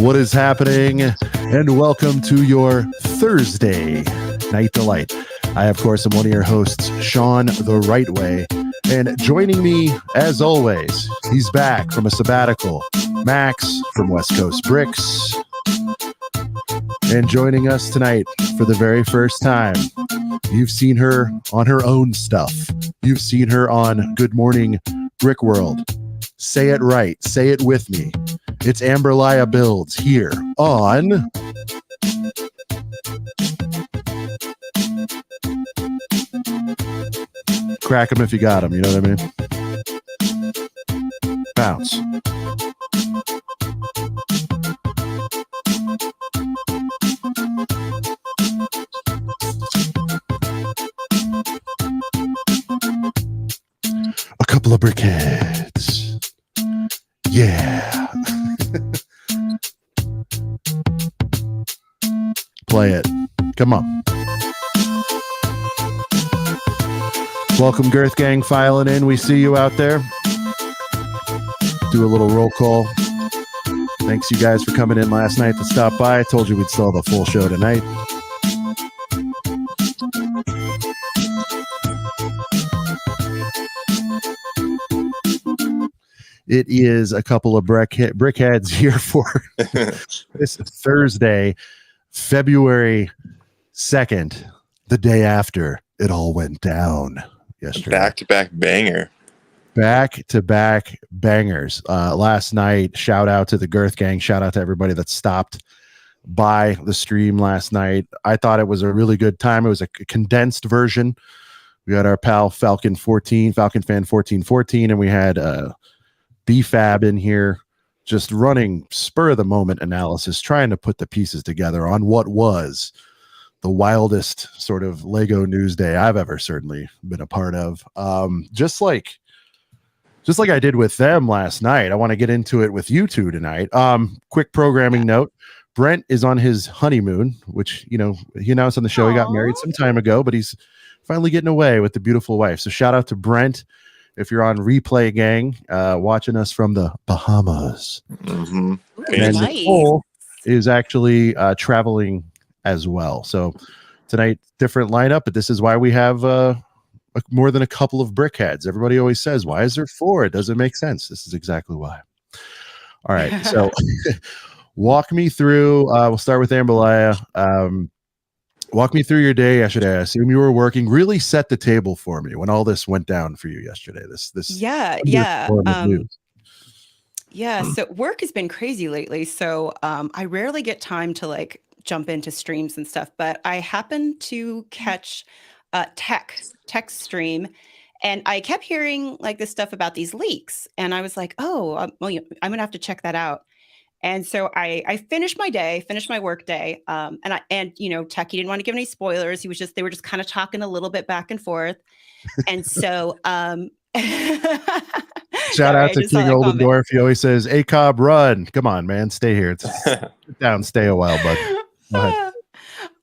What is happening? And welcome to your Thursday Night Delight. I, of course, am one of your hosts, Sean the Right Way. And joining me, as always, he's back from a sabbatical, Max from West Coast Bricks. And joining us tonight for the very first time, you've seen her on her own stuff. You've seen her on Good Morning Brick World. Say it right. Say it with me. It's Amberlaya Builds here on... Crack them if you got them, you know what I mean? Bounce. A couple of brickheads. Yeah. Play it. Come on. Welcome, Girth Gang, filing in. We see you out there. Do a little roll call. Thanks, you guys, for coming in last night to stop by. I told you we'd still have a full show tonight. It is a couple of brickheads here for this Thursday, February 2nd, the day after it all went down yesterday. Back-to-back banger. Back-to-back bangers. Last night, shout out to the Girth Gang. Shout out to everybody that stopped by the stream last night. I thought it was a really good time. It was a condensed version. We had our pal Falcon Fan 1414, and we had BFAB in here just running spur of the moment analysis, trying to put the pieces together on what was the wildest sort of Lego news day I've ever certainly been a part of. Just like I did with them last night, I want to get into it with you two tonight. Quick programming note. Brent is on his honeymoon, which, you know, he announced on the show. He got married some time ago, but he's finally getting away with the beautiful wife. So shout out to Brent. If you're on Replay Gang, watching us from the Bahamas. Mm-hmm. And Nice. Nicole is actually traveling as well. So tonight, different lineup, but this is why we have more than a couple of brickheads. Everybody always says, why is there four? It doesn't make sense. This is exactly why. All right. So walk me through. We'll start with Amberlaya. Walk me through your day yesterday. I assume you were working. Really set the table for me when all this went down for you yesterday. So work has been crazy lately. So I rarely get time to like jump into streams and stuff, but I happened to catch tech stream, and I kept hearing like this stuff about these leaks, and I was like, I'm gonna have to check that out. And so I finished my work day. And Techie didn't want to give any spoilers. They were just kind of talking a little bit back and forth. And so, shout out to King Oldendorf. He always says, "Hey, Cobb, run. Come on, man. Stay here. Sit down. Stay a while, bud." Go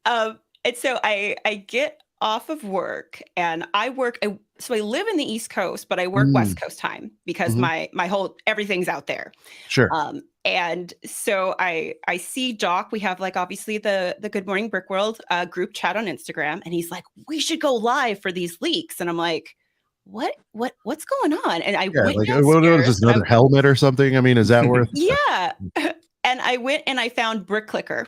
ahead. And so I get off of work, and I live in the East Coast, but I work West Coast time because my whole everything's out there. Sure. And so I see Doc. We have like obviously the Good Morning Brick World group chat on Instagram, and he's like, "We should go live for these leaks." And I'm like, what's going on? And I went like, downstairs, what is this, another helmet or something? I mean, is that worth? Yeah. And I went and I found Brick Clicker,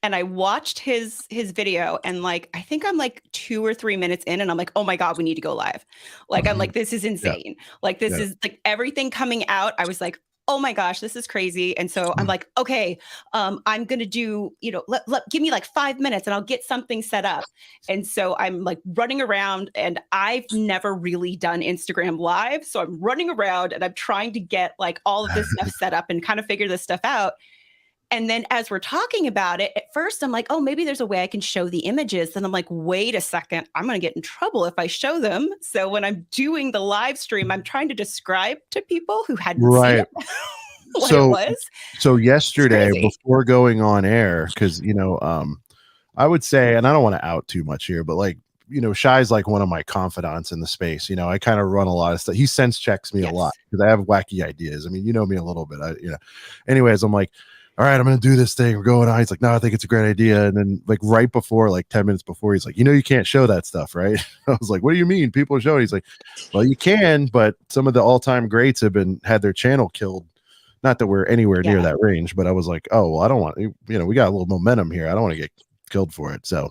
and I watched his video, and like I think I'm like 2 or 3 minutes in, and I'm like, oh my God, we need to go live. Like I'm like, this is insane. Yeah. Like this is like everything coming out. I was like, oh my gosh, this is crazy. And so I'm like, okay, I'm going to do, give me like 5 minutes and I'll get something set up. And so I'm like running around, and I've never really done Instagram Live. So I'm running around and I'm trying to get like all of this stuff set up and kind of figure this stuff out. And then as we're talking about it, at first I'm like, oh, maybe there's a way I can show the images. Then I'm like, wait a second, I'm going to get in trouble if I show them. So when I'm doing the live stream, I'm trying to describe to people who hadn't seen it what it was. So yesterday, before going on air, because, I would say, and I don't want to out too much here, but like, Shy's like one of my confidants in the space. I kind of run a lot of stuff. He sense checks me a lot because I have wacky ideas. I mean, you know me a little bit. Anyways, I'm like, all right, I'm going to do this thing. We're going on. He's like, no, I think it's a great idea. And then like right before, like 10 minutes before, he's like, you can't show that stuff, right? I was like, what do you mean? People are showing. He's like, well, you can, but some of the all-time greats have had their channel killed. Not that we're anywhere near that range, but I was like, oh, well, I don't want, we got a little momentum here. I don't want to get killed for it. So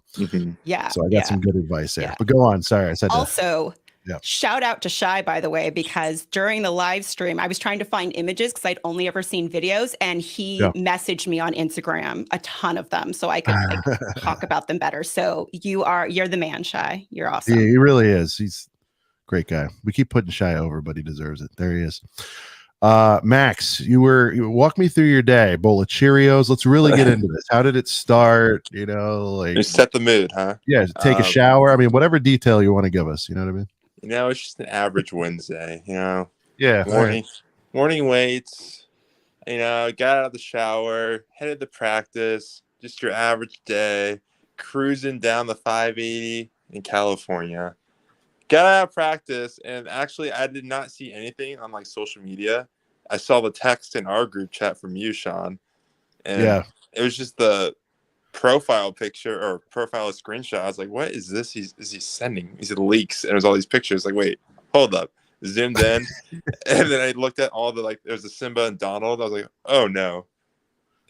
yeah. So I got some good advice there. But go on. Sorry, I said also. Shout out to Shy, by the way, because during the live stream, I was trying to find images because I'd only ever seen videos, and he messaged me on Instagram, a ton of them, so I could talk about them better. So you're the man, Shy. You're awesome. Yeah, he really is. He's a great guy. We keep putting Shy over, but he deserves it. There he is. Max, you walk me through your day. Bowl of Cheerios. Let's really get into this. How did it start? Like just set the mood, huh? Yeah, take a shower. I mean, whatever detail you want to give us. You know what I mean? It's just an average Wednesday, Yeah. Morning weights, got out of the shower, headed to practice, just your average day, cruising down the 580 in California. Got out of practice, and actually I did not see anything on like social media. I saw the text in our group chat from you, Sean. And it was just the profile picture or profile screenshot. I was like, what is this? Is he sending? He said leaks, and it was all these pictures. Like, wait, hold up. Zoomed in, and then I looked at all the there's a Simba and Donald. I was like, oh no,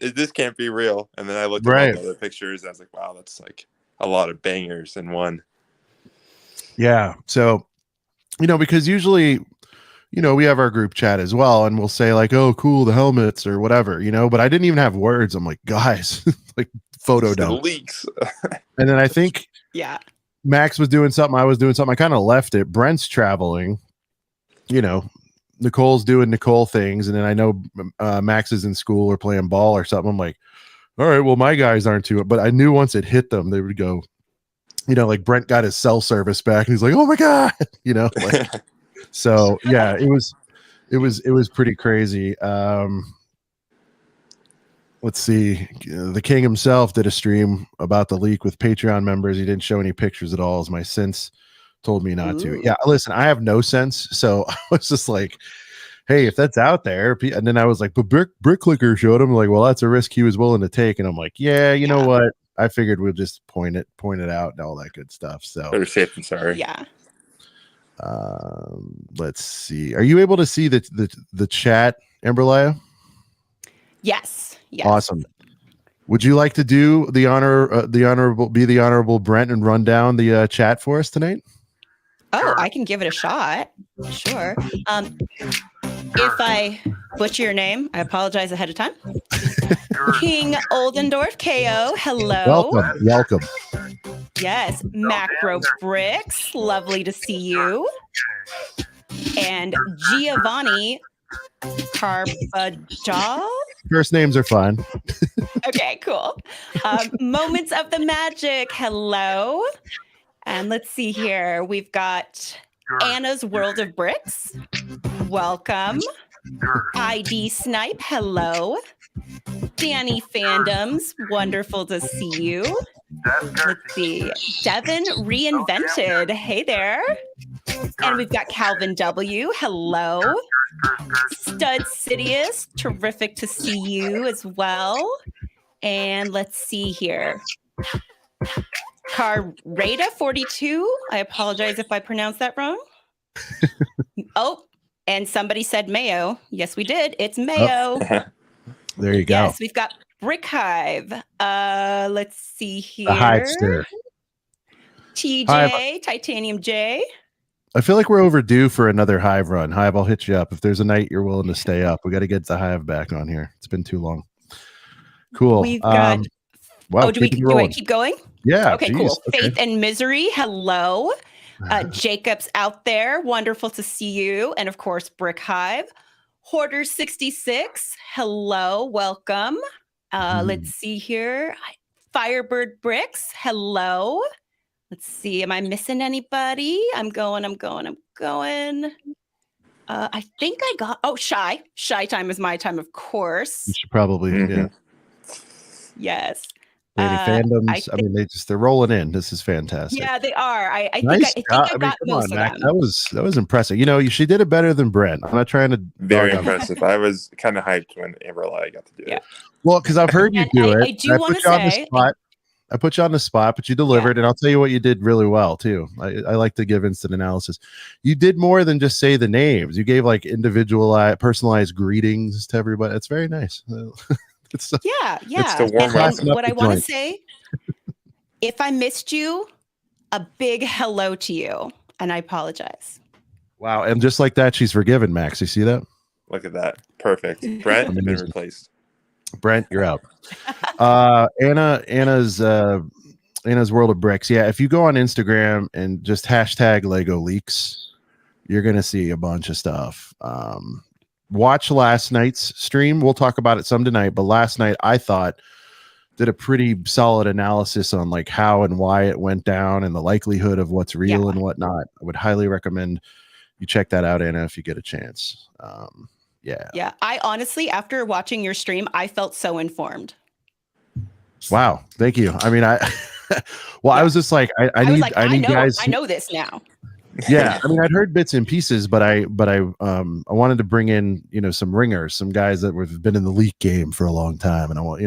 this can't be real. And then I looked at all the other pictures. And I was like, wow, that's like a lot of bangers in one. Yeah. So, because usually, we have our group chat as well, and we'll say like, oh, cool, the helmets or whatever, but I didn't even have words. I'm like, guys, like photo dump leaks. And then I think Max was doing something, I was doing something. I kind of left it. Brent's traveling, Nicole's doing Nicole things, and then I know Max is in school or playing ball or something. I'm like, all right, well, my guys aren't too, but I knew once it hit them, they would go, like Brent got his cell service back, and he's like, oh my god, so yeah, it was pretty crazy. Let's see. The king himself did a stream about the leak with Patreon members. He didn't show any pictures at all, as my sense told me not to. Yeah, listen, I have no sense, so I was just like, hey, if that's out there. And then I was like, but Brick Clicker showed him. Like, well, that's a risk he was willing to take. And I'm like, yeah, you know what? I figured we'll just point it out and all that good stuff. So better safe than sorry. Yeah. Let's see. Are you able to see the chat, Amberlaya? Yes. Awesome. Would you like to do the honorable Brent and run down the chat for us tonight? Oh, I can give it a shot. Sure. If I butcher your name, I apologize ahead of time. King Oldendorf KO, hello. Welcome. Yes, Macro Bricks, lovely to see you. And Giovanni Carbajal. First names are fine. Okay, cool. Moments of the Magic, hello. And let's see here. We've got Anna's World of Bricks. Welcome. ID Snipe, hello. Danny Fandoms, wonderful to see you. Let's see. Devin Reinvented, hey there. And we've got Calvin W, hello. Stud Sidious, terrific to see you as well. And let's see here. Carreta 42. I apologize if I pronounced that wrong. Oh, and somebody said Mayo. Yes, we did. It's Mayo. Oh. There you go. Yes, we've got Brick Hive. Let's see here. The Hivester. TJ, Hive. Titanium J. I feel like we're overdue for another Hive run. Hive, I'll hit you up. If there's a night you're willing to stay up, we got to get the Hive back on here. It's been too long. Cool. We've got... wow, do we want to keep going? Yeah. Okay, cool. Okay. Faith and Misery, hello. Jacob's out there. Wonderful to see you. And of course, Brick Hive. Hoarder 66, hello. Welcome. Let's see here. Firebird Bricks, hello. Let's see. Am I missing anybody? I'm going. I think I got... Oh, Shy. Shy time is my time, of course. You should probably, yeah. Yes. Any fandoms? I I mean, they're rolling in. This is fantastic. Yeah, they are. I Nice think job. I I mean, got come most on, of Mac. them. That was impressive. You know, she did it better than Brent. I'm not trying to Very dog on. impressive. I was kind of hyped when Amberlaya got to do Yeah. it. Well, because I've heard you And do it. I do want put to you on the say, spot. I put you on the spot, but you delivered, and I'll tell you what you did really well too. I like to give instant analysis. You did more than just say the names. You gave like individualized, personalized greetings to everybody. It's very nice. It's yeah. It's the warm And welcome. what I want to say, if I missed you, a big hello to you, and I apologize. Wow, and just like that, she's forgiven, Max. You see that? Look at that. Perfect. Brent been Amazing. replaced. Brent, you're out. Anna's World of Bricks. Yeah, if you go on Instagram and just hashtag Lego Leaks, you're gonna see a bunch of stuff. Watch last night's stream. We'll talk about it some tonight, but last night I thought did a pretty solid analysis on like how and why it went down and the likelihood of what's real and whatnot. I would highly recommend you check that out, Anna, if you get a chance. Yeah. I honestly, after watching your stream, I felt so informed. Wow. Thank you. I mean, I was just like, I need guys. I know this now. Yeah. I mean, I'd heard bits and pieces, but I wanted to bring in, some ringers, some guys that have been in the leak game for a long time. And I want,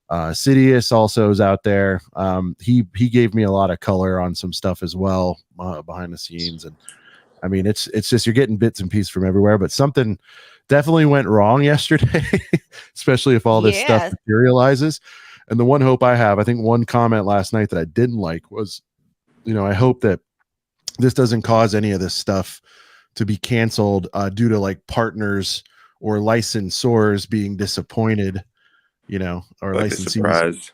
Sidious also is out there. He gave me a lot of color on some stuff as well, behind the scenes. And I mean, it's just, you're getting bits and pieces from everywhere, but something definitely went wrong yesterday, especially if all this stuff materializes. And the one hope I have, I think one comment last night that I didn't like was, I hope that this doesn't cause any of this stuff to be canceled due to like partners or licensors being disappointed, or like licensees.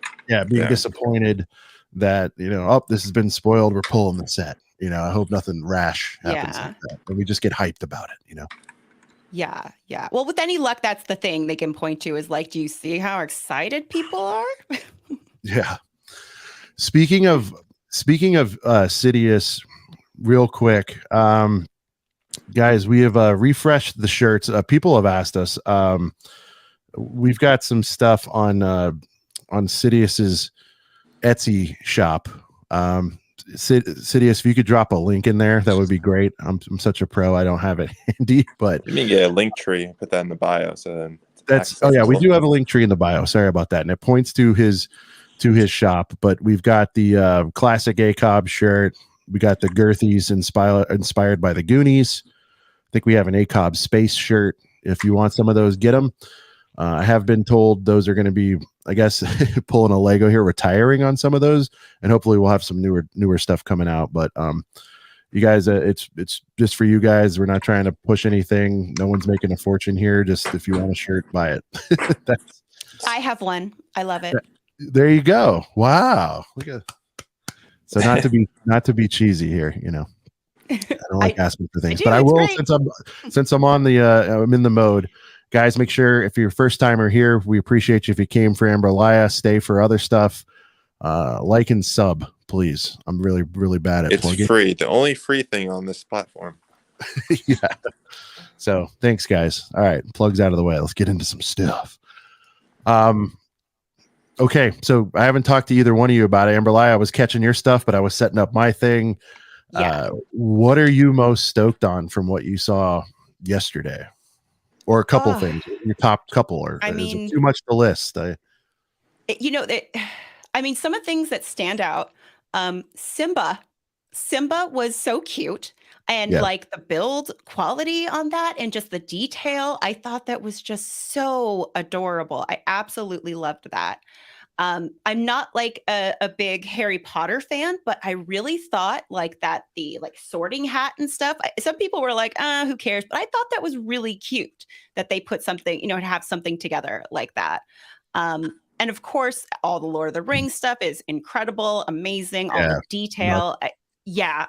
Being disappointed that, this has been spoiled. We're pulling the set. I hope nothing rash happens like that. And we just get hyped about it, Yeah. Well, with any luck, that's the thing they can point to is like, do you see how excited people are? Yeah. Speaking of Sidious, real quick, guys, we have refreshed the shirts. People have asked us. We've got some stuff on Sidious's Etsy shop. Sidious, if you could drop a link in there, that would be great. I'm such a pro, I don't have it handy, but you can get a link tree and put that in the bio. So then we do have a link tree in the bio. Sorry about that, and it points to his shop. But we've got the classic ACOB shirt. We got the Girthies inspired by the Goonies. I think we have an ACOB space shirt. If you want some of those, get them. I have been told those are going to be, I guess, pulling a Lego here, retiring on some of those, and hopefully we'll have some newer stuff coming out. But you guys, it's just for you guys. We're not trying to push anything. No one's making a fortune here. Just if you want a shirt, buy it. I have one. I love it. There you go. Wow. Look at. So not to be cheesy here, I don't like asking for things, but I will since I'm on the I'm in the mode. Guys, make sure if you're first timer here, we appreciate you. If you came for Amberlaya, stay for other stuff. Like and sub, please. I'm really, really bad at plugging. It's free. The only free thing on this platform. Yeah. So thanks, guys. All right, plugs out of the way. Let's get into some stuff. Okay, so I haven't talked to either one of you about it. Amberlaya, I was catching your stuff, but I was setting up my thing. Yeah. What are you most stoked on from what you saw yesterday? Or a couple things, your top couple, or is it too much to list? Some of the things that stand out. Simba was so cute, and like the build quality on that, and just the detail. I thought that was just so adorable. I absolutely loved that. I'm not like a big Harry Potter fan, but I really thought like that the like sorting hat and stuff. Some people were like, who cares? But I thought that was really cute that they put something, to have something together like that. And of course, all the Lord of the Rings stuff is incredible, amazing, all the detail. The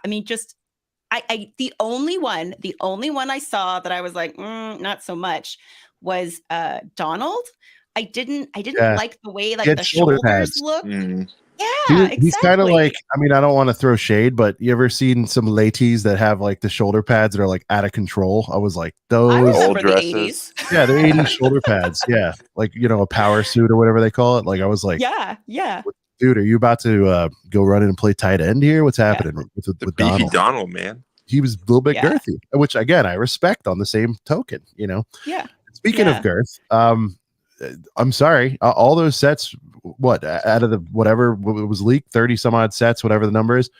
only one I saw that I was like, not so much was Donald. I didn't like the way like the shoulders look. Yeah, He's kind of exactly. like, I mean, I don't want to throw shade, but you ever seen some ladies that have like the shoulder pads that are like out of control? I was like, I those, Old remember the dresses. 80s. yeah, the 80s shoulder pads. Yeah. Like, a power suit or whatever they call it. Like, I was like, Yeah, yeah, dude, are you about to go run in and play tight end here? What's happening The with beefy Donald? Donald, man. He was a little bit Yeah. girthy, which again, I respect on the same token, yeah. Speaking of Yeah. girth, I'm sorry, all those sets, what out of the whatever was leaked, 30 some odd sets, whatever the number is,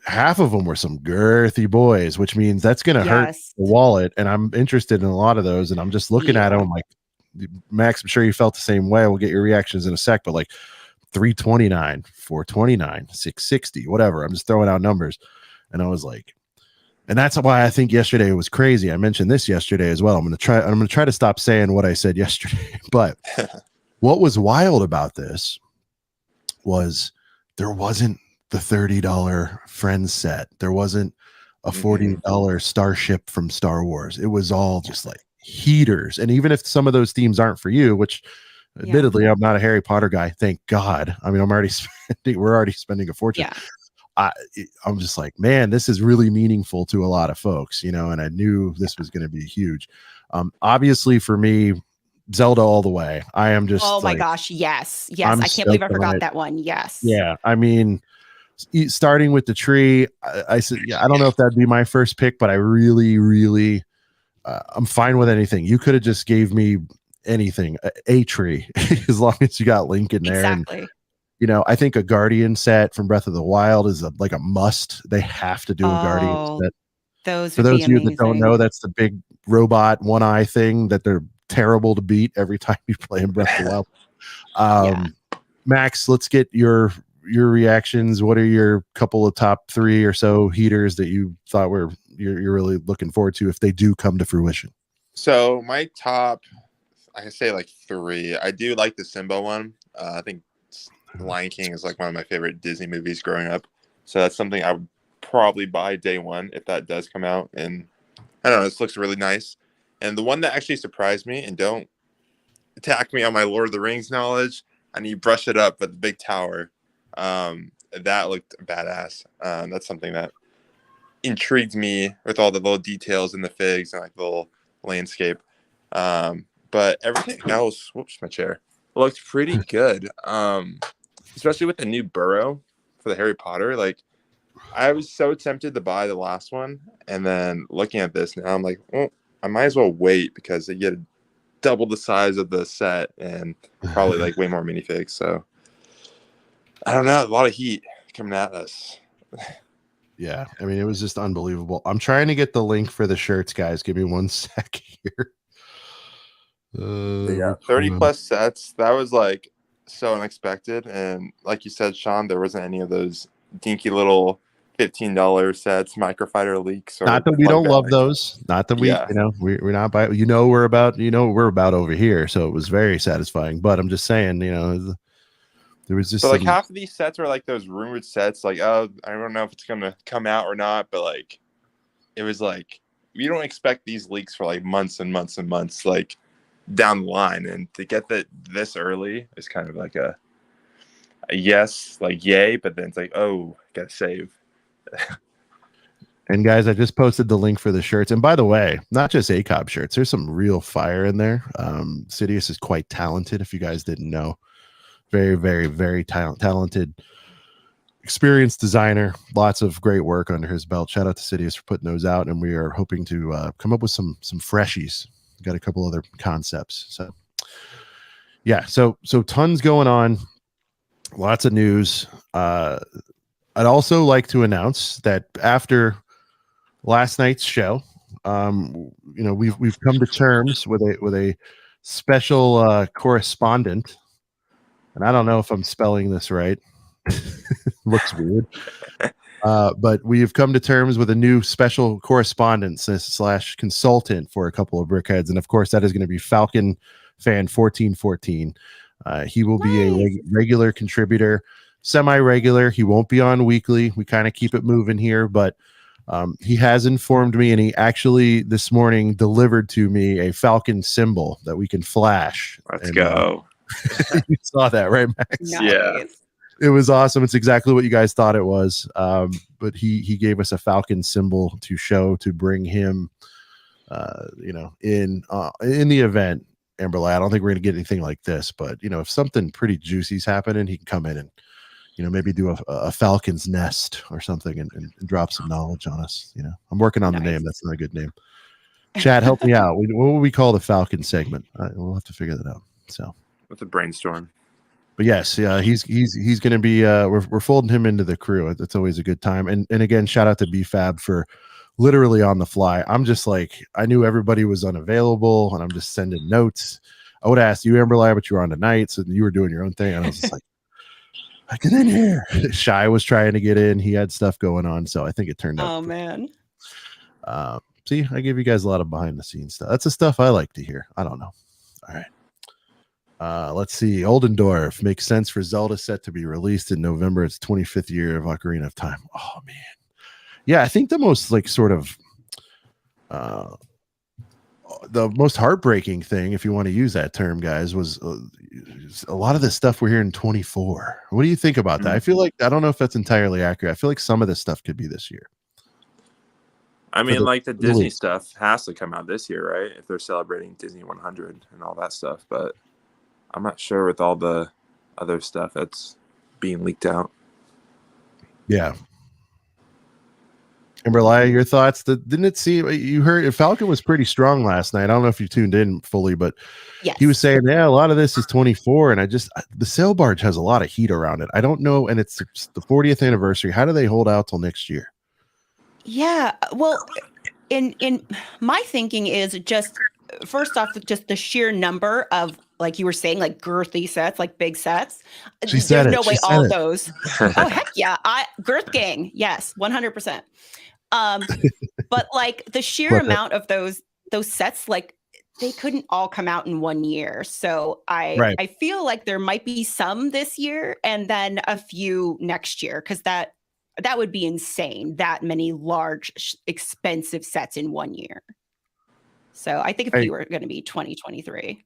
half of them were some girthy boys, which means that's going to hurt Yes. the wallet. And I'm interested in a lot of those, and I'm just looking at them like, Max, I'm sure you felt the same way. We'll get your reactions in a sec, but like 329, 429, 660, whatever. I'm just throwing out numbers. And I was like, and that's why I think yesterday was crazy. I mentioned this yesterday as well. I'm going to try to stop saying what I said yesterday. But what was wild about this was there wasn't the $30 Friends set. There wasn't a $40 Starship from Star Wars. It was all just like heaters. And even if some of those themes aren't for you, which admittedly I'm not a Harry Potter guy, thank God. I mean, we're already spending a fortune. Yeah. I'm just like, man, this is really meaningful to a lot of folks, and I knew this was going to be huge. Obviously for me, Zelda all the way. I am just, oh my like, gosh, yes. I'm I can't believe I stoked on forgot it. that one. Yes. Yeah, I mean, starting with the tree, I said, yeah, I don't know if that'd be my first pick, but I really, really, I'm fine with anything. You could have just gave me anything, a tree, as long as you got Link in there. Exactly. And I think a Guardian set from Breath of the Wild is like a must. They have to do a Guardian set. Those For would those be of you that don't know, amazing. that's the big robot one eye thing that they're terrible to beat every time you play in Breath of the Wild. Max, let's get your reactions. What are your couple of top 3 or so heaters that you thought you're really looking forward to if they do come to fruition? So my top, I can say like 3. I do like the Simba one. I think Lion King is like one of my favorite Disney movies growing up. So that's something I would probably buy day one if that does come out. And I don't know, this looks really nice. And the one that actually surprised me, and don't attack me on my Lord of the Rings knowledge, I need to brush it up, but the big tower, that looked badass. That's something that intrigued me with all the little details in the figs and like the little landscape. But everything else, whoops, my chair, looked pretty good. Especially with the new burrow for the Harry Potter. Like, I was so tempted to buy the last one, and then looking at this now, I'm like, well, I might as well wait because you get double the size of the set and probably like way more minifigs. So I don't know, a lot of heat coming at us. Yeah, I mean, it was just unbelievable. I'm trying to get the link for the shirts, guys. Give me one sec here. 30 plus sets. That was like so unexpected. And like you said, Sean, there wasn't any of those dinky little $15 sets, microfighter leaks. Or not that we don't love bags. those. Not that we, we're not by, we're about, we're about over here. So it was very satisfying. But I'm just saying, there was just like half of these sets were like those rumored sets. Like, oh, I don't know if it's gonna come out or not. But like, it was like you don't expect these leaks for like months and months and months, like down the line, and to get that this early is kind of like a yes, like yay, but then it's like, oh, gotta save. And guys, I just posted the link for the shirts. And by the way, not just ACOB shirts, there's some real fire in there. Sidious is quite talented, if you guys didn't know. Very, very, very talented, experienced designer. Lots of great work under his belt. Shout out to Sidious for putting those out. And we are hoping to come up with some freshies. Got a couple other concepts. So yeah, so tons going on. Lots of news. I'd also like to announce that after last night's show, we've come to terms with a special correspondent, and I don't know if I'm spelling this right. Looks weird. But we've come to terms with a new special correspondent / consultant for a couple of Brickheads. And of course, that is going to be Falcon Fan 1414. He will be a regular contributor, semi-regular. He won't be on weekly. We kind of keep it moving here, but he has informed me, and he actually this morning delivered to me a Falcon symbol that we can flash. Let's go. You saw that, right, Max? Nice. Yeah. It was awesome. It's exactly what you guys thought it was. But he gave us a falcon symbol to bring him, in the event. Amberlaya, I don't think we're going to get anything like this, but if something pretty juicy's happening, he can come in and maybe do a falcon's nest or something and drop some knowledge on us. I'm working on the name. That's not a good name. Chad, help me out. What will we call the falcon segment? We'll have to figure that out. So with a brainstorm. But yes, he's going to be. We're folding him into the crew. It's always a good time. And again, shout out to BFAB for literally on the fly. I'm just like, I knew everybody was unavailable, and I'm just sending notes. I would ask you, Amberlaya, but you were on tonight, so you were doing your own thing. And I was just like, get in here. Shy was trying to get in. He had stuff going on, so I think it turned out. Oh man. See, I give you guys a lot of behind the scenes stuff. That's the stuff I like to hear. I don't know. All right. Let's see. Oldendorf makes sense for Zelda set to be released in November. It's 25th year of Ocarina of Time. Oh man. Yeah, I think the most the most heartbreaking thing, if you want to use that term, guys, was a lot of this stuff we're hearing 24. What do you think about that? I feel like, I don't know if that's entirely accurate. I feel like some of this stuff could be this year. I mean, the Disney stuff has to come out this year, right? If they're celebrating Disney 100 and all that stuff. But I'm not sure with all the other stuff that's being leaked out. Yeah. Amberlaya, your thoughts? Didn't it seem, you heard Falcon was pretty strong last night? I don't know if you tuned in fully, but yes, he was saying, yeah, a lot of this is 24, and the sail barge has a lot of heat around it. I don't know, and it's the 40th anniversary. How do they hold out till next year? Yeah, well, in my thinking is just first off, just the sheer number of, like you were saying, like girthy sets, like big sets. There's no way all those. Oh heck yeah, girth gang, yes, 100%. But like the sheer amount of those sets, like they couldn't all come out in 1 year. So I feel like there might be some this year and then a few next year, because that would be insane. That many large, expensive sets in 1 year. So I think a few are going to be 2023.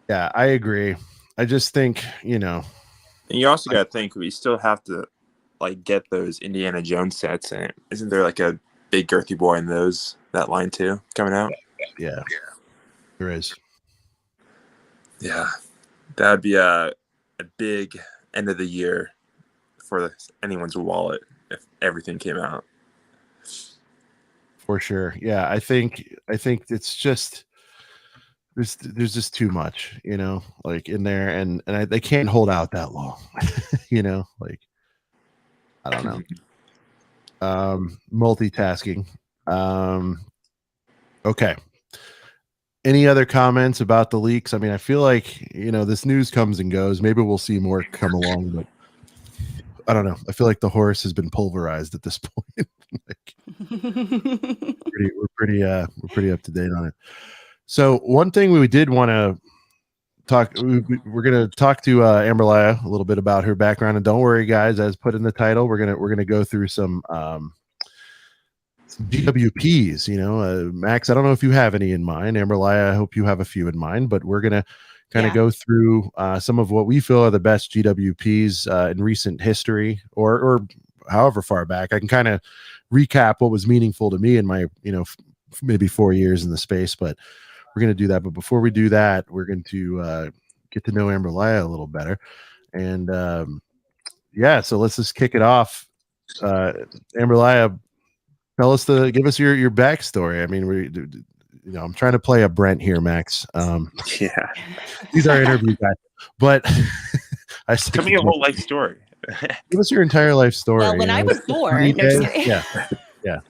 Yeah, I agree. I just think, And you also got to think we still have to get those Indiana Jones sets, and isn't there like a big girthy boy in that line too coming out? Yeah, there is. Yeah, that'd be a big end of the year for anyone's wallet if everything came out. For sure. Yeah, I think it's just there's just too much, in there, and they can't hold out that long. I don't know. Multitasking. Okay. Any other comments about the leaks? I mean, I feel like, this news comes and goes. Maybe we'll see more come along, but I don't know. I feel like the horse has been pulverized at this point. We're pretty up to date on it. So one thing we did want to talk, we're going to talk to Amberlaya a little bit about her background, and don't worry guys, as put in the title, we're going to go through some GWPs. Max, I don't know if you have any in mind. Amberlaya, I hope you have a few in mind, but we're going to kind of go through some of what we feel are the best GWPs in recent history, or however far back. I can kind of recap what was meaningful to me in my maybe 4 years in the space, but we're going to do that. But before we do that, we're going to get to know Amberlaya a little better. And so let's just kick it off. Amberlaya, give us your backstory. I mean, I'm trying to play a Brent here, Max. Yeah, these are interview guys, but tell me your whole life story. Give us your entire life story. Well, when I was born, yeah. Yeah.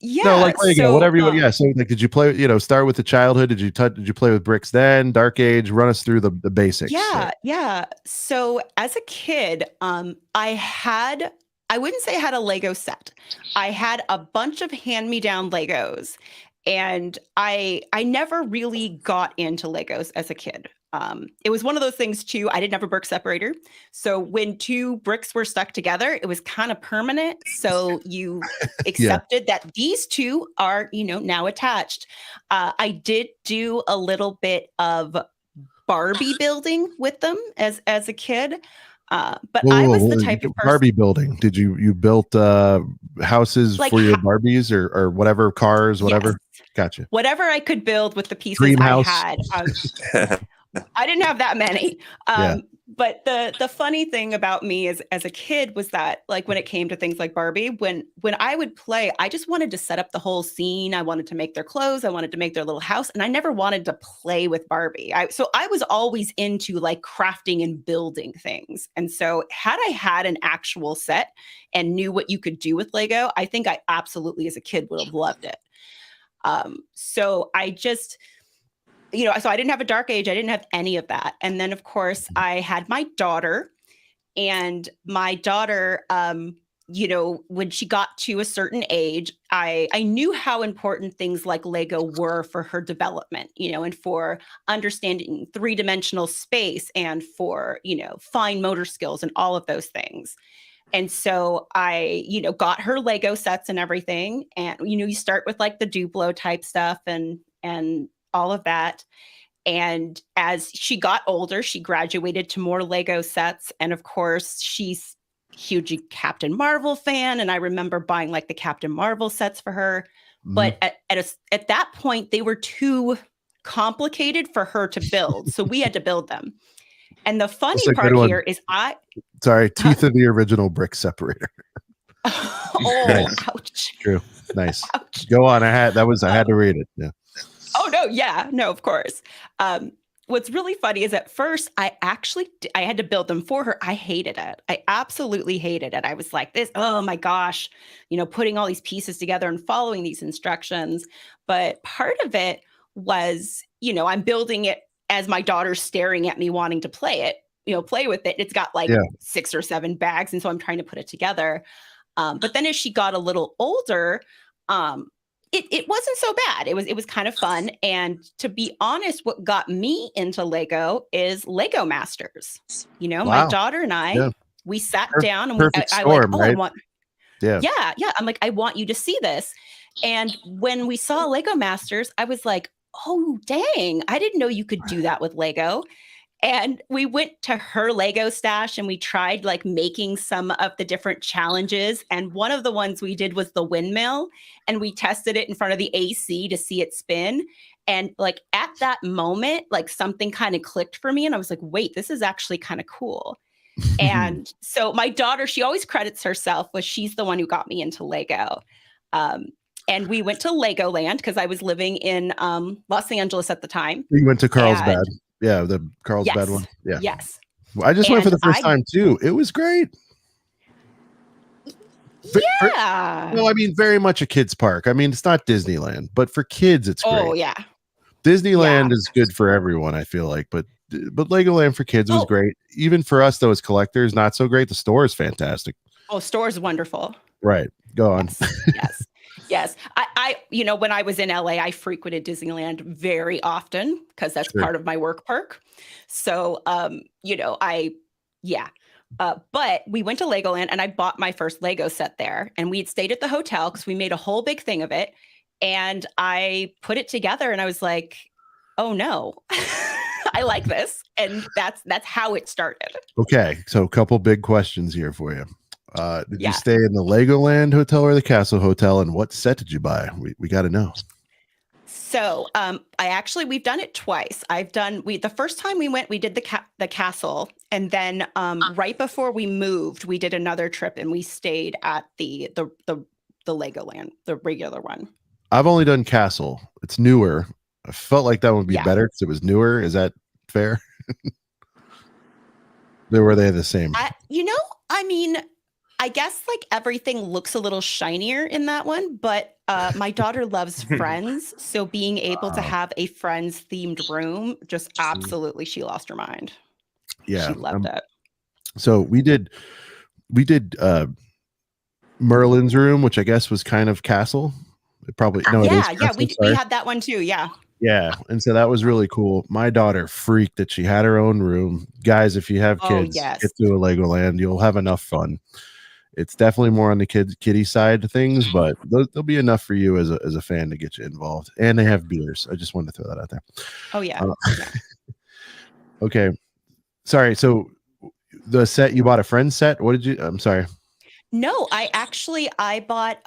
No, whatever you want. Yeah. So did you play, start with the childhood? Did you play with bricks then? Dark Age? Run us through the basics. Yeah. Yeah. So as a kid, I wouldn't say I had a Lego set. I had a bunch of hand-me-down Legos, and I never really got into Legos as a kid. It was one of those things too. I didn't have a brick separator. So when two bricks were stuck together, it was kind of permanent. So you accepted that these two are, now attached. I did do a little bit of Barbie building with them as a kid. But Whoa, I whoa, was whoa, the type of person Barbie building. Did you built houses like for your Barbies or whatever, cars, whatever? yes, Gotcha. whatever I could build with the pieces Dream I house. had. I didn't have that many. Yeah. But the funny thing about me as a kid was that, like, when it came to things like Barbie, when I would play, I just wanted to set up the whole scene. I wanted to make their clothes. I wanted to make their little house. And I never wanted to play with Barbie. So I was always into like crafting and building things. And so had I had an actual set and knew what you could do with Lego, I think I absolutely as a kid would have loved it. So I just, so I didn't have a dark age. I didn't have any of that. And then, of course, I had my daughter, and my daughter, when she got to a certain age, I knew how important things like Lego were for her development, and for understanding three-dimensional space and for, fine motor skills and all of those things. And so I, got her Lego sets and everything. And, you start with like the Duplo type stuff and all of that. And as she got older, she graduated to more Lego sets. And of course, she's a huge Captain Marvel fan. And I remember buying like the Captain Marvel sets for her. Mhm. But at that point, they were too complicated for her to build. So we had to build them. And the funny part here is teeth of the original brick separator. Oh, Nice. ouch. True. Nice. Ouch. Go on. I had to read it. Yeah. Oh, no. Yeah. No, of course. What's really funny is at first I had to build them for her. I hated it. I absolutely hated it. I was like oh my gosh, putting all these pieces together and following these instructions. But part of it was, I'm building it as my daughter's staring at me wanting to play with it. It's got like 6 or 7 bags. And so I'm trying to put it together. But then as she got a little older, it wasn't so bad. It was kind of fun. And to be honest, what got me into Lego is Lego Masters. Wow. My daughter and I, we sat down and perfect I storm, like, right? I want, yeah. I'm like, I want you to see this. And when we saw Lego Masters, I was like, oh, dang, I didn't know you could do that with Lego. And we went to her Lego stash and we tried like making some of the different challenges. And one of the ones we did was the windmill, and we tested it in front of the AC to see it spin. And like at that moment, like something kind of clicked for me. And I was like, wait, this is actually kind of cool. And so my daughter, she always credits herself with she's the one who got me into Lego. And we went to Legoland because I was living in Los Angeles at the time. You went to Carlsbad. Yeah, the Carlsbad one. Yeah. Yes. I just went for the first time too. It was great. Yeah. Well, I mean, very much a kid's park. I mean, it's not Disneyland, but for kids, it's great. Oh, yeah. Disneyland is good for everyone, I feel like, but Legoland for kids was great. Even for us, though, as collectors, not so great. The store is fantastic. Oh, store is wonderful. Right. Go on. Yes. I when I was in LA, I frequented Disneyland very often because that's part of my work perk. So, but we went to Legoland and I bought my first Lego set there, and we had stayed at the hotel because we made a whole big thing of it. And I put it together and I was like, oh no, I like this. And that's how it started. Okay. So a couple big questions here for you. Did you stay in the Legoland hotel or the Castle Hotel, and what set did you buy? We got to know. So we've done it twice. The first time we went, we did the castle, and then right before we moved, we did another trip and we stayed at the Legoland, the regular one. I've only done Castle. It's newer. I felt like that would be better because it was newer. Is that fair? Were they the same? I guess like everything looks a little shinier in that one, but my daughter loves Friends. So being able to have a Friends themed room, just absolutely, she lost her mind. Yeah. She loved it. So we did Merlin's room, which I guess was kind of Castle. It probably, no, it is Castle, we had that one too. Yeah. Yeah. And so that was really cool. My daughter freaked that she had her own room. Guys, if you have kids, get to a Legoland, you'll have enough fun. It's definitely more on the kiddie side of things, but they'll be enough for you as a fan to get you involved. And they have beers. I just wanted to throw that out there. Oh yeah. Okay. Sorry. So the set you bought, a friend set? What did you? I'm sorry. No, I bought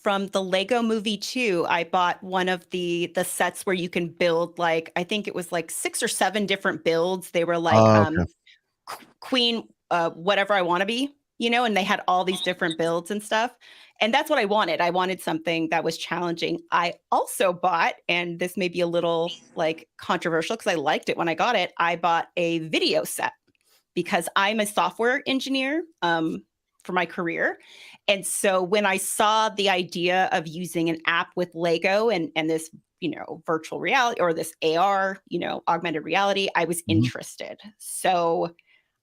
from the Lego Movie 2. I bought one of the sets where you can build like I think it was like 6 or 7 different builds. They were like Okay. Queen whatever I want to be, and they had all these different builds and stuff. And that's what I wanted. I wanted something that was challenging. I also bought, and this may be a little like controversial because I liked it when I got it. I bought a video set because I'm a software engineer for my career. And so when I saw the idea of using an app with Lego and this, virtual reality or this AR, augmented reality, I was interested. So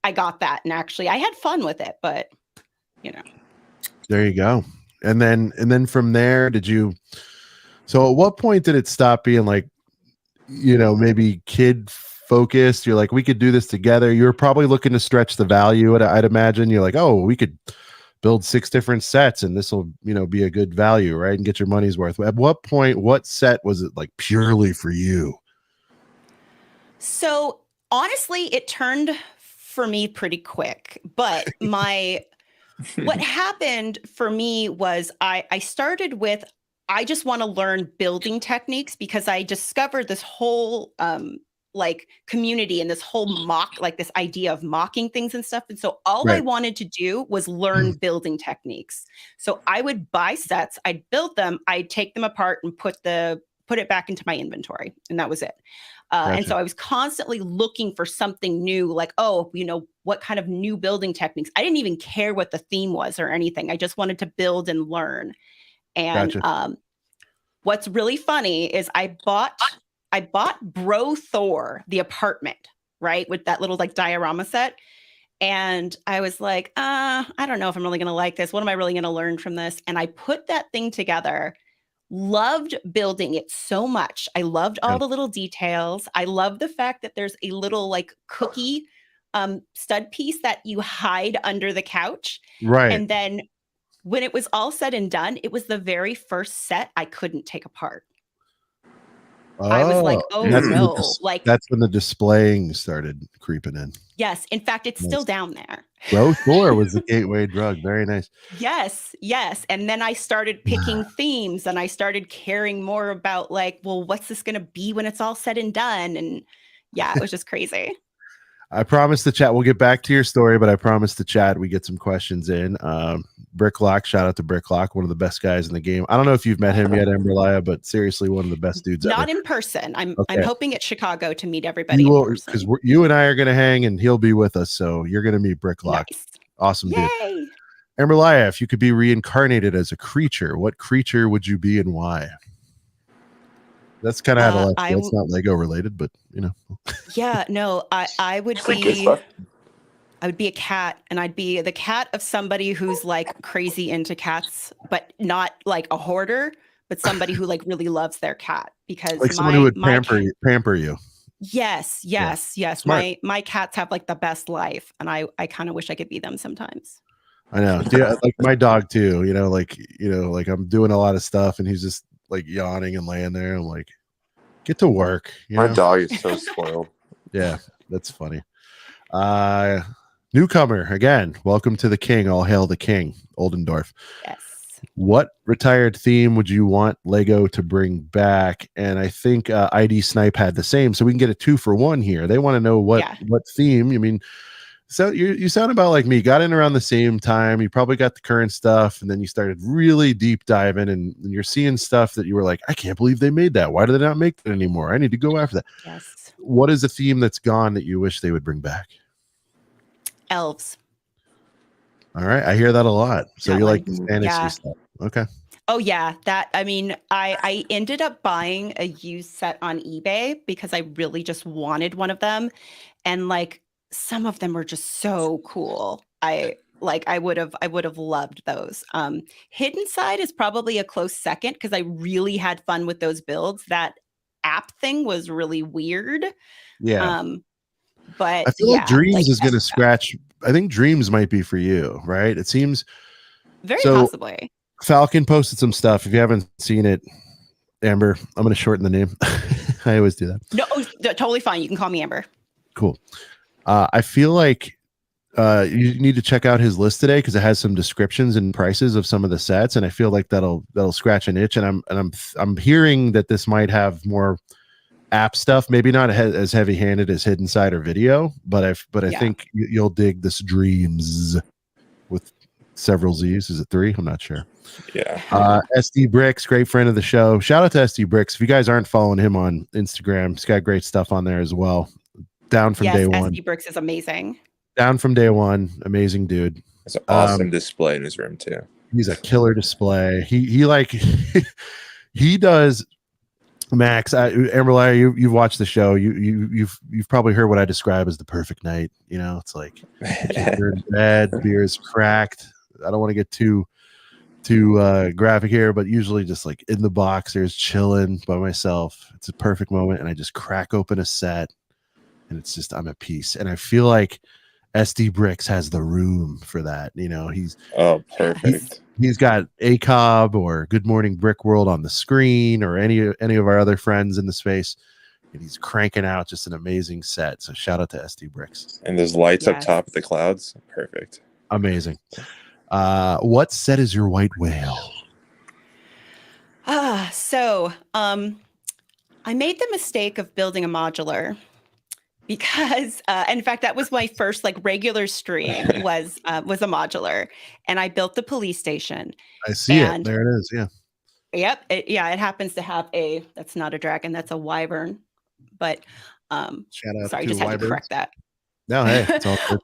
I got that. And actually I had fun with it, but There you go. And then from there, so at what point did it stop being like, maybe kid focused? You're like, we could do this together. You were probably looking to stretch the value. I'd imagine you're like, oh, we could build 6 different sets and this will, be a good value, right? And get your money's worth. At what point, what set was it like purely for you? So honestly, it turned for me pretty quick, but what happened for me was I started with, I just want to learn building techniques because I discovered this whole like community and this whole this idea of mocking things and stuff. And so all I wanted to do was learn building techniques. So I would buy sets, I'd build them, I'd take them apart and put it back into my inventory. And that was it. Gotcha. And so I was constantly looking for something new, like, what kind of new building techniques. I didn't even care what the theme was or anything. I just wanted to build and learn. And Gotcha. What's really funny is I bought Bro Thor, the apartment, right? With that little like diorama set. And I was like, I don't know if I'm really going to like this. What am I really going to learn from this? And I put that thing together. Loved building it so much. I loved all the little details. I love the fact that there's a little like cookie stud piece that you hide under the couch. Right. And then when it was all said and done, it was the very first set I couldn't take apart. I was like, that's when the displaying started creeping in. Yes. In fact, it's still down there. Bro Thor was the gateway drug. Very nice. Yes. And then I started picking themes and I started caring more about like, well, what's this going to be when it's all said and done? And yeah, it was just crazy. I promised the chat. We'll get back to your story, but I promised the chat we get some questions in. Bricklock, shout out to Bricklock, one of the best guys in the game. I don't know if you've met him yet, Amberlaya, but seriously, one of the best dudes Not ever. in person. I'm hoping at Chicago to meet everybody in person. Because you and I are going to hang, and he'll be with us. So you're going to meet Bricklock. Nice. Awesome, Yay! dude. Amberlaya, if you could be reincarnated as a creature, what creature would you be and why? That's kind of how it's not Lego related, but Yeah, no, I would be. I would be a cat, and I'd be the cat of somebody who's like crazy into cats, but not like a hoarder, but somebody who like really loves their cat because like someone who would pamper you. Yes. Smart. My cats have like the best life, and I kind of wish I could be them sometimes. I know. Yeah, like my dog too. Like I'm doing a lot of stuff, and he's just like yawning and laying there. I'm like, get to work. My dog is so spoiled. Yeah, that's funny. Newcomer again. Welcome to the king. All hail the king, Oldendorf. Yes. What retired theme would you want Lego to bring back? And I think ID Snipe had the same, so we can get a 2-for-1 here. They want to know what theme. I mean, so you sound about like me. Got in around the same time. You probably got the current stuff, and then you started really deep diving, and you're seeing stuff that you were like, I can't believe they made that. Why do they not make it anymore? I need to go after that. Yes. What is a theme that's gone that you wish they would bring back? Elves. All right, I hear that a lot. So you like the fantasy stuff? Okay. Oh yeah, I ended up buying a used set on eBay because I really just wanted one of them, and like some of them were just so cool. I would have loved those. Hidden Side is probably a close second because I really had fun with those builds. That app thing was really weird. Yeah. But I feel like Dreams is going to scratch. I think Dreams might be for you, right? It seems very possibly. Falcon posted some stuff. If you haven't seen it, Amber, I'm going to shorten the name. I always do that. No, totally fine. You can call me Amber. Cool. I feel like you need to check out his list today because it has some descriptions and prices of some of the sets, and I feel like that'll scratch an itch. And I'm hearing that this might have more app stuff, maybe not as heavy handed as Hidden Side or Video, but I think you'll dig this Dreams with several Z's. Is it 3? I'm not sure. Yeah. SD Bricks, great friend of the show. Shout out to SD Bricks. If you guys aren't following him on Instagram, he's got great stuff on there as well. Down from day one. SD Bricks is amazing. Down from day one. Amazing dude. It's an awesome display in his room too. He's a killer display. He like he does. Max, Amberlaya, you've watched the show. You've probably heard what I describe as the perfect night. You know, it's like you're in bed, beer is cracked. I don't want to get too graphic here, but usually just like in the boxers, chilling by myself. It's a perfect moment, and I just crack open a set, and it's just I'm at peace. And I feel like SD Bricks has the room for that. You know, he's perfect. He's got ACOB or Good Morning Brick World on the screen, or any of our other friends in the space, and he's cranking out just an amazing set. So shout out to SD Bricks. And there's lights up top of the clouds. Perfect. Amazing. What set is your white whale? So I made the mistake of building a modular. Because, in fact, that was my first like regular stream was a modular, and I built the police station. I see it. There it is. Yeah. Yep. It happens to have that's not a dragon. That's a wyvern. But shout out sorry, to just had to correct that. No, hey, it's all good.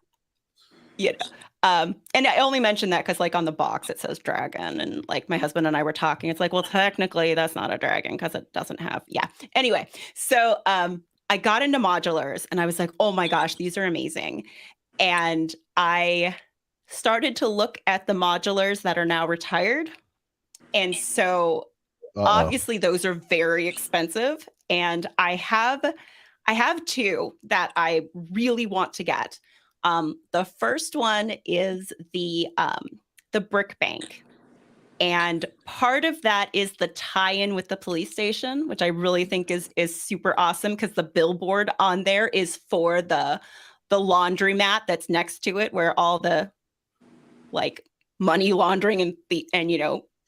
And I only mentioned that because like on the box it says dragon, and like my husband and I were talking. It's like, well, technically that's not a dragon because it doesn't have. Yeah. Anyway, so I got into modulars and I was like, oh my gosh, these are amazing. And I started to look at the modulars that are now retired. And so obviously those are very expensive. And I have 2 that I really want to get. The first one is the Brick Bank. And part of that is the tie-in with the police station, which I really think is super awesome because the billboard on there is for the laundromat that's next to it, where all the like money laundering and the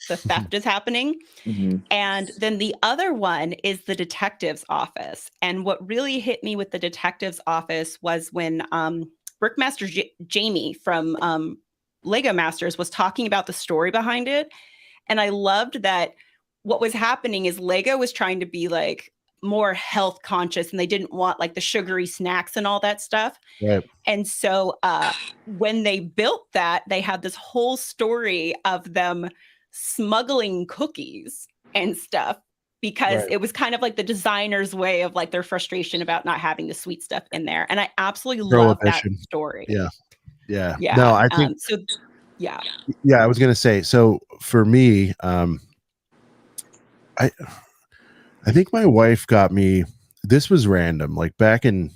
theft is happening. Mm-hmm. And then the other one is the detective's office. And what really hit me with the detective's office was when Brickmaster Jamie from Lego Masters was talking about the story behind it. And I loved that what was happening is Lego was trying to be like more health conscious, and they didn't want like the sugary snacks and all that stuff. Right. And so when they built that, they had this whole story of them smuggling cookies and stuff, because it was kind of like the designer's way of like their frustration about not having the sweet stuff in there. And I absolutely love that story. Yeah. Yeah. No, I think Yeah, I was gonna say, so for me, I think my wife got me, this was random, like back in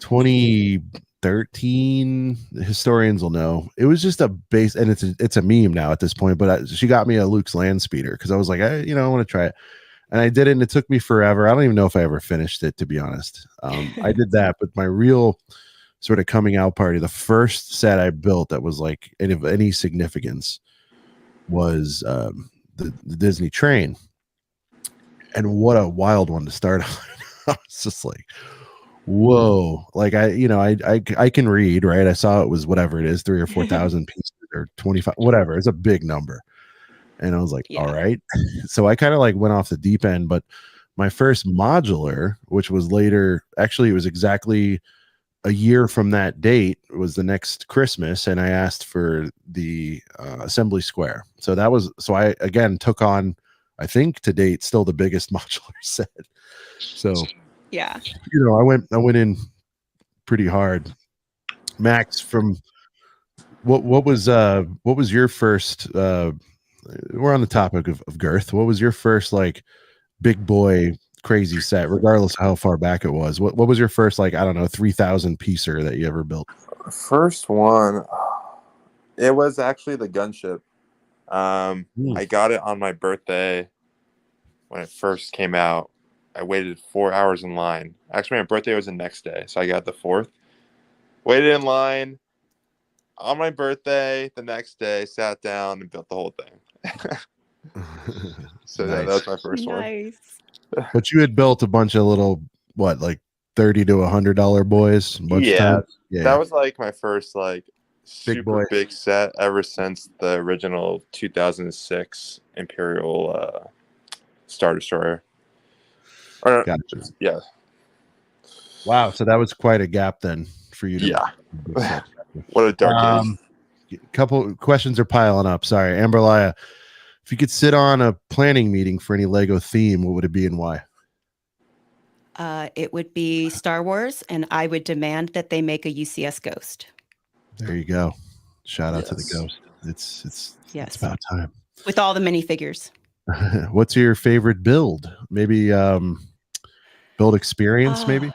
2013, historians will know, it was just a base, and it's a meme now at this point, but she got me a Luke's land speeder because I was like, I want to try it, and I did it, and it took me forever. I don't even know if I ever finished it, to be honest. I did that, but my real sort of coming out party, the first set I built that was like of any significance was the Disney train. And what a wild one to start on. I was just like, whoa. Like I can read, right? I saw it was whatever it is, 3,000 or 4,000 pieces or 25, whatever. It's a big number. And I was like, all right. So I kind of like went off the deep end, but my first modular, which was later, actually it was exactly a year from that date, was the next Christmas, and I asked for the assembly square. So I again took on, I think to date, still the biggest modular set. So yeah, I went in pretty hard. Max, from what was your first? We're on the topic of girth. What was your first like big boy crazy set, regardless of how far back it was? What was your first, like, I don't know, 3,000 piecer that you ever built? First one, it was actually the gunship. I got it on my birthday when it first came out. I waited 4 hours in line. Actually, my birthday was the next day, so I got the 4th. Waited in line on my birthday. The next day, sat down and built the whole thing. So that was my first one. Nice. But you had built a bunch of little, what, like $30 to $100 boys? A bunch of times? Yeah. That was like my first like Big boy. super big set ever since the original 2006 Imperial Star Destroyer. Or, Gotcha. Yeah. Wow. So that was quite a gap then for you to. Yeah. What a dark age. Couple questions are piling up. Sorry. Amberlaya, if you could sit on a planning meeting for any Lego theme, what would it be and why? It would be Star Wars, and I would demand that they make a UCS Ghost. There you go. Shout out to the Ghost. It's about time. With all the minifigures. What's your favorite build? Maybe build experience, maybe?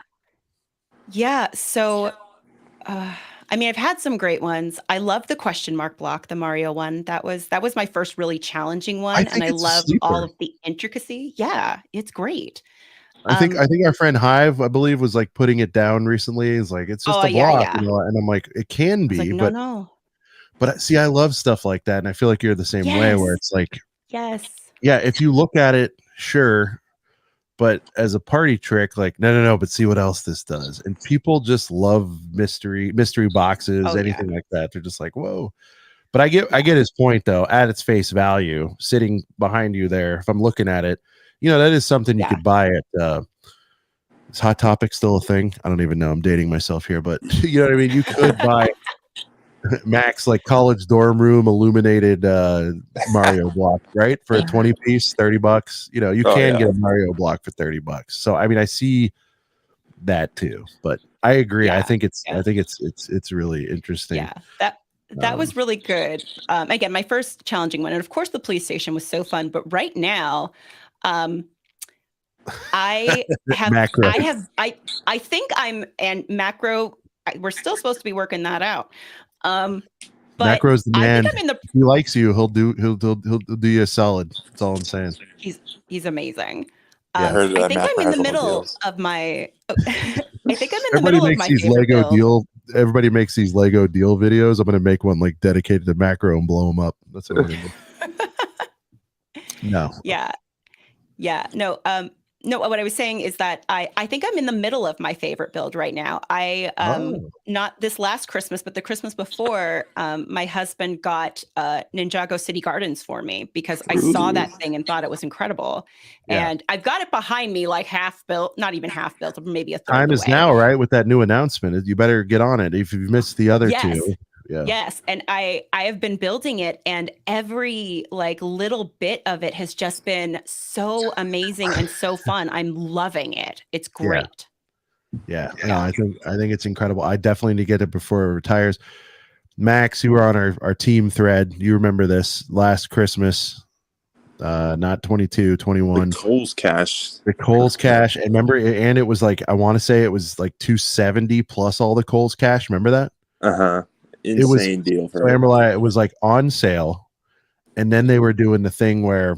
Yeah. So, I mean, I've had some great ones. I love the question mark block, the Mario one. That was my first really challenging one, and I love all of the intricacy. Yeah, it's great. I think our friend Hive, I believe, was like putting it down recently. He's like, it's just a block, you know? And I'm like, it can be, like, no. But see, I love stuff like that, and I feel like you're the same way, where it's like, yeah, if you look at it, sure, but as a party trick, like, no, but see what else this does. And people just love mystery boxes, anything like that. They're just like, whoa. But I get his point though. At its face value, sitting behind you there, if I'm looking at it, that is something you could buy at is Hot Topic still a thing? I don't even know. I'm dating myself here, but you know what I mean? You could buy Max like college dorm room illuminated Mario block, right? For a 20 piece, $30. You can get a Mario block for $30. So I mean, I see that too, but I agree. I think it's really interesting. Yeah, that was really good. Again, my first challenging one, and of course the police station was so fun. But right now, I think I'm and macro. We're still supposed to be working that out. But Macro's the man. I think I'm in the. If he likes you, he'll do you a solid. That's all I'm saying. He's amazing. I think I'm in the middle of my. I think I'm in the middle of my favorite build. Everybody makes these Lego deal videos. I'm gonna make one like dedicated to macro and blow them up. That's what I'm gonna do. No. Yeah. No, what I was saying is that I think I'm in the middle of my favorite build right now. Not this last Christmas, but the Christmas before, my husband got Ninjago City Gardens for me because I saw that thing and thought it was incredible. Yeah. And I've got it behind me like half built, not even half built, maybe a third. Time is now, right? With that new announcement, you better get on it if you've missed the other two. Yeah. Yes, and I have been building it, and every like little bit of it has just been so amazing and so fun. I'm loving it. It's great. Yeah. No, I think it's incredible. I definitely need to get it before it retires. Max, you were on our team thread. You remember this last Christmas, not 22, 21. The Kohl's cash. And remember, and it was like, I want to say it was like 270 plus all the Kohl's cash. Remember that? Uh-huh. Insane deal for Amberlaya. It was like on sale, and then they were doing the thing where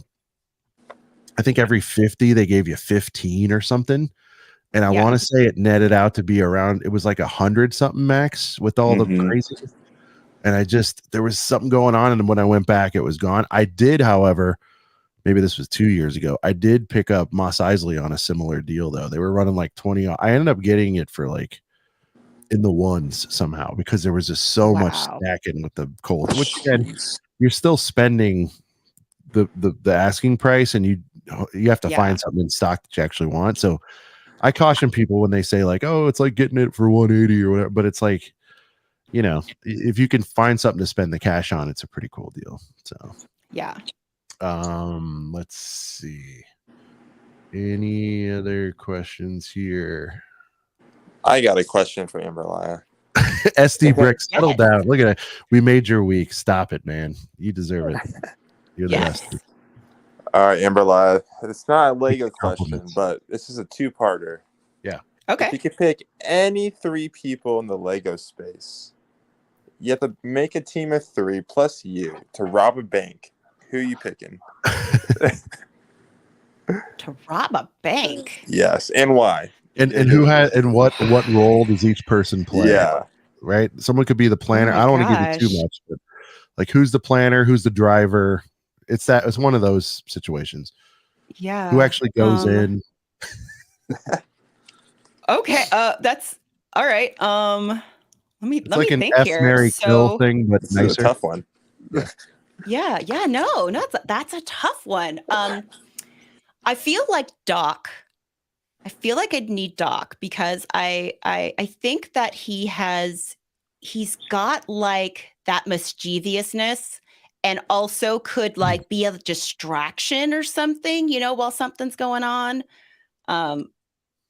I think every 50 they gave you 15 or something, and I want to say it netted out to be around, it was like 100 something max with all the crazy. And there was something going on, and when I went back, it was gone. I did, however, maybe this was 2 years ago, I did pick up Mos Eisley on a similar deal though. They were running like 20. I ended up getting it for like in the ones somehow because there was just so much stacking with the Kohl's, which again, you're still spending the asking price, and you have to find something in stock that you actually want. So I caution people when they say like, oh, it's like getting it for 180 or whatever, but it's like, if you can find something to spend the cash on, it's a pretty cool deal. So let's see, any other questions here? I got a question for Amberlaya. SD Brick, settle down. Look at it. We made your week. Stop it, man. You deserve it. You're the best. All right, Amberlaya. It's not a Lego question, but this is a two-parter. Yeah. Okay. If you could pick any 3 people in the Lego space, you have to make a team of 3 plus you to rob a bank. Who are you picking? To rob a bank. Yes, and why? And who had and what role does each person play? Yeah. Right. Someone could be the planner. my I don't want to give you too gosh. much, but like who's the planner, who's the driver? It's one of those situations. Yeah. Who actually goes in? Okay. That's all right. Let me like an think F, here. Mary, kill thing, but This is nicer. a tough one. Yeah. No, that's a tough one. I feel like Doc. I feel like I'd need Doc because I think that he's got like that mischievousness and also could like be a distraction or something, while something's going on.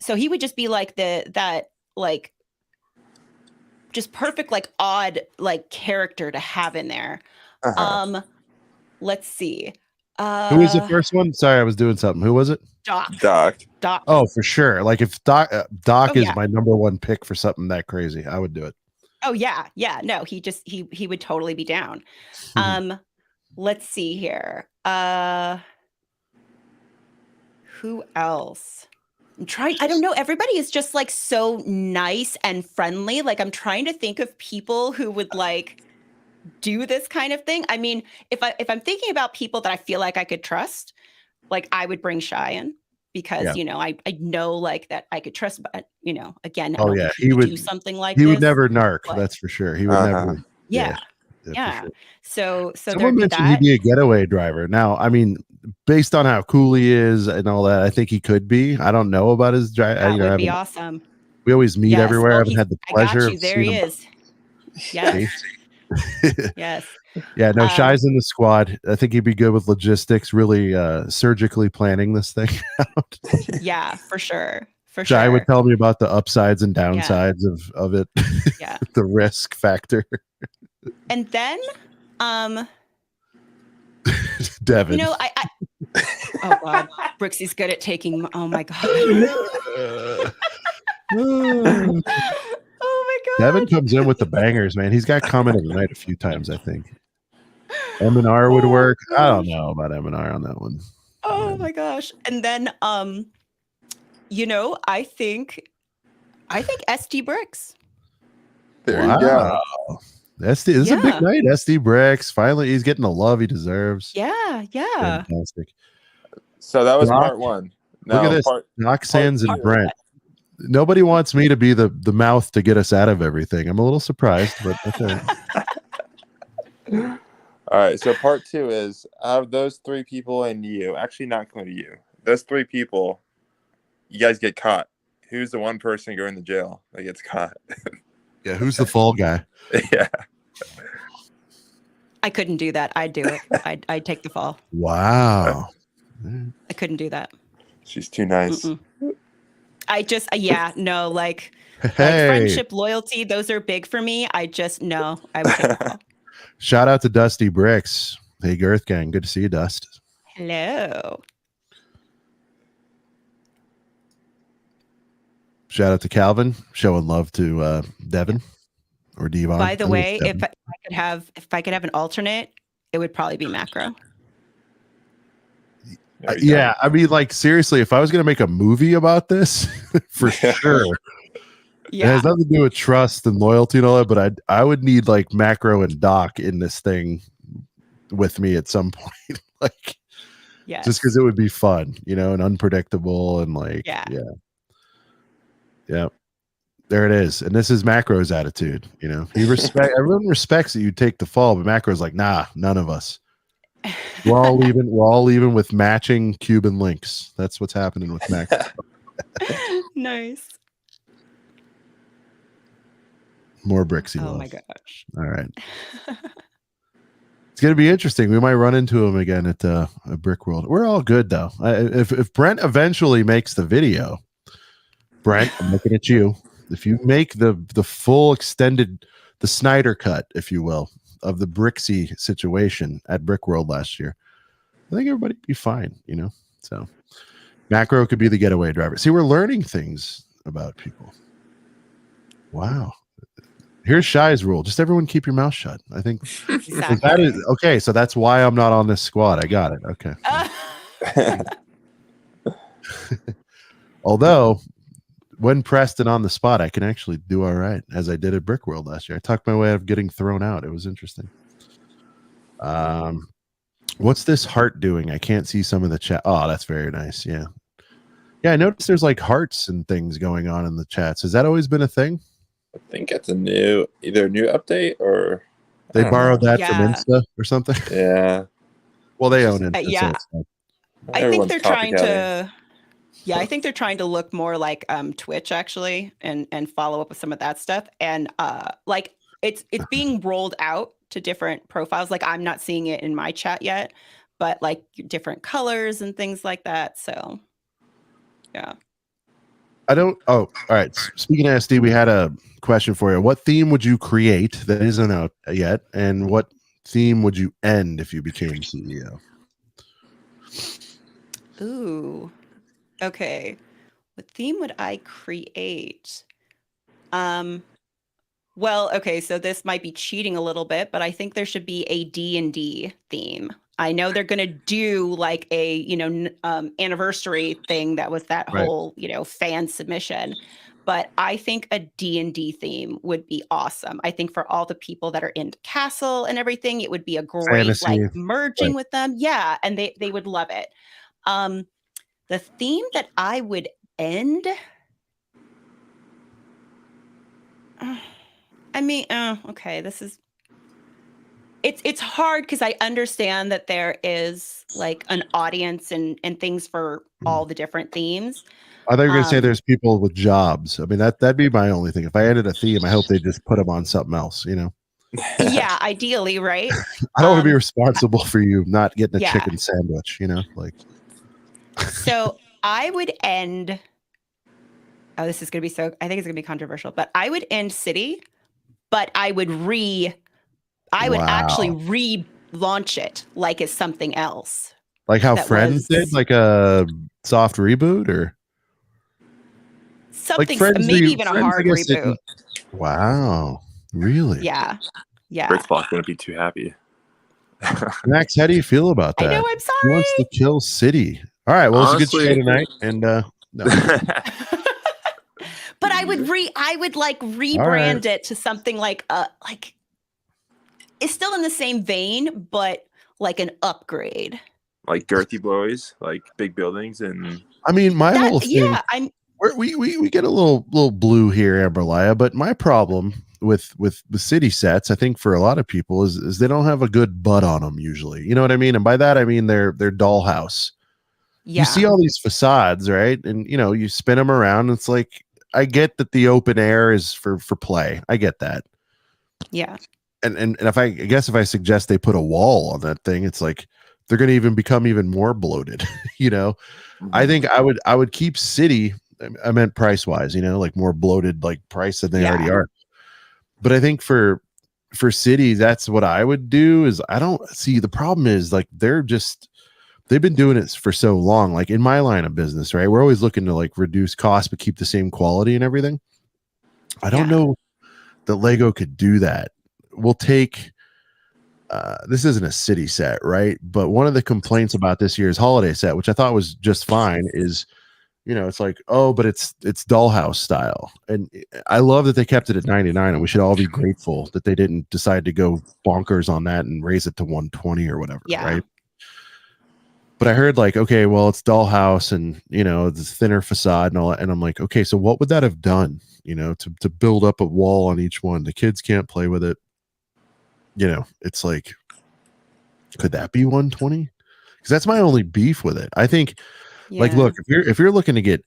So he would just be like that like just perfect, like odd, like character to have in there. Let's see. Who was the first one? Sorry, I was doing something. Who was it? Doc. Oh, for sure. Like if Doc is yeah. my number one pick for something that crazy, I would do it. Oh yeah. No, he would totally be down. Let's see here. Who else? I don't know. Everybody is just like so nice and friendly. Like I'm trying to think of people who would like do this kind of thing. I mean, if I'm thinking about people that I feel like I could trust, like I would bring Shy in because I know like that I could trust, but again, I don't think he would do something like this. He would never narc, that's for sure. He would never. Yeah. Sure. So someone mentioned he'd be a getaway driver. Now, I mean, based on how cool he is and all that, I think he could be. I don't know about his drive. That would be awesome. We always meet everywhere. I haven't had the pleasure. I got you. There he is. Yes. Yes. Yeah, no, Shy's in the squad. I think he'd be good with logistics, really surgically planning this thing out. Yeah, for sure. Shy would tell me about the upsides and downsides of it. Yeah. The risk factor. And then Devin. I oh god, Brixie's good at taking oh my god. Oh my god. Devin comes in with the bangers, man. He's got comment of the night a few times, I think. M&R would work. I don't know about M&R on that one. Oh my gosh. And then I think SD Bricks. There you go. SD, this is a big night. SD Bricks. Finally, he's getting the love he deserves. Yeah. Fantastic. So that was part one. Look at this. Doc Sands and Brent. Nobody wants me to be the mouth to get us out of everything. I'm a little surprised, but okay. All right. So part two is out of those three people and you, actually not including you, those three people, you guys get caught. Who's the one person going to jail that gets caught? Yeah, who's the fall guy? Yeah. I couldn't do that. I'd do it. I'd take the fall. Wow. I couldn't do that. She's too nice. I just, no, like friendship, loyalty, those are big for me. I would take the fall. Shout out to Dusty Bricks. Hey, Girth Gang. Good to see you, Dust. Hello. Shout out to Calvin, showing love to Devin or Devon. By the way, if I could have an alternate, it would probably be Macro. Yeah, I mean, like seriously, if I was gonna make a movie about this, for sure. Yeah. It has nothing to do with trust and loyalty and all that, but I would need like Macro and Doc in this thing with me at some point. Like, just because it would be fun, and unpredictable and like, yeah. There it is. And this is Macro's attitude. Everyone respects that you take the fall, but Macro's like, nah, none of us. We're all leaving with matching Cuban links. That's what's happening with Macro. Nice. More Brixie love. Oh my gosh. All right. It's gonna be interesting. We might run into him again at a Brick World. We're all good though. If Brent eventually makes the video, Brent, I'm looking at you. If you make the full extended, the Snyder cut, if you will, of the Brixie situation at Brick World last year, I think everybody'd be fine, So Macro could be the getaway driver. See, we're learning things about people. Wow. Here's Shy's rule. Just everyone keep your mouth shut. I think that is okay. So that's why I'm not on this squad. I got it. Okay. Although, when pressed and on the spot, I can actually do all right, as I did at Brick World last year. I talked my way out of getting thrown out. It was interesting. What's this heart doing? I can't see some of the chat. Oh, that's very nice. Yeah. Yeah, I noticed there's like hearts and things going on in the chats. Has that always been a thing? I think it's either a new update or They borrowed that from Yeah. Insta or something. Yeah. Well, they own Insta. Yeah. So it's fine. I think Everyone's they're trying copycatting. to. Yeah, I think they're trying to look more like Twitch actually, and follow up with some of that stuff. And like it's being rolled out to different profiles. Like I'm not seeing it in my chat yet, but like different colors and things like that. So yeah. I don't. Oh, all right. Speaking of SD, we had a question for you. What theme would you create that isn't out yet, and what theme would you end if you became CEO? Ooh. Okay. What theme would I create? Well, okay, so this might be cheating a little bit, but I think there should be a D&D theme. I know they're going to do like a, anniversary thing that was that Right. whole, fan submission. But I think a D&D theme would be awesome. I think for all the people that are into Castle and everything, it would be a great Fantasy. like merging Right. with them. Yeah, and they would love it. The theme that I would end, I mean, okay, it's hard because I understand that there is like an audience and things for all the different themes. I thought you were going to say there's people with jobs. I mean, that'd be my only thing. If I ended a theme, I hope they just put them on something else, Yeah, ideally, right? I don't want to be responsible for you not getting a yeah. chicken sandwich, like. So I would end. Oh, this is going to be I think it's going to be controversial, but I would end City, but I would actually relaunch it like as something else. Like how Friends did, like a soft reboot or something, like maybe even a hard reboot. Wow, really? Yeah. Brickblock wouldn't be too happy. Max, how do you feel about that? I know, I'm sorry. He wants to kill City. All right, well, honestly, it's a good show tonight, and no. But I would like rebrand it to something like it's still in the same vein, but like an upgrade. Like girthy boys, like big buildings, and I mean, my whole thing. Yeah, we get a little blue here, Amberlaya, but my problem with the city sets, I think for a lot of people is they don't have a good butt on them usually. You know what I mean? And by that I mean they're dollhouse. Yeah. You see all these facades, right? And you spin them around. And it's like, I get that the open air is for play. I get that. Yeah. And if I guess if I suggest they put a wall on that thing, it's like they're going to become even more bloated. Mm-hmm. I think I would keep city. I meant price wise, like more bloated, like price than they already are. But I think for city, that's what I would do. Is I don't see the problem is like they've been doing it for so long. Like in my line of business, right? We're always looking to like reduce costs but keep the same quality and everything. I don't know that Lego could do that. We'll take this isn't a city set, right? But one of the complaints about this year's holiday set, which I thought was just fine, is it's like, oh, but it's dollhouse style. And I love that they kept it at 99, and we should all be grateful that they didn't decide to go bonkers on that and raise it to 120 or whatever, right? But I heard like, okay, well, it's dollhouse and the thinner facade and all that. And I'm like, okay, so what would that have done? To build up a wall on each one. The kids can't play with it. It's like, could that be 120? Because that's my only beef with it. I think, like, look, if you're looking to get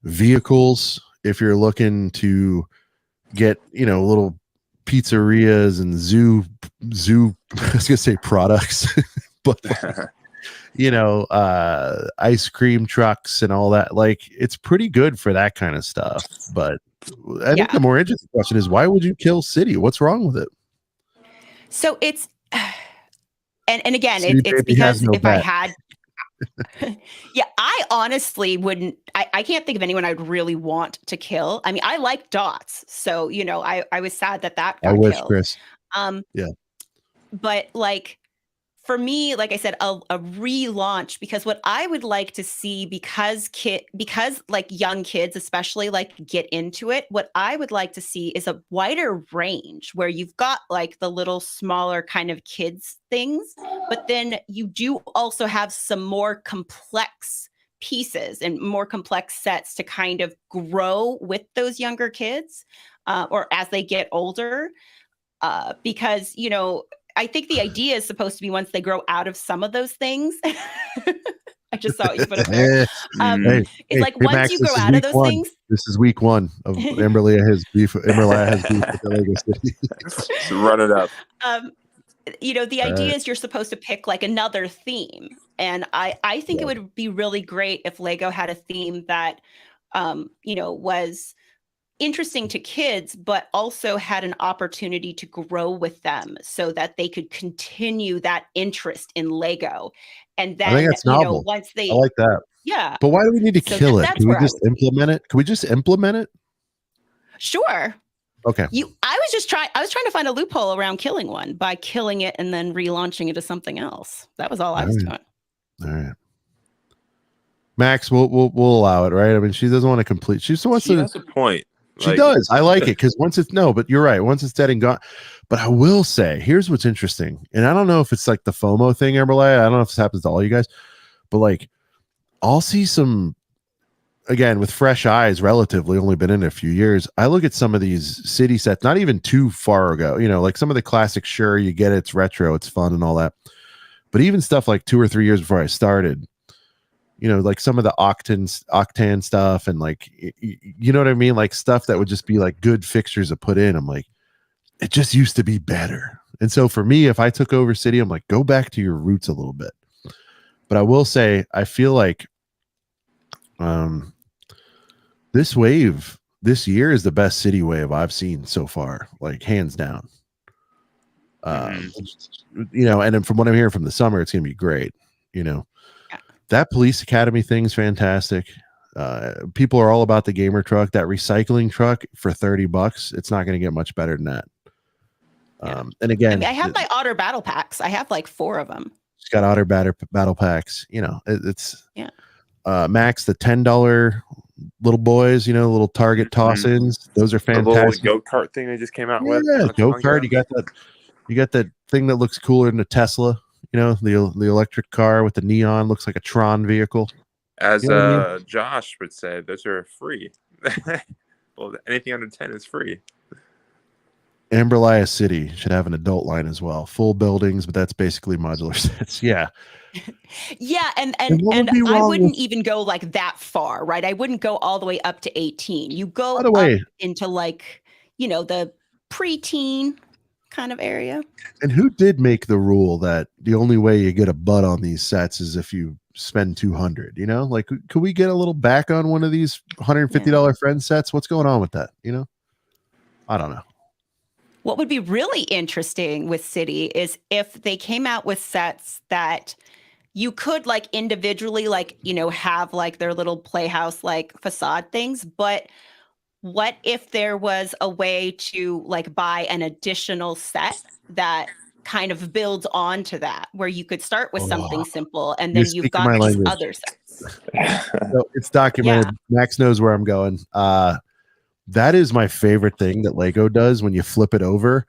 vehicles, if you're looking to get little pizzerias and zoo, I was gonna say products, but ice cream trucks and all that, like it's pretty good for that kind of stuff. But I think the more interesting question is, why would you kill city? What's wrong with it? So it's and again, it's because if I had I honestly wouldn't. I can't think of anyone I'd really want to kill. I mean, I like dots, so I was sad that got I wish, killed. Chris. But like for me, like I said, a relaunch, because what I would like to see, because like young kids especially like get into it, what I would like to see is a wider range where you've got like the little smaller kind of kids things, but then you do also have some more complex pieces and more complex sets to kind of grow with those younger kids, or as they get older, because, you know, I think the idea is supposed to be once they grow out of some of those things. I just saw what you put up there. Hey, It's like hey, once Max, you this grow is out of week those one. things. This is week one of Amberlaya has beef. Amberlaya has beef with the Lego City. So run it up. You know, the All idea right. is you're supposed to pick like another theme. And I think it would be really great if Lego had a theme that, you know, was interesting to kids, but also had an opportunity to grow with them so that they could continue that interest in Lego. And I think then, that's you know, novel. once I they, like that. yeah. But why do we need to So kill it? that's Can we where just implement it? Can we just implement it? Sure. Okay. I was trying to find a loophole around killing one by killing it and then relaunching it as something else. That was all I was doing. All right. Max, we'll allow it, right? I mean, she doesn't want to complete. She just wants She to. has a point. She does. I like it because once it's but you're right. Once it's dead and gone. But I will say, here's what's interesting, and I don't know if it's like the FOMO thing, Amberlaya. I don't know if this happens to all you guys, but like, I'll see some. Again, with fresh eyes, relatively only been in it a few years. I look at some of these city sets, not even too far ago. You know, like some of the classics. Sure, you get it, it's retro, it's fun, and all that. But even stuff like 2 or 3 years before I started, you know, like some of the octane stuff, and like, you know what I mean, like stuff that would just be like good fixtures to put in. I'm like, it just used to be better. And so for me, if I took over City, I'm like, go back to your roots a little bit. But I will say, I feel like this wave this year is the best City wave I've seen so far, like hands down. You know, and then from what I'm hearing from the summer, it's gonna be great. You know, that police academy thing's fantastic. People are all about the gamer truck, that recycling truck for $30. It's not going to get much better than that. And again, I mean, I have my Otter battle packs. I have like 4 of them. It's got Otter battle packs. You know, it's Max, the $10 little boys, you know, little Target toss-ins. Those are fantastic. The little go-kart thing they just came out with. Yeah, go-kart. You got that thing that looks cooler than a Tesla. You know, the electric car with the neon, looks like a Tron vehicle. As you know what I mean? Josh would say, those are free. Well, anything under 10 is free. Amberlaya City should have an adult line as well. Full buildings, but that's basically modular sets. Yeah. Yeah, and I wouldn't even go like that far, right? I wouldn't go all the way up to 18. You go up into like, you know, the preteen kind of area. And who did make the rule that the only way you get a butt on these sets is if you spend $200? You know, like, could we get a little back on one of these $150 friend sets? What's going on with that? You know, I don't know. What would be really interesting with City is if they came out with sets that you could like individually, like, you know, have like their little playhouse, like facade things. But what if there was a way to like buy an additional set that kind of builds onto that, where you could start with something simple and then you've got these other sets. So it's documented. Max knows where I'm going. That is my favorite thing that Lego does, when you flip it over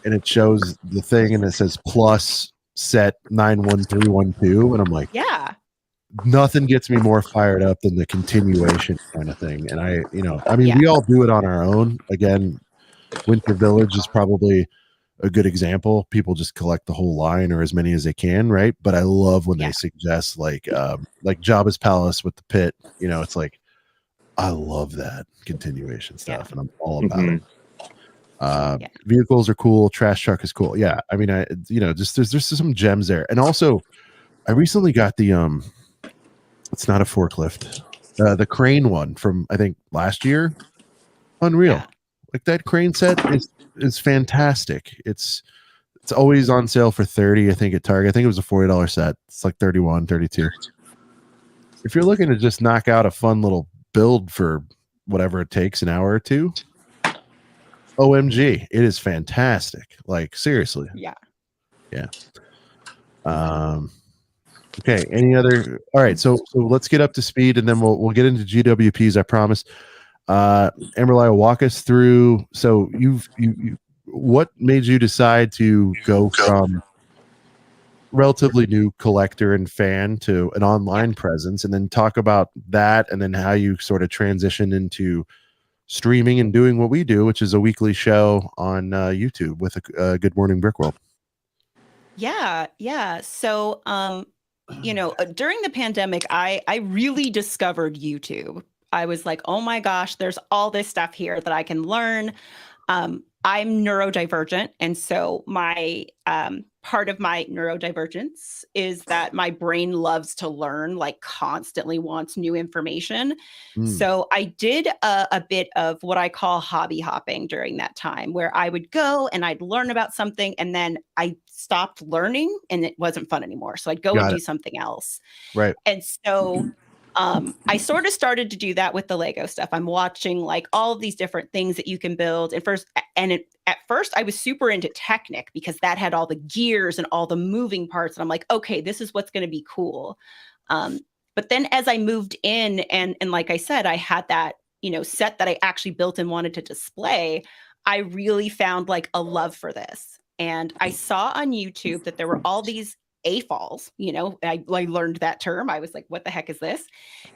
and it shows the thing and it says plus set 91312, and I'm like, nothing gets me more fired up than the continuation kind of thing. And I mean, we all do it on our own. Again, Winter Village is probably a good example. People just collect the whole line or as many as they can, right? But I love when they suggest like Jabba's Palace with the pit. You know, it's like, I love that continuation stuff, and I'm all about it. Vehicles are cool. Trash truck is cool. Yeah, I mean, there's some gems there. And also, I recently got the it's not a forklift, the crane one from, I think, last year. Unreal. Like, that crane set is fantastic. It's always on sale for $30, I think, at Target. I think it was a $40 set. It's like $31, $32. If you're looking to just knock out a fun little build for whatever it takes, an hour or two, OMG, it is fantastic. Like, seriously. Yeah. Um, okay. Any other? All right. So let's get up to speed, and then we'll get into GWPs. I promise. Amberlaya, walk us through. So you what made you decide to go from relatively new collector and fan to an online presence, and then talk about that, and then how you sort of transition into streaming and doing what we do, which is a weekly show on YouTube with a Good Morning Brickworld. Yeah. So, during the pandemic, I really discovered YouTube. I was like, oh my gosh, there's all this stuff here that I can learn. I'm neurodivergent, and so my part of my neurodivergence is that my brain loves to learn, like constantly wants new information. So I did a bit of what I call hobby hopping during that time, where I would go and I'd learn about something, and then I stopped learning and it wasn't fun anymore. So I'd go and do something else. Right. And so I sort of started to do that with the Lego stuff. I'm watching like all of these different things that you can build. At first I was super into Technic because that had all the gears and all the moving parts. And I'm like, okay, this is what's going to be cool. But then as I moved in and like I said, I had that, set that I actually built and wanted to display, I really found like a love for this. And I saw on YouTube that there were all these AFOLs, I learned that term. I was like, what the heck is this?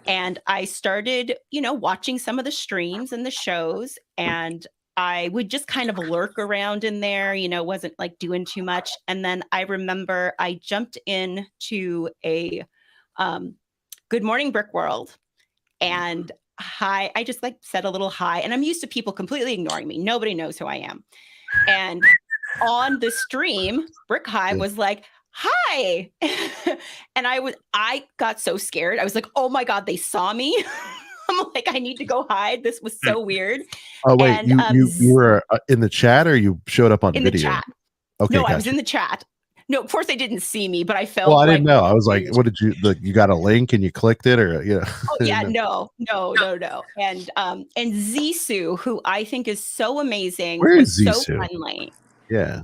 And I started, watching some of the streams and the shows, and I would just kind of lurk around in there, wasn't like doing too much. And then I remember I jumped into a Good Morning Brick World, and hi, I just like said a little hi, and I'm used to people completely ignoring me. Nobody knows who I am. And on the stream, Brick Hive was like, hi. And I got so scared. I was like, oh my God, they saw me. I'm like, I need to go hide. This was so weird. Oh, wait, you were in the chat, or you showed up on in video? The chat. Okay, no, I was in the chat. No, of course they didn't see me, but I felt well, I didn't know. I was like, what did you got a link and you clicked it, or Oh yeah, no. And Zissou, who I think is so amazing, Where is was Zissou? so friendly. Yeah.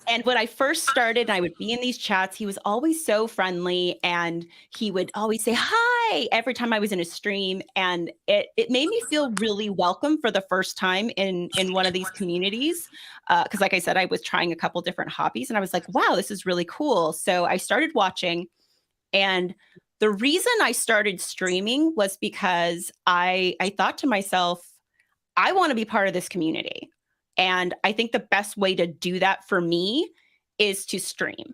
And when I first started, I would be in these chats. He was always so friendly, and he would always say hi every time I was in a stream. And it made me feel really welcome for the first time in one of these communities. Because like I said, I was trying a couple different hobbies, and I was like, wow, this is really cool. So I started watching, and the reason I started streaming was because I thought to myself, I want to be part of this community. And I think the best way to do that for me is to stream,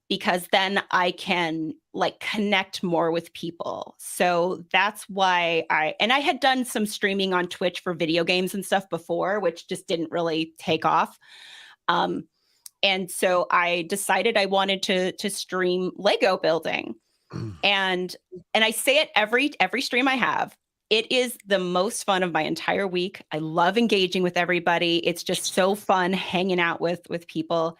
because then I can like connect more with people. So that's why I had done some streaming on Twitch for video games and stuff before, which just didn't really take off. And so I decided I wanted to stream Lego building. And I say it every stream I have. It is the most fun of my entire week. I love engaging with everybody. It's just so fun hanging out with people.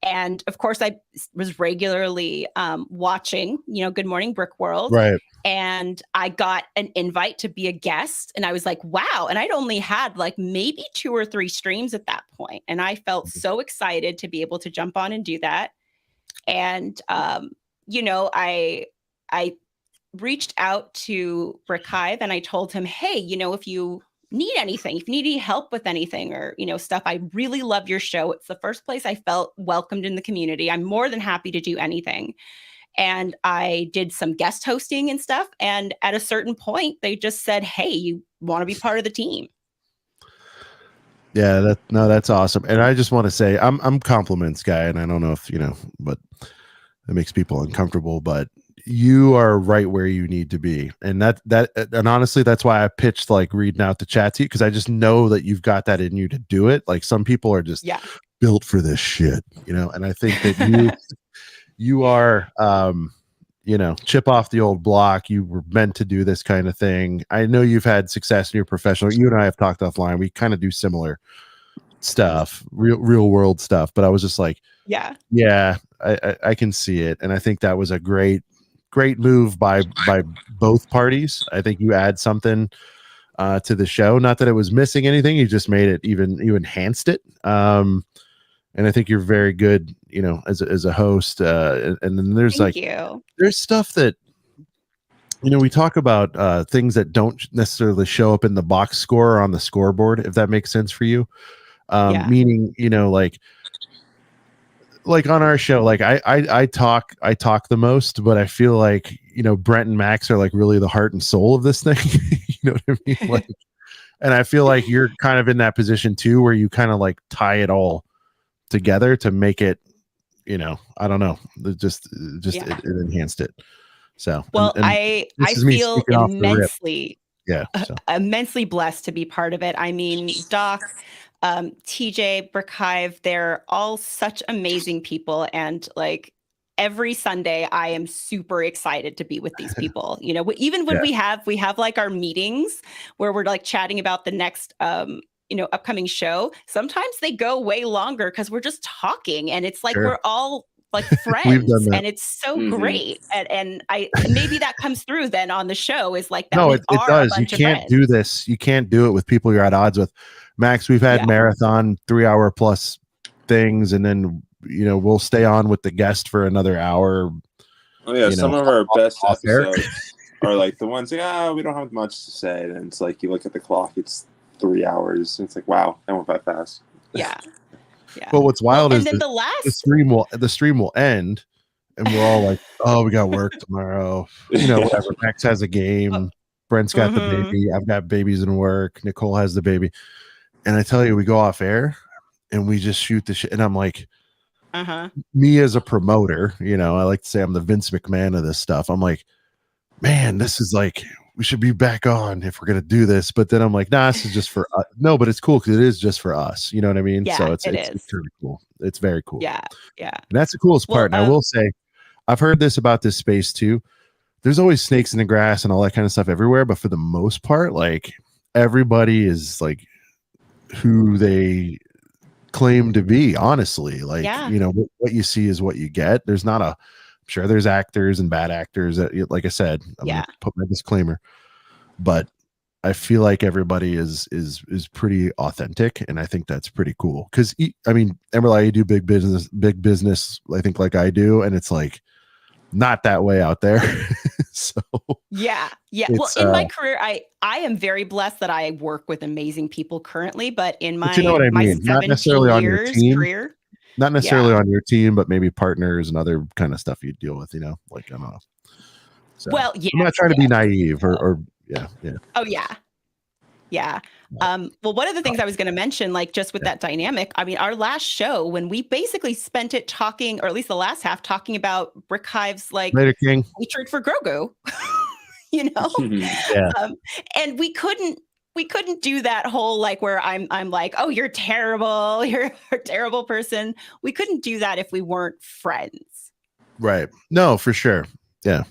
And of course, I was regularly watching, Good Morning Brick World. Right. And I got an invite to be a guest. And I was like, wow. And I'd only had like maybe 2 or 3 streams at that point. And I felt so excited to be able to jump on and do that. And, I reached out to Brick Hive, and I told him, hey, if you need anything, if you need any help with anything or, stuff, I really love your show. It's the first place I felt welcomed in the community. I'm more than happy to do anything. And I did some guest hosting and stuff. And at a certain point, they just said, hey, you want to be part of the team? Yeah, that's awesome. And I just want to say I'm compliments guy, and I don't know if but it makes people uncomfortable, but you are right where you need to be. And and honestly, that's why I pitched like reading out the chat to you, because I just know that you've got that in you to do it. Like some people are just built for this shit, and I think that you are chip off the old block. You were meant to do this kind of thing. I know you've had success in your professional. You and I have talked offline. We kind of do similar stuff, real world stuff. But I was just like, yeah, I can see it. And I think that was a great move by both parties. I think you add something to the show. Not that it was missing anything. You just made it you enhanced it. And and I think you're very good, as a host. And then there's Thank you. there's stuff that, we talk about things that don't necessarily show up in the box score or on the scoreboard, if that makes sense for you. Meaning, like on our show, like I talk the most, but I feel like, Brent and Max are like really the heart and soul of this thing. You know what I mean? Like, and I feel like you're kind of in that position too, where you kind of like tie it all together to make it, I don't know, it it enhanced it. So, well, and I feel immensely, immensely blessed to be part of it. I mean, Doc, TJ, Brickhive, they're all such amazing people. And like every Sunday, I am super excited to be with these people. Even when we have like our meetings where we're like chatting about the next, upcoming show, sometimes they go way longer because we're just talking and it's like we're all like friends and it's so great. And I maybe that comes through then on the show is like that. No, it does. You can't do this. You can't do it with people you're at odds with. Max, we've had marathon 3-hour plus things, and then we'll stay on with the guest for another hour. Oh yeah, some of our best episodes are like the ones we don't have much to say, and it's like you look at the clock, it's 3 hours, and it's like, wow, that went by fast. Yeah. But what's wild is then the stream will end, and we're all like, oh, we got work tomorrow. Whatever. Max has a game. Brent's got the baby. I've got babies in work. Nicole has the baby. And I tell you, we go off air and we just shoot the shit. And I'm like, me as a promoter, I like to say I'm the Vince McMahon of this stuff. I'm like, man, this is like, we should be back on if we're going to do this. But then I'm like, nah, this is just for us. No, but it's cool because it is just for us. You know what I mean? Yeah, so it's really cool. It's very cool. Yeah. Yeah. And that's the coolest part. And I will say, I've heard this about this space too. There's always snakes in the grass and all that kind of stuff everywhere. But for the most part, like everybody is like who they claim to be, honestly. Like, what you see is what you get. There's not I'm sure there's actors and bad actors that, like I said, I'm gonna put my disclaimer, but I feel like everybody is pretty authentic, and I think that's pretty cool. Because I mean, Amberlaya, you do big business, I think, like I do, and it's like not that way out there. So yeah. Well, in my career, I am very blessed that I work with amazing people currently, but in my my 17 years career, not necessarily on your team, but maybe partners and other kind of stuff you deal with, like, I don't know. So, well, yeah, I'm not trying to be naive or yeah. Oh yeah. Well, one of the things I was going to mention, like just with that dynamic, I mean, our last show, when we basically spent it talking, or at least the last half, talking about Brickhive's like hatred for Grogu, and we couldn't do that whole like where I'm like, oh, you're terrible, you're a terrible person. We couldn't do that if we weren't friends. Right. No, for sure. Yeah.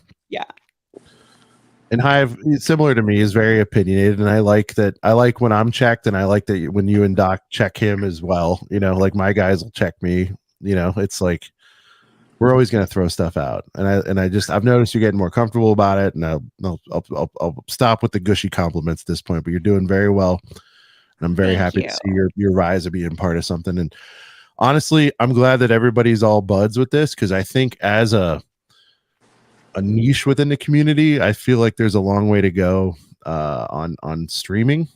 And Hive, similar to me, is very opinionated, and I like when I'm checked, and I like that when you and Doc check him as well. Like my guys will check me. It's like we're always going to throw stuff out, and I've noticed you're getting more comfortable about it, and I'll stop with the gushy compliments at this point. But you're doing very well, and I'm very happy to see your rise of being part of something. And honestly, I'm glad that everybody's all buds with this, because I think as a niche within the community, I feel like there's a long way to go on streaming,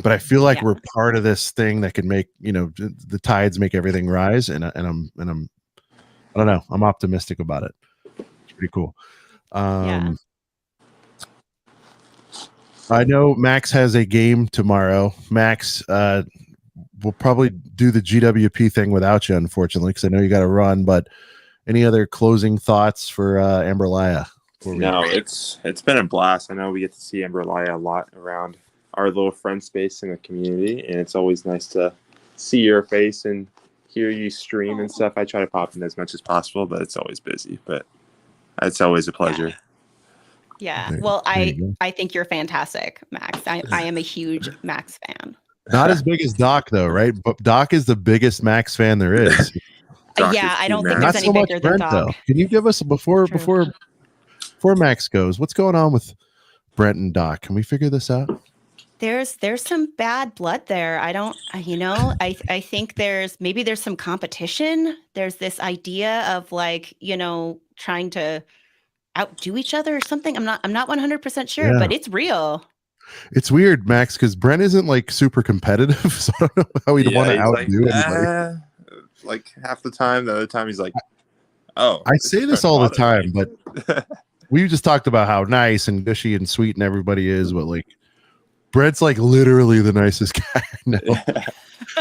but I feel like we're part of this thing that can make the tides make everything rise, and I'm I don't know, I'm optimistic about it. It's pretty cool. I know Max has a game tomorrow. Max, we'll probably do the GWP thing without you, unfortunately, because I know you got to run, but any other closing thoughts for Amberlaya? No, it's been a blast. I know we get to see Amberlaya a lot around our little friend space in the community, and it's always nice to see your face and hear you stream and stuff. I try to pop in as much as possible, but it's always busy. But it's always a pleasure. Yeah. Well, I think you're fantastic, Max. I am a huge Max fan. Not as big as Doc, though, right? But Doc is the biggest Max fan there is. I don't think there's any bigger than Doc. Though. Can you give us before Max goes, what's going on with Brent and Doc? Can we figure this out? there's some bad blood there. I think there's some competition. There's this idea of like, trying to outdo each other or something. I'm not 100% sure, but it's real. It's weird, Max, because Brent isn't like super competitive, so I don't know how he'd want to he's outdo anybody. Like half the time. The other time he's like, "Oh, I say this all the time, but we just talked about how nice and gushy and sweet and everybody is, but like Brent's like literally the nicest guy I know.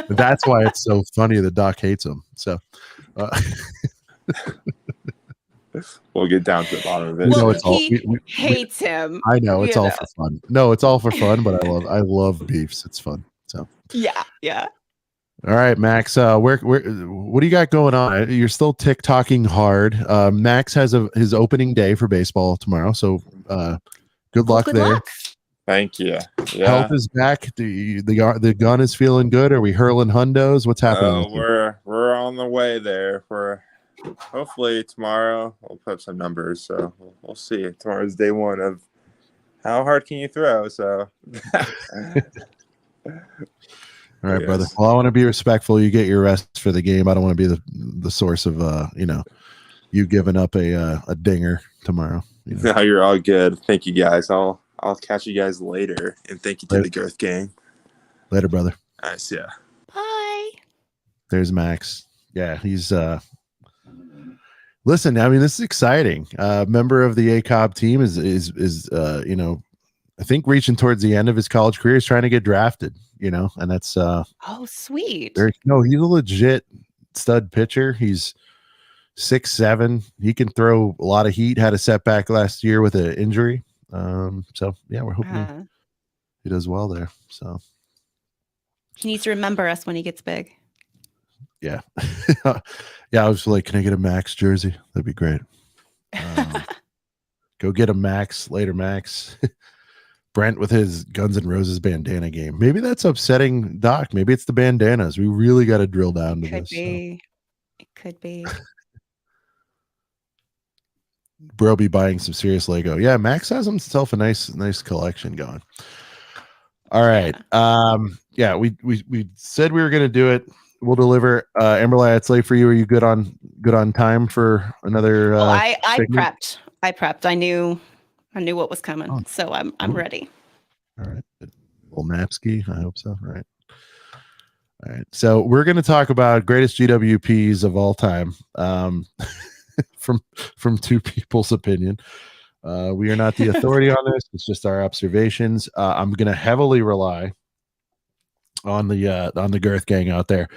That's why it's so funny that Doc hates him. So we'll get down to the bottom of it. Well, it's all, he hates him. I know it's all for fun. No, it's all for fun, but I love beefs. It's fun. So yeah. All right, Max. What do you got going on? You're still TikToking hard. Max has his opening day for baseball tomorrow, so good luck there. Luck. Thank you. Yeah. Health is back. The gun is feeling good. Are we hurling hundos? What's happening? We're on the way there. For hopefully tomorrow we'll put up some numbers. So we'll see. Tomorrow's day one of how hard can you throw. So. All right, brother. Well, I want to be respectful. You get your rest for the game. I don't want to be the source of you giving up a dinger tomorrow. No, you're all good. Thank you, guys. I'll catch you guys later. And thank you to the Girth Gang. Later, brother. Nice, yeah. Bye. There's Max. Yeah, he's listen, I mean, this is exciting. Member of the ACOB team is I think reaching towards the end of his college career. He's trying to get drafted, and that's oh, sweet. He's a legit stud pitcher. He's 6'7". He can throw a lot of heat. Had a setback last year with an injury. So yeah, we're hoping he does well there. So he needs to remember us when he gets big. Yeah. Yeah, I was like, can I get a Max jersey? That'd be great. Go get a Max later, Max. Brent with his Guns N' Roses bandana game. Maybe that's upsetting Doc. Maybe it's the bandanas. We really got to drill down to this. It could be. Bro be buying some serious Lego. Yeah, Max has himself a nice collection going. All right. Yeah, we said we were gonna do it. We'll deliver. Amberlaya, it's late for you. Are you good on time for another I prepped. I knew what was coming. So I'm ready. All right. Little Napski. I hope so. All right. So we're going to talk about greatest GWPs of all time. From two people's opinion. We are not the authority on this. It's just our observations. I'm going to heavily rely on the Girth Gang out there.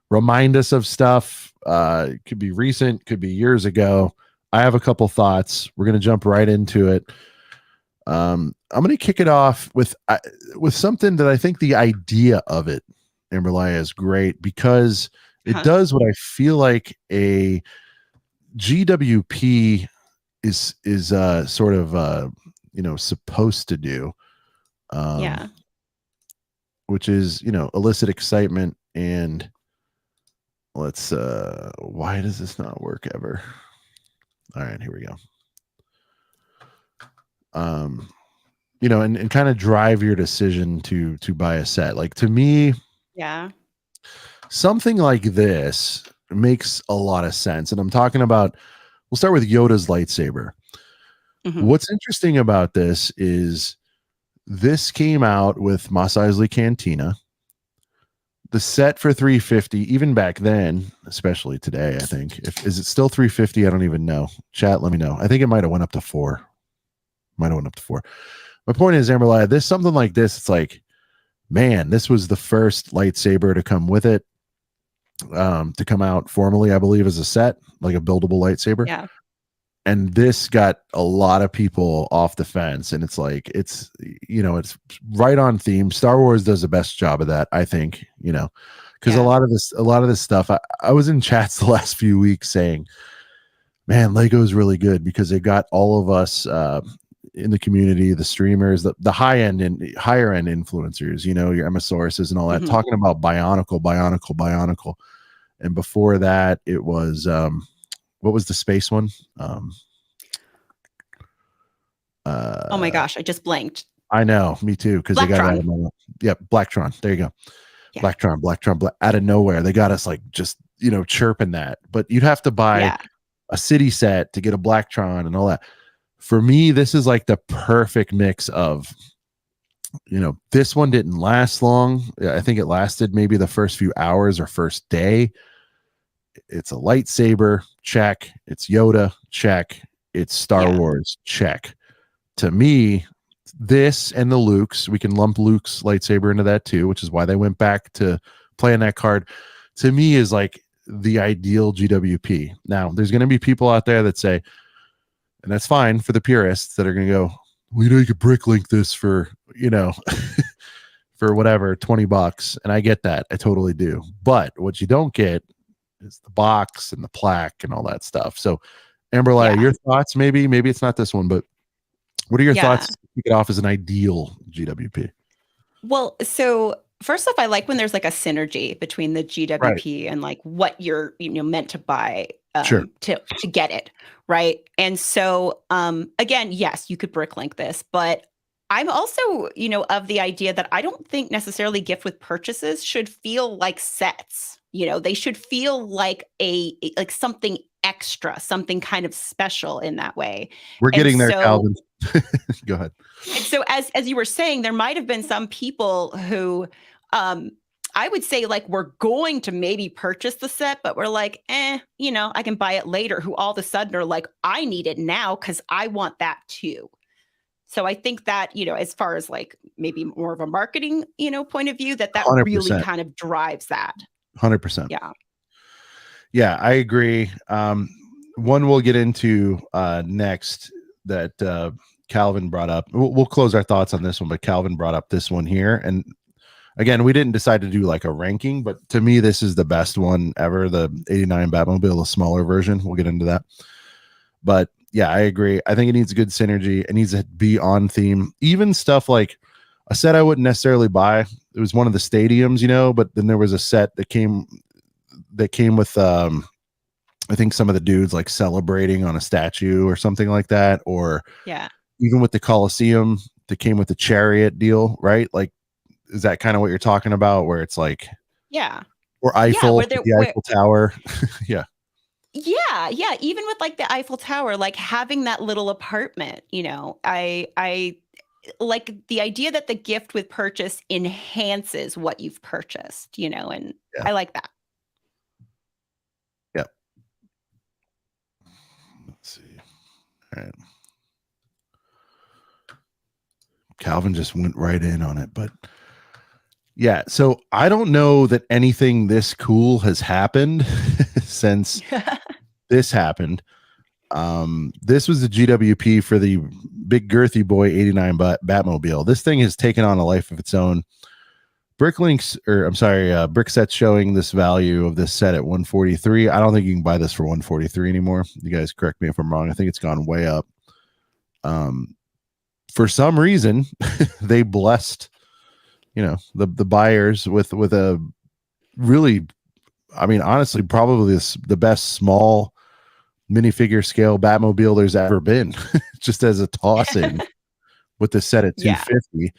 Remind us of stuff. It could be recent, could be years ago. I have a couple thoughts. We're going to jump right into it. I'm going to kick it off with something that I think the idea of it, Amberlaya, is great because it does what I feel like a GWP is sort of supposed to do. Which is elicit excitement and let's why does this not work ever? All right, here we go. And kind of drive your decision to buy a set. Like, to me, something like this makes a lot of sense. And I'm talking about, we'll start with Yoda's lightsaber. What's interesting about this is this came out with Mos Eisley Cantina. The set for $350, even back then, especially today, I think. Is it still $350? I don't even know. Chat, let me know. I think it might have went up to $4. My point is, Amberlaya, something like this, it's like, man, this was the first lightsaber to come with it. To come out formally, I believe, as a set, like a buildable lightsaber. Yeah. And this got a lot of people off the fence, and it's like it's right on theme. Star Wars does the best job of that, I think. Because a lot of this stuff, I was in chats the last few weeks saying, "Man, Lego's really good," because they got all of us in the community, the streamers, the higher end influencers, your Emosauruses and all that, talking about Bionicle. And before that, it was what was the space one? Oh my gosh, I just blanked. I know, me too, because they got it out of Blacktron. nowhere. Yep, Blacktron. There you go. Yeah. Blacktron, out of nowhere. They got us like just chirping that. But you'd have to buy a city set to get a Blacktron and all that. For me, this is like the perfect mix of, this one didn't last long. I think it lasted maybe the first few hours or first day. It's a lightsaber, check. It's Yoda, check. It's Star Wars, check. To me, this and the Luke's, we can lump Luke's lightsaber into that too, which is why they went back to playing that card. To me, is like the ideal GWP. Now, there's going to be people out there that say, and that's fine for the purists that are going to go, we know you could brick link this for, for whatever, $20. And I get that. I totally do. But what you don't get is the box and the plaque and all that stuff. So, Amberlaya, your thoughts? Maybe it's not this one, but what are your thoughts to kick it off as an ideal GWP? Well, so first off, I like when there's like a synergy between the GWP and like what you're meant to buy to get it, right? And so again, yes, you could bricklink this, but I'm also of the idea that I don't think necessarily gift with purchases should feel like sets. They should feel like like something extra, something kind of special in that way. We're getting there, Calvin. Go ahead. And so as you were saying, there might have been some people who I would say like we're going to maybe purchase the set, but we're like, I can buy it later, who all of a sudden are like, I need it now because I want that too. So I think that, as far as like maybe more of a marketing, point of view, that 100%. really kind of drives that. 100%. Yeah. Yeah, I agree. One we'll get into next that Calvin brought up. We'll close our thoughts on this one, but Calvin brought up this one here. And again, we didn't decide to do like a ranking, but to me, this is the best one ever. The 89 Batmobile, the smaller version. We'll get into that. But yeah, I agree. I think it needs a good synergy. It needs to be on theme. Even stuff like a set I wouldn't necessarily buy. It was one of the stadiums, but then there was a set that came with I think some of the dudes like celebrating on a statue or something like that, or even with the Coliseum that came with the chariot deal, right? Like, is that kind of what you're talking about, where it's like or Eiffel, the Eiffel Tower? Yeah, even with like the Eiffel Tower, like having that little apartment, I like the idea that the gift with purchase enhances what you've purchased, and I like that. Yep. Let's see. All right. Calvin just went right in on it, but yeah, so I don't know that anything this cool has happened since this happened. This was the GWP for the big girthy boy 89 Batmobile. This thing has taken on a life of its own. Brick Set's showing this value of this set at 143. I don't think you can buy this for 143 anymore. You guys correct me if I'm wrong. I think it's gone way up. For some reason, they blessed, the buyers with a really, I mean, honestly, probably the best small minifigure scale Batmobile there's ever been, just as a toss-in with the set at 250.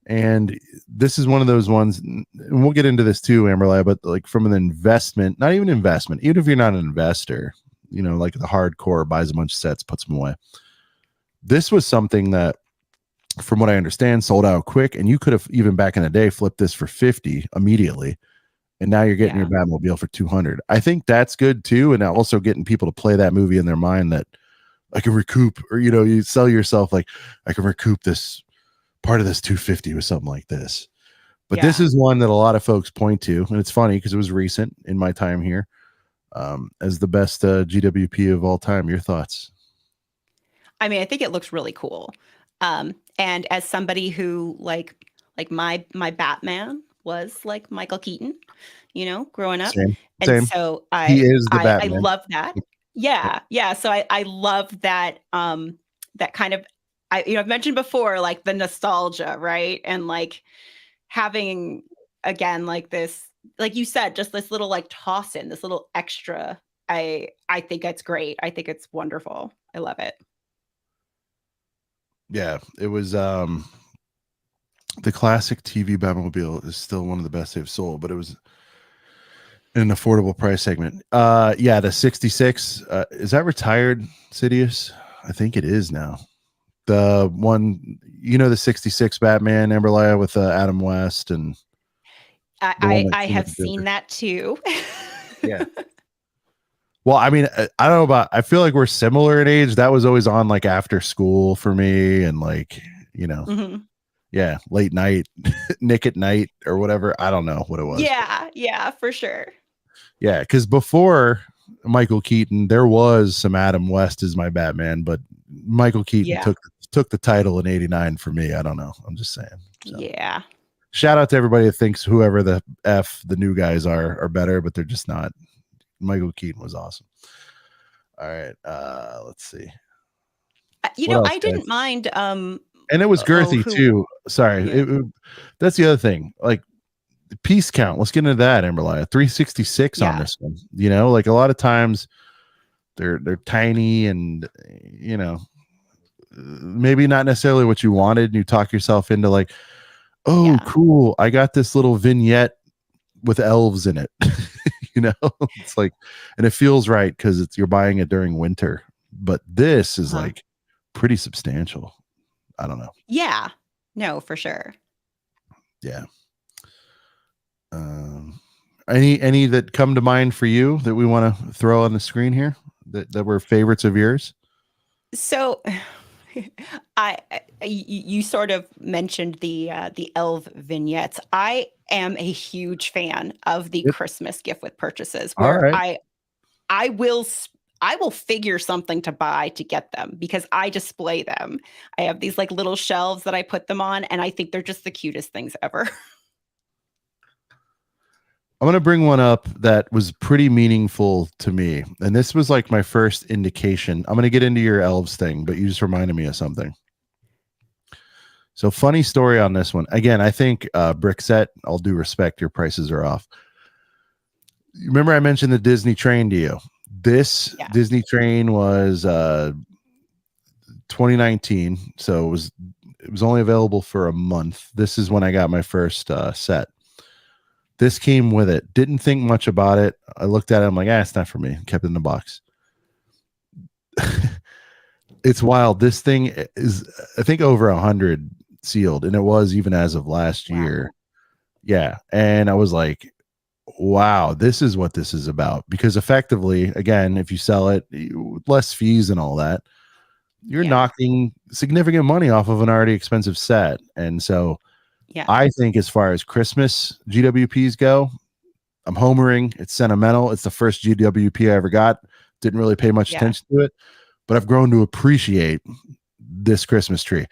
And this is one of those ones, and we'll get into this too, Amberlaya, but like from an investment, not even investment, even if you're not an investor, like the hardcore buys a bunch of sets, puts them away. This was something that, from what I understand, sold out quick, and you could have even back in the day flipped this for 50 immediately, and now you're getting your Batmobile for 200. I think that's good too, and also getting people to play that movie in their mind that I can recoup, or you sell yourself like I can recoup this part of this 250 with something like this. But this is one that a lot of folks point to, and it's funny because it was recent in my time here, as the best GWP of all time. Your thoughts? I mean, I think it looks really cool. And as somebody who like my Batman was like Michael Keaton, growing up. Same. So he is the Batman. I love that. Yeah. So I love that, that kind of, I've mentioned before, like the nostalgia, right? And like having, again, like this, like you said, just this little like toss in, this little extra. I think it's great. I think it's wonderful. I love it. Yeah, it was The classic TV Batmobile is still one of the best they've sold, but it was in an affordable price segment. Yeah, the 66. Is that retired, Sidious? I think it is now. The one, the 66 Batman, Amberlaya with Adam West, and the one I have seen that too. Yeah. Well, I mean, I don't know about, I feel like we're similar in age. That was always on like after school for me, and like, yeah, late night, Nick at Night or whatever. I don't know what it was. Yeah, for sure. Yeah, because before Michael Keaton, there was some Adam West as my Batman, but Michael Keaton took the title in '89 for me. I don't know. I'm just saying. So. Yeah. Shout out to everybody that thinks whoever the new guys are better, but they're just not. Michael Keaton was awesome. All right, let's see. I didn't mind. And it was girthy too. Sorry, that's the other thing. Like the piece count. Let's get into that, Amberlaya. 366 on this one. Like a lot of times they're tiny and maybe not necessarily what you wanted. And you talk yourself into like, oh, cool. I got this little vignette with elves in it. It's like, and it feels right because you're buying it during winter. But this is like pretty substantial. I don't know. Yeah. No, for sure. Yeah. Any that come to mind for you that we want to throw on the screen here that were favorites of yours? So you sort of mentioned the elf vignettes. I am a huge fan of the Christmas gift with purchases where I will figure something to buy to get them because I display them. I have these like little shelves that I put them on, and I think they're just the cutest things ever. I'm going to bring one up that was pretty meaningful to me. And this was like my first indication. I'm going to get into your elves thing, but you just reminded me of something. So funny story on this one. Again, I think Brickset, all due respect, your prices are off. Remember I mentioned the Disney train to you? This Disney train was 2019. So it was only available for a month. This is when I got my first set. This came with it. Didn't think much about it. I looked at it. I'm like, it's not for me. Kept it in the box. It's wild. This thing is, I think, over 100 sealed, and it was even as of last year. Yeah, and I was like, wow, this is what this is about. Because effectively, again, if you sell it, less fees and all that, you're knocking significant money off of an already expensive set, and so. Yeah, I think as far as Christmas GWPs go, I'm homering. It's sentimental. It's the first GWP I ever got. Didn't really pay much attention to it, but I've grown to appreciate this Christmas tree.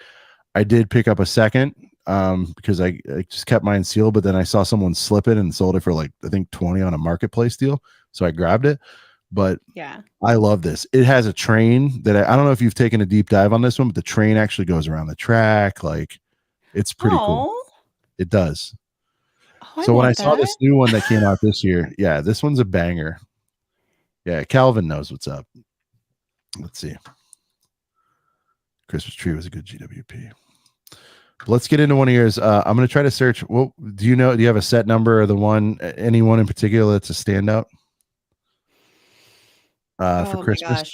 I did pick up a second because I just kept mine sealed, but then I saw someone slip it and sold it for like, I think 20 on a marketplace deal. So I grabbed it. But I love this. It has a train that I don't know if you've taken a deep dive on this one, but the train actually goes around the track. Like it's pretty cool. It does. So when I saw this new one that came out this year, this one's a banger. Yeah, Calvin knows what's up. Let's see. Christmas tree was a good GWP. Let's get into one of yours. I'm going to try to search. What do you know? Do you have a set number or anyone in particular that's a standout for Christmas?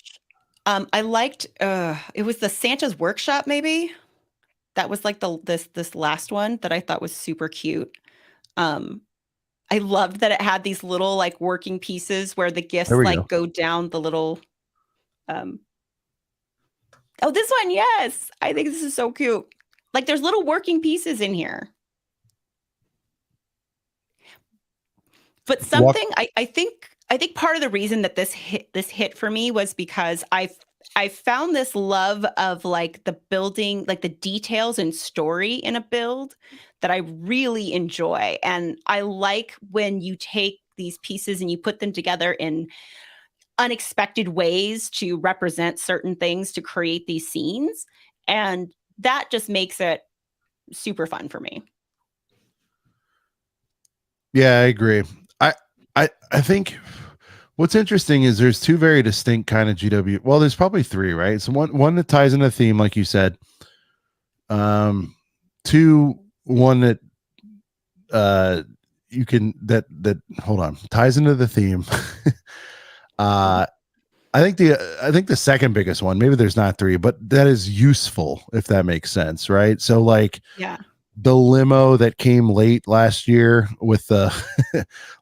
My gosh. I liked. It was the Santa's Workshop, maybe. That was like this last one that I thought was super cute. I loved that it had these little like working pieces where the gifts go down the little. Oh, this one, yes! I think this is so cute. Like there's little working pieces in here. But something I think part of the reason that this hit for me was because I found this love of like the building, like the details and story in a build that I really enjoy. And I like when you take these pieces and you put them together in unexpected ways to represent certain things to create these scenes. And that just makes it super fun for me. Yeah, I agree. I think what's interesting is there's two very distinct kind of GW. Well, there's probably three, right? So one that ties into the theme, like you said. Two one that you can that hold on, ties into the theme. I think the second biggest one, maybe there's not three, but that is useful, if that makes sense, right? So like Yeah. the limo that came late last year with the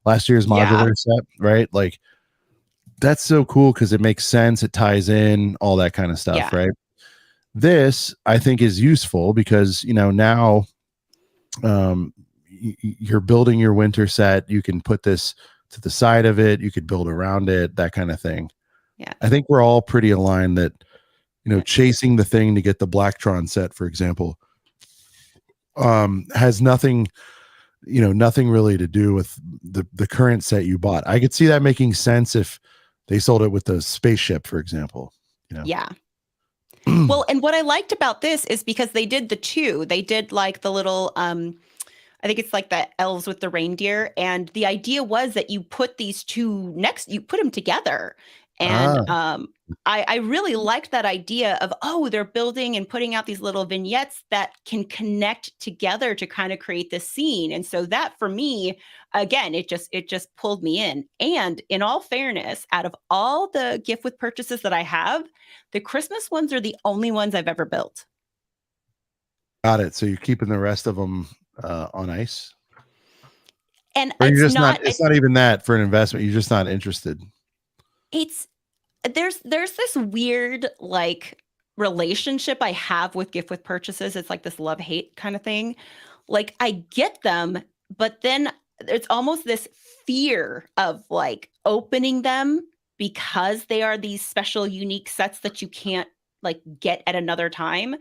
last year's modular set, right? Like that's so cool because it makes sense, it ties in, all that kind of stuff, right? This I think is useful because now you're building your winter set. You can put this to the side of it, you could build around it, that kind of thing. Yeah. I think we're all pretty aligned that chasing the thing to get the Blacktron set, for example, has nothing really to do with the current set you bought. I could see that making sense if they sold it with the spaceship, for example. Yeah. Well, and what I liked about this is because they did they did like the little I think it's like the elves with the reindeer, and the idea was that you put these two you put them together. And I really liked that idea of, they're building and putting out these little vignettes that can connect together to kind of create this scene. And so that for me, again, it just pulled me in. And in all fairness, out of all the gift with purchases that I have, the Christmas ones are the only ones I've ever built. Got it. So you're keeping the rest of them on ice? And or it's not even that for an investment. You're just not interested. There's this weird like relationship I have with gift with purchases. It's like this love-hate kind of thing. Like I get them, but then it's almost this fear of like opening them because they are these special, unique sets that you can't like get at another time.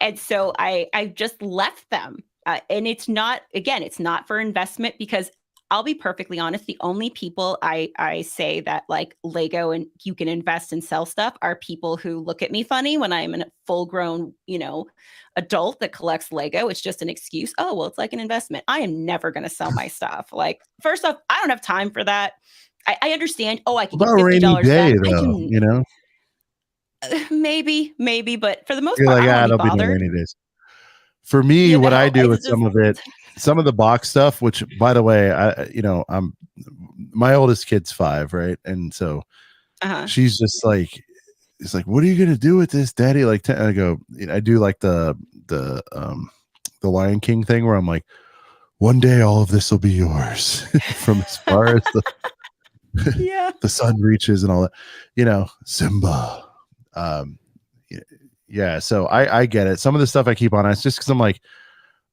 And so I just left them. And it's not for investment, because I'll be perfectly honest. The only people I say that like Lego and you can invest and sell stuff are people who look at me funny when I'm a full grown, adult that collects Lego. It's just an excuse. Oh, well, it's like an investment. I am never going to sell my stuff. Like, first off, I don't have time for that. I understand. Oh, I can get $50 day, back. though, maybe, but for the most You're part, like, I don't want to be it'll be bothered. rainy days. For me, what I do with some of it, some of the box stuff, which by the way, my oldest kid's 5, right? And so she's just like, it's like, what are you gonna do with this, Daddy? Like, I go, I do like the Lion King thing where I'm like, one day all of this will be yours, from as far as the sun reaches and all that, Simba. Yeah, so I get it. Some of the stuff I keep on ice just because I'm like,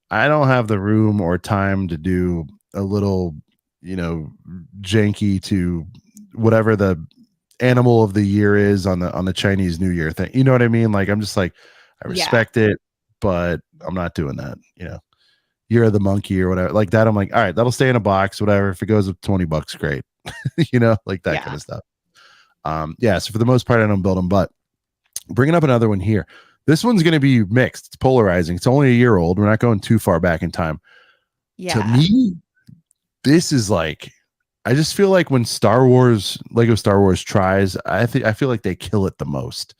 I don't have the room or time to do a little, janky to whatever the animal of the year is on the Chinese New Year thing. You know what I mean? Like, I'm just like, I respect it, but I'm not doing that. Year of the monkey or whatever like that. I'm like, all right, that'll stay in a box, whatever. If it goes up $20, great. Like that kind of stuff. So for the most part, I don't build them, but bringing up another one here. This one's going to be mixed. It's polarizing. It's only a year old. We're not going too far back in time. Yeah. To me, this is like, I just feel like when Lego Star Wars tries, I feel like they kill it the most.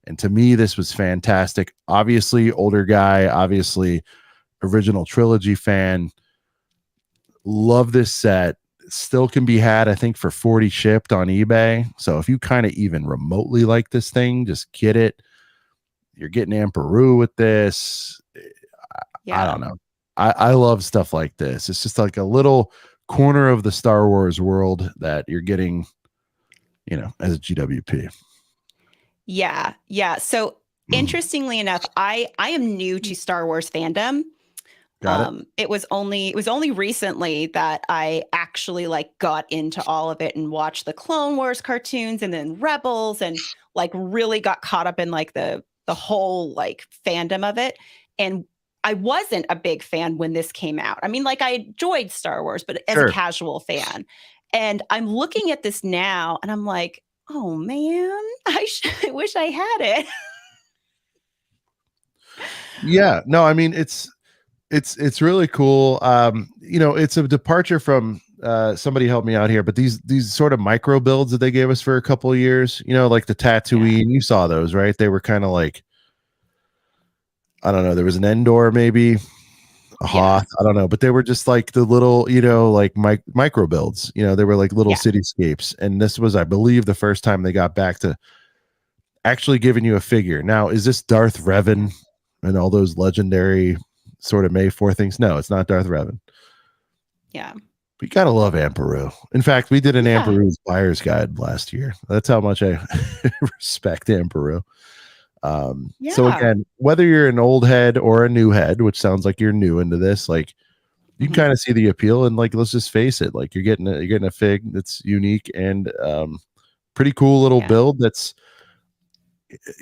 And to me, this was fantastic. Obviously, older guy, obviously original trilogy fan. Love this set. Still can be had, I think, for 40 shipped on eBay. So if you kind of even remotely like this thing, just get it. You're getting Amperu with this. I don't know. I love stuff like this. It's just like a little corner of the Star Wars world that you're getting, as a GWP. Yeah. So interestingly enough, I am new to Star Wars fandom. It was only recently that I actually like got into all of it and watched the Clone Wars cartoons and then Rebels and like really got caught up in like the whole like fandom of it. And I wasn't a big fan when this came out. I mean, like I enjoyed Star Wars, but as a casual fan. And I'm looking at this now and I'm like, oh man, I wish I had it. Yeah, no, I mean, it's really cool. It's a departure from somebody helped me out here, but these sort of micro builds that they gave us for a couple of years, like the Tatooine, you saw those, right? They were kind of like, I don't know, there was an Endor maybe a Hoth. I don't know, but they were just like the little, like micro builds. They were like little cityscapes. And this was, I believe, the first time they got back to actually giving you a figure. Now, is this Darth Revan and all those legendary sort of May 4 things? No, it's not Darth Revan. Yeah. But you gotta love Amperu. In fact, we did an Amperu's buyer's guide last year. That's how much I respect Amperu. So again, whether you're an old head or a new head, which sounds like you're new into this, like you can kind of see the appeal, and like, let's just face it, like you're getting a fig that's unique and pretty cool little build that's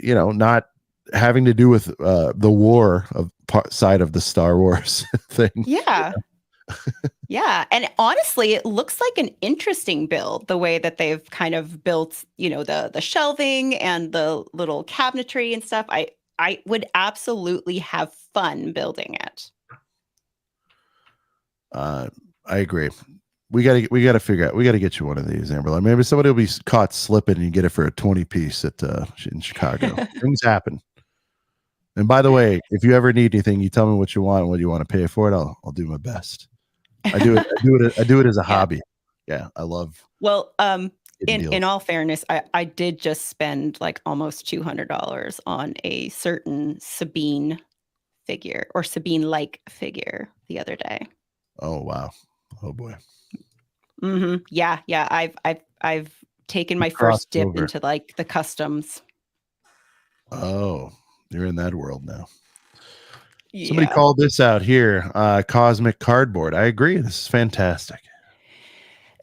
not having to do with the war of side of the Star Wars thing. Yeah. Yeah. And honestly, it looks like an interesting build, the way that they've kind of built, the shelving and the little cabinetry and stuff. I would absolutely have fun building it. I agree. We gotta figure out. We gotta get you one of these, Amberlaya. Maybe somebody will be caught slipping and you get it for a 20 piece in Chicago. Things happen. And by the way, if you ever need anything, you tell me what you want and what you want to pay for it. I'll do my best. I do it as a hobby. Yeah, I love. Well, in all fairness, I did just spend like almost $200 on a certain Sabine figure or Sabine-like figure the other day. Oh wow! Oh boy. Mm-hmm. Yeah. I've taken my first dip into like the customs. Oh, you're in that world now. Yeah. Somebody called this out here, cosmic cardboard. I agree. This is fantastic.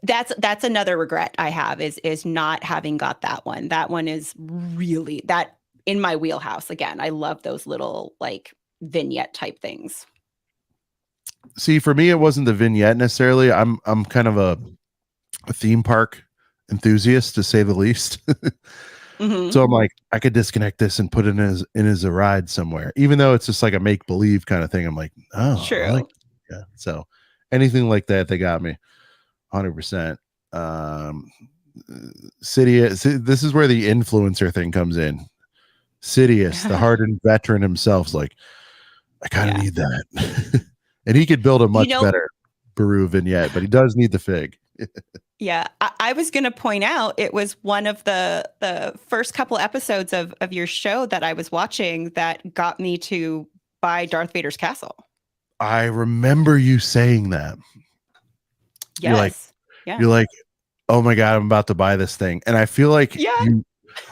That's another regret I have is not having got that one. That one is really that in my wheelhouse. Again, I love those little like vignette type things. See, for me, it wasn't the vignette necessarily. I'm kind of a theme park enthusiast, to say the least. So I'm like, I could disconnect this and put it in as a ride somewhere, even though it's just like a make believe kind of thing. I'm like, oh, true. Yeah. So anything like that, they got me 100%. Sidious. This is where the influencer thing comes in. Sidious, the hardened veteran himself's like, I kind of need that. And he could build a much better Baru vignette, but he does need the fig. Yeah, I was going to point out it was one of the first couple episodes of your show that I was watching that got me to buy Darth Vader's castle. I remember you saying that. Yes. You're like, oh my God, I'm about to buy this thing. And I feel like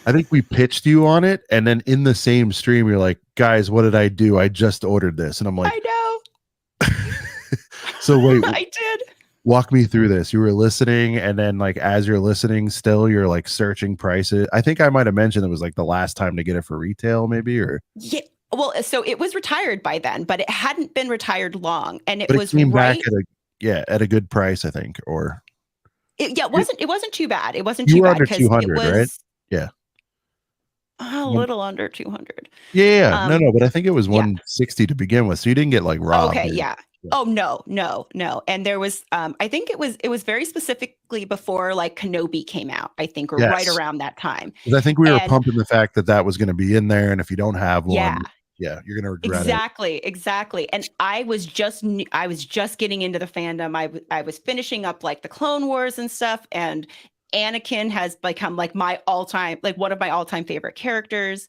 I think we pitched you on it. And then in the same stream, you're like, guys, what did I do? I just ordered this. And I'm like, I know. So wait, I did. Walk me through this. You were listening, and then like as you're listening, still you're like searching prices. I think I might have mentioned it was like the last time to get it for retail, maybe, or well, so it was retired by then, but it hadn't been retired long, and it came back at a good price, I think, or it wasn't too bad. It wasn't too bad because 200, right? Yeah, a little under 200. Yeah, no, but I think it was 160 to begin with, so you didn't get like robbed. Okay, yeah. Oh no. And there was I think it was very specifically before like Kenobi came out, I think, or right around that time. Because I think we were pumping the fact that was going to be in there, and if you don't have one, you're going to regret it. Exactly. And I was just getting into the fandom. I was finishing up like the Clone Wars and stuff, and Anakin has become like one of my all-time favorite characters.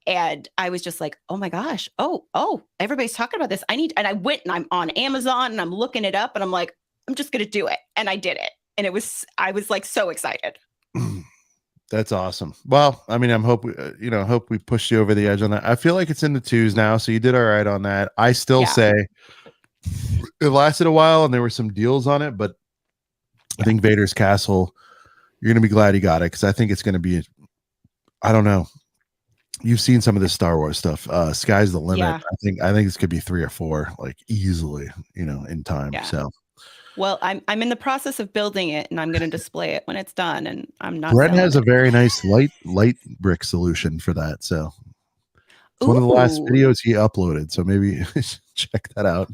And I was just like, oh my gosh, oh, everybody's talking about this. And I went and I'm on Amazon and I'm looking it up and I'm like, I'm just going to do it. And I did it. And I was like so excited. That's awesome. Well, I mean, hope we pushed you over the edge on that. I feel like it's in the 2s now. So you did all right on that. I still say it lasted a while and there were some deals on it, but I think Vader's Castle, you're going to be glad you got it. Cause I think it's going to be, I don't know. You've seen some of this Star Wars stuff. Sky's the limit. Yeah. I think this could be 3 or 4, like easily, in time. Yeah. So, well, I'm in the process of building it, and I'm going to display it when it's done. And I'm not. Brent has a very nice light brick solution for that. So, it's one of the last videos he uploaded. So maybe check that out.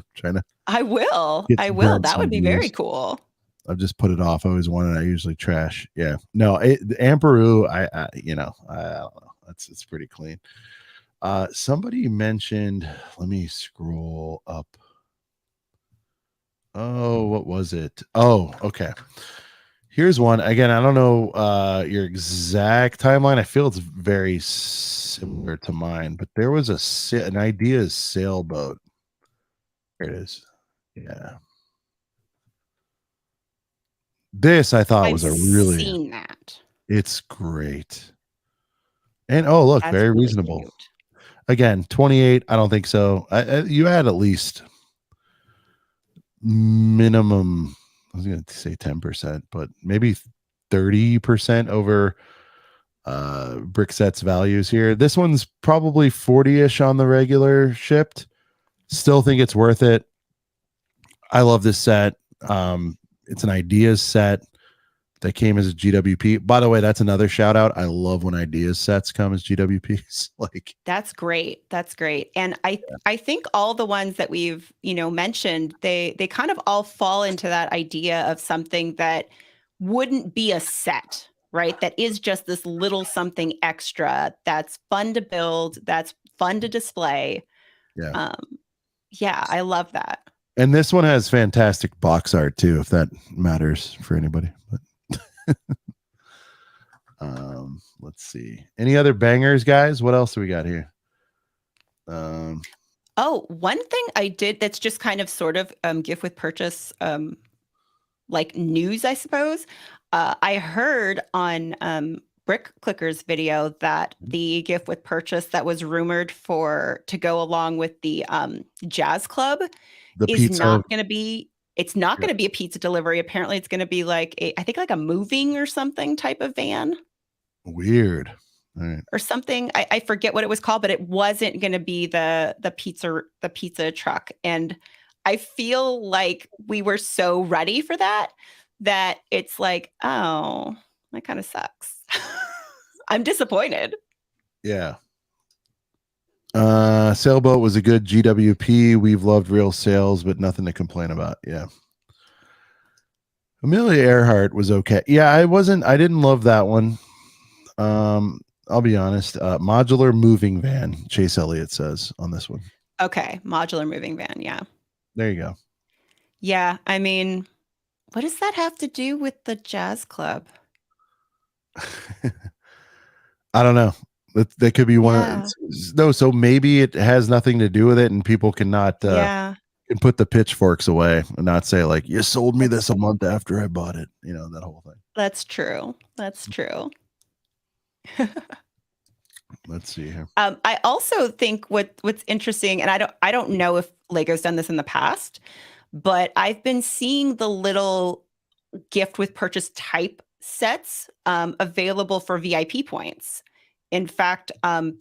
I will. That would be very cool. I've just put it off. I always wanted. I usually trash. Yeah. No, Amperu. I don't know. It's pretty clean. Somebody mentioned, let me scroll up. Oh, what was it? Oh, okay. Here's one. Again, I don't know your exact timeline. I feel it's very similar to mine, but there was an Ideas sailboat. Here it is. Yeah. This I thought was I've a really, seen that. it's great. And oh, look, That's very really reasonable. cute. Again, 28. I don't think so. You add at least minimum, I was going to say 10%, but maybe 30% over Brickset's values here. This one's probably 40-ish on the regular shipped. Still think it's worth it. I love this set. It's an Ideas set that came as a GWP. By the way, that's another shout out. I love when Ideas sets come as GWPs. Like, that's great. That's great. And I think all the ones that we've, mentioned, they kind of all fall into that idea of something that wouldn't be a set, right? That is just this little something extra that's fun to build, that's fun to display. yeah. Yeah, I love that. And this one has fantastic box art too, if that matters for anybody. But let's see. Any other bangers, guys? What else do we got here? Oh, one thing I did that's just kind of sort of gift with purchase, like news, I suppose. I heard on Brick Clicker's video that the gift with purchase that was rumored to go along with the jazz club is not going to be. It's not going to be a pizza delivery. Apparently, it's going to be like I think like a moving or something type of van. Weird. All right. Or something. I forget what it was called, but it wasn't going to be the pizza truck. And I feel like we were so ready for that it's like, oh, that kind of sucks. I'm disappointed. Yeah. Sailboat was a good GWP. We've loved real sales, but nothing to complain about. Yeah. Amelia Earhart was okay. Yeah, I didn't love that one. I'll be honest. Modular moving van, Chase Elliott says on this one. Okay. Modular moving van. Yeah. There you go. Yeah. I mean, what does that have to do with the jazz club? I don't know. That could be one. No, so maybe it has nothing to do with it, and people cannot can put the pitchforks away and not say like, you sold me this a month after I bought it. That whole thing. That's true. That's true. Let's see here. I also think what's interesting, and I don't know if Lego's done this in the past, but I've been seeing the little gift with purchase type sets available for VIP points. In fact,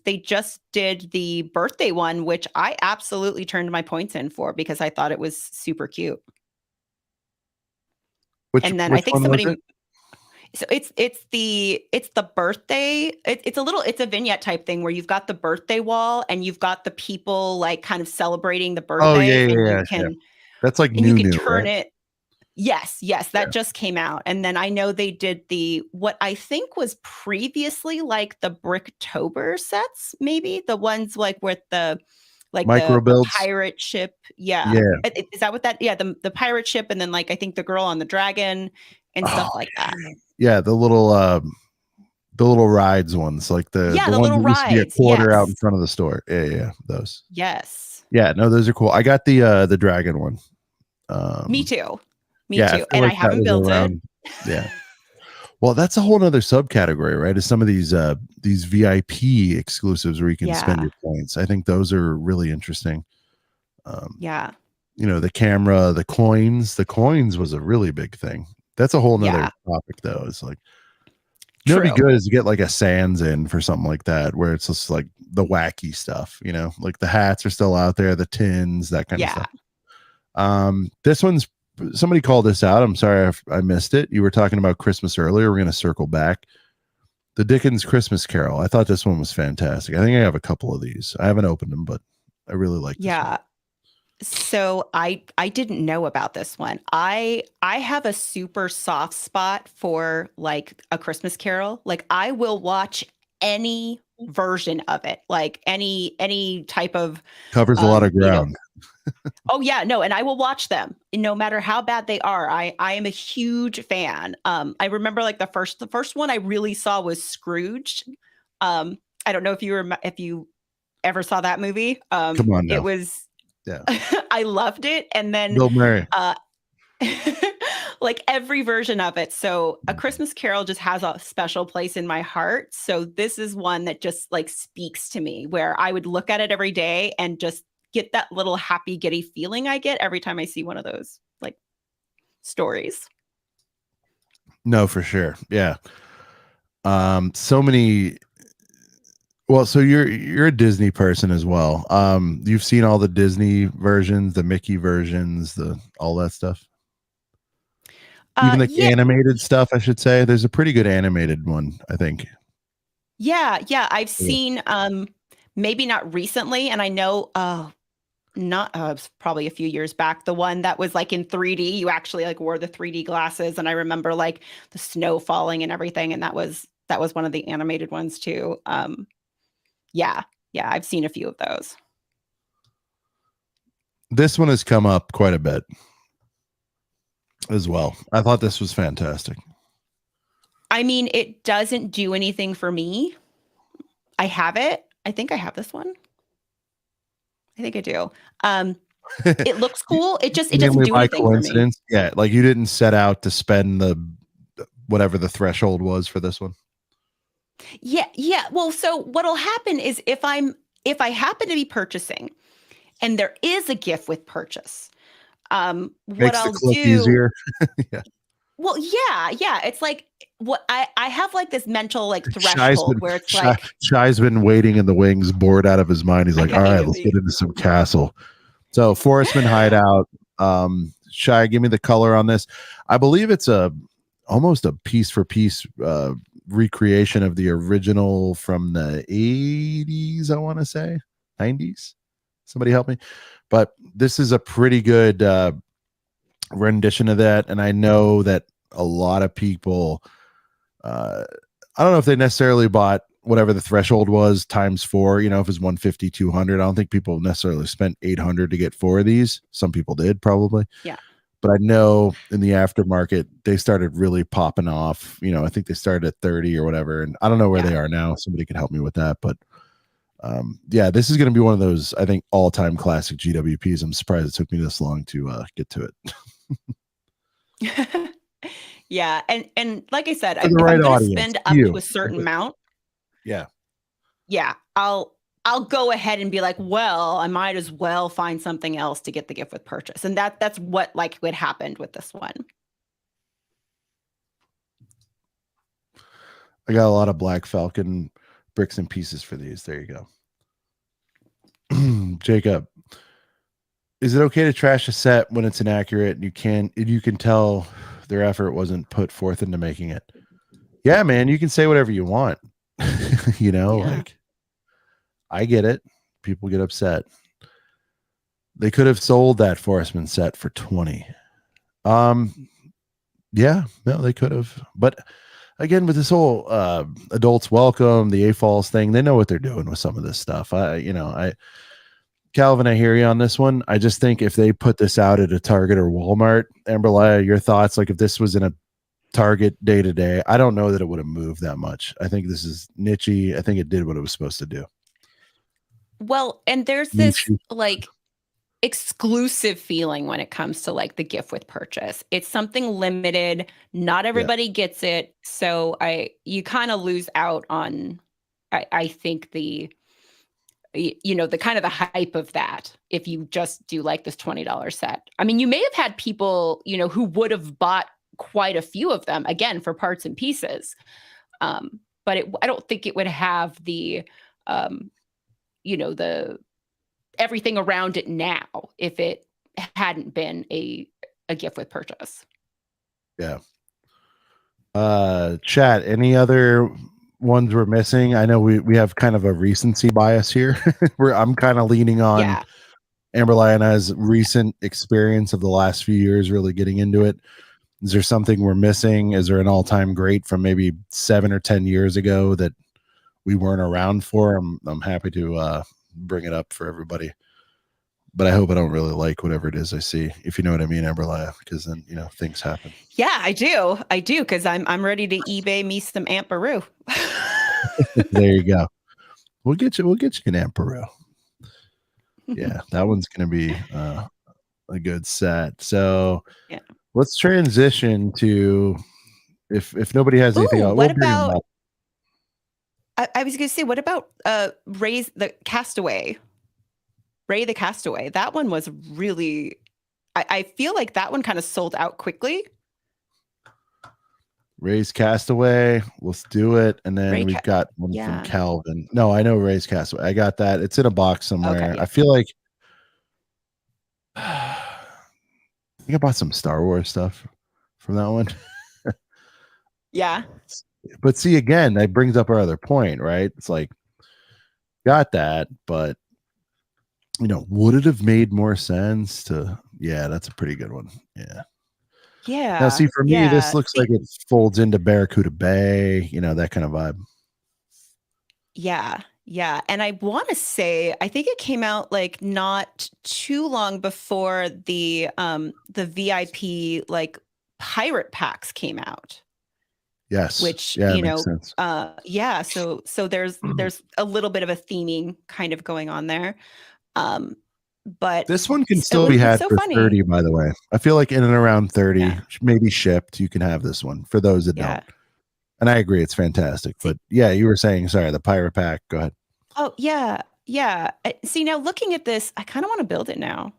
they just did the birthday one, which I absolutely turned my points in for because I thought it was super cute. And then I think somebody. So it's the birthday. It's a vignette type thing where you've got the birthday wall and you've got the people like kind of celebrating the birthday. Oh yeah, and you can, that's like new. You can turn right? it. Yes, that just came out. And then I know they did what I think was previously like the Bricktober sets, maybe the ones like with the micro builds, pirate ship. Yeah. Is that what that? Yeah, the pirate ship, and then like I think the girl on the dragon and stuff like that. Yeah, the little rides ones, like the little rides. Used to be a quarter out in front of the store. Yeah, those. Yes. Yeah, no, those are cool. I got the dragon one. Me too. Me too. And I haven't built it. Yeah. Well, that's a whole nother subcategory, right? Is some of these VIP exclusives where you can spend your points. I think those are really interesting. The camera, the coins. The coins was a really big thing. That's a whole nother topic, though. It's like, it'd be good is to get like a Sands in for something like that, where it's just like the wacky stuff, like the hats are still out there, the tins, that kind of stuff. This one's, somebody called this out. I'm sorry I missed it. You were talking about Christmas earlier. We're going to circle back. The Dickens Christmas Carol. I thought this one was fantastic. I think I have a couple of these. I haven't opened them, but I really like this one. So I didn't know about this one. I have a super soft spot for like A Christmas Carol. Like I will watch any version of it, like any type of covers a lot of ground. Oh yeah, no, and I will watch them. no matter how bad they are, I am a huge fan. I remember like the first one I really saw was Scrooge. I don't know if you ever saw that movie. Come on now. It was, Yeah. I loved it. And then Bill Murray. like every version of it. So A Christmas Carol just has a special place in my heart. So this is one that just like speaks to me, where I would look at it every day and just get that little happy giddy feeling I get every time I see one of those like stories. No, for sure. Yeah. So many. Well, so you're a Disney person as well. You've seen all the Disney versions, the Mickey versions, all that stuff. Even the animated stuff, I should say. There's a pretty good animated one, I think. Yeah. I've seen maybe not recently, and I know it was probably a few years back, the one that was like in 3D. You actually like wore the 3D glasses, and I remember like the snow falling and everything, and that was one of the animated ones too. Yeah, I've seen a few of those. This one has come up quite a bit as well. I thought this was fantastic. I mean, it doesn't do anything for me. I have it. I think I have this one. I think I do. It looks cool. It doesn't do anything for me. Yeah, like you didn't set out to spend whatever the threshold was for this one. Yeah. Well, so what'll happen is if I happen to be purchasing and there is a gift with purchase, what I'll do easier. Yeah. Well, yeah. It's like what I have like this mental like threshold where it's like Shy's been waiting in the wings, bored out of his mind. He's like, all right, let's get into some castle. So Forestman Hideout. Shy, give me the color on this. I believe it's almost a piece for piece recreation of the original from the 80s, I want to say 90s. Somebody help me. But this is a pretty good rendition of that, and I know that a lot of people I don't know if they necessarily bought whatever the threshold was times 4, if it was 150, 200. I don't think people necessarily spent 800 to get 4 of these. Some people did probably. Yeah. But I know in the aftermarket, they started really popping off. I think they started at 30 or whatever. And I don't know where they are now. Somebody could help me with that. But yeah, this is going to be one of those, I think, all-time classic GWPs. I'm surprised it took me this long to get to it. Yeah. And like I said, if I'm going to spend up to a certain amount. Yeah. I'll go ahead and be like, well, I might as well find something else to get the gift with purchase. And that's what like what happened with this one. I got a lot of Black Falcon bricks and pieces for these. There you go. Jacob, is it okay to trash a set when it's inaccurate and you can tell their effort wasn't put forth into making it? Yeah, man, you can say whatever you want. Like I get it. People get upset. They could have sold that Forestman set for 20. Yeah, no, they could have. But again, with this whole adults welcome, the AFALS thing, they know what they're doing with some of this stuff. Calvin, I hear you on this one. I just think if they put this out at a Target or Walmart, Amberlaya, your thoughts? Like if this was in a Target day to day, I don't know that it would have moved that much. I think this is niche-y. I think it did what it was supposed to do. Well, and there's this like exclusive feeling when it comes to like the gift with purchase. It's something limited. Not everybody gets it. So you kind of lose out on, I think the kind of the hype of that. If you just do like this $20 set, I mean, you may have had people, who would have bought quite a few of them again for parts and pieces. But I don't think it would have the, the everything around it now if it hadn't been a gift with purchase. Yeah. Chat, any other ones we're missing? I know we have kind of a recency bias here where I'm kind of leaning on Amberlaya and I's recent experience of the last few years, really getting into it. Is there something we're missing? Is there an all-time great from maybe 7 or 10 years ago that we weren't around for? I'm happy to bring it up for everybody. but I hope I don't really like whatever it is I see, if you know what I mean, Amberlaya, because then things happen. Yeah, I do. I do, because I'm ready to eBay me some Amperu. There you go. We'll get you an Amperu. Yeah, that one's gonna be a good set. So Yeah. let's transition to if nobody has anything else, What we'll bring them about? up. I was going to say, what about Ray's the Castaway? Ray the Castaway. That one was really. I feel like that one kind of sold out quickly. Ray's Castaway. Let's do it. And then Ray we've got one from yeah. Calvin. No, I know Ray's Castaway. I got that. It's in a box somewhere. Okay, yeah. I feel like I think I bought some Star Wars stuff from that one. Yeah. But see, again, that brings up our other point, right? It's like, got that, but would it have made more sense to? Yeah, that's a pretty good one. Yeah. Yeah. Now, see, for me, this looks See, like it folds into Barracuda Bay, that kind of vibe. Yeah. Yeah. And I want to say, I think it came out like not too long before the VIP like pirate packs came out. Yes. Which, yeah, makes sense. Yeah. So there's a little bit of a theming kind of going on there. But this one can still be had for 30, by the way. I feel like in and around 30, maybe shipped, you can have this one for those that don't. And I agree, it's fantastic. But yeah, you were saying, sorry, the pirate pack. Go ahead. Oh, yeah. Yeah. See, now looking at this, I kind of want to build it now.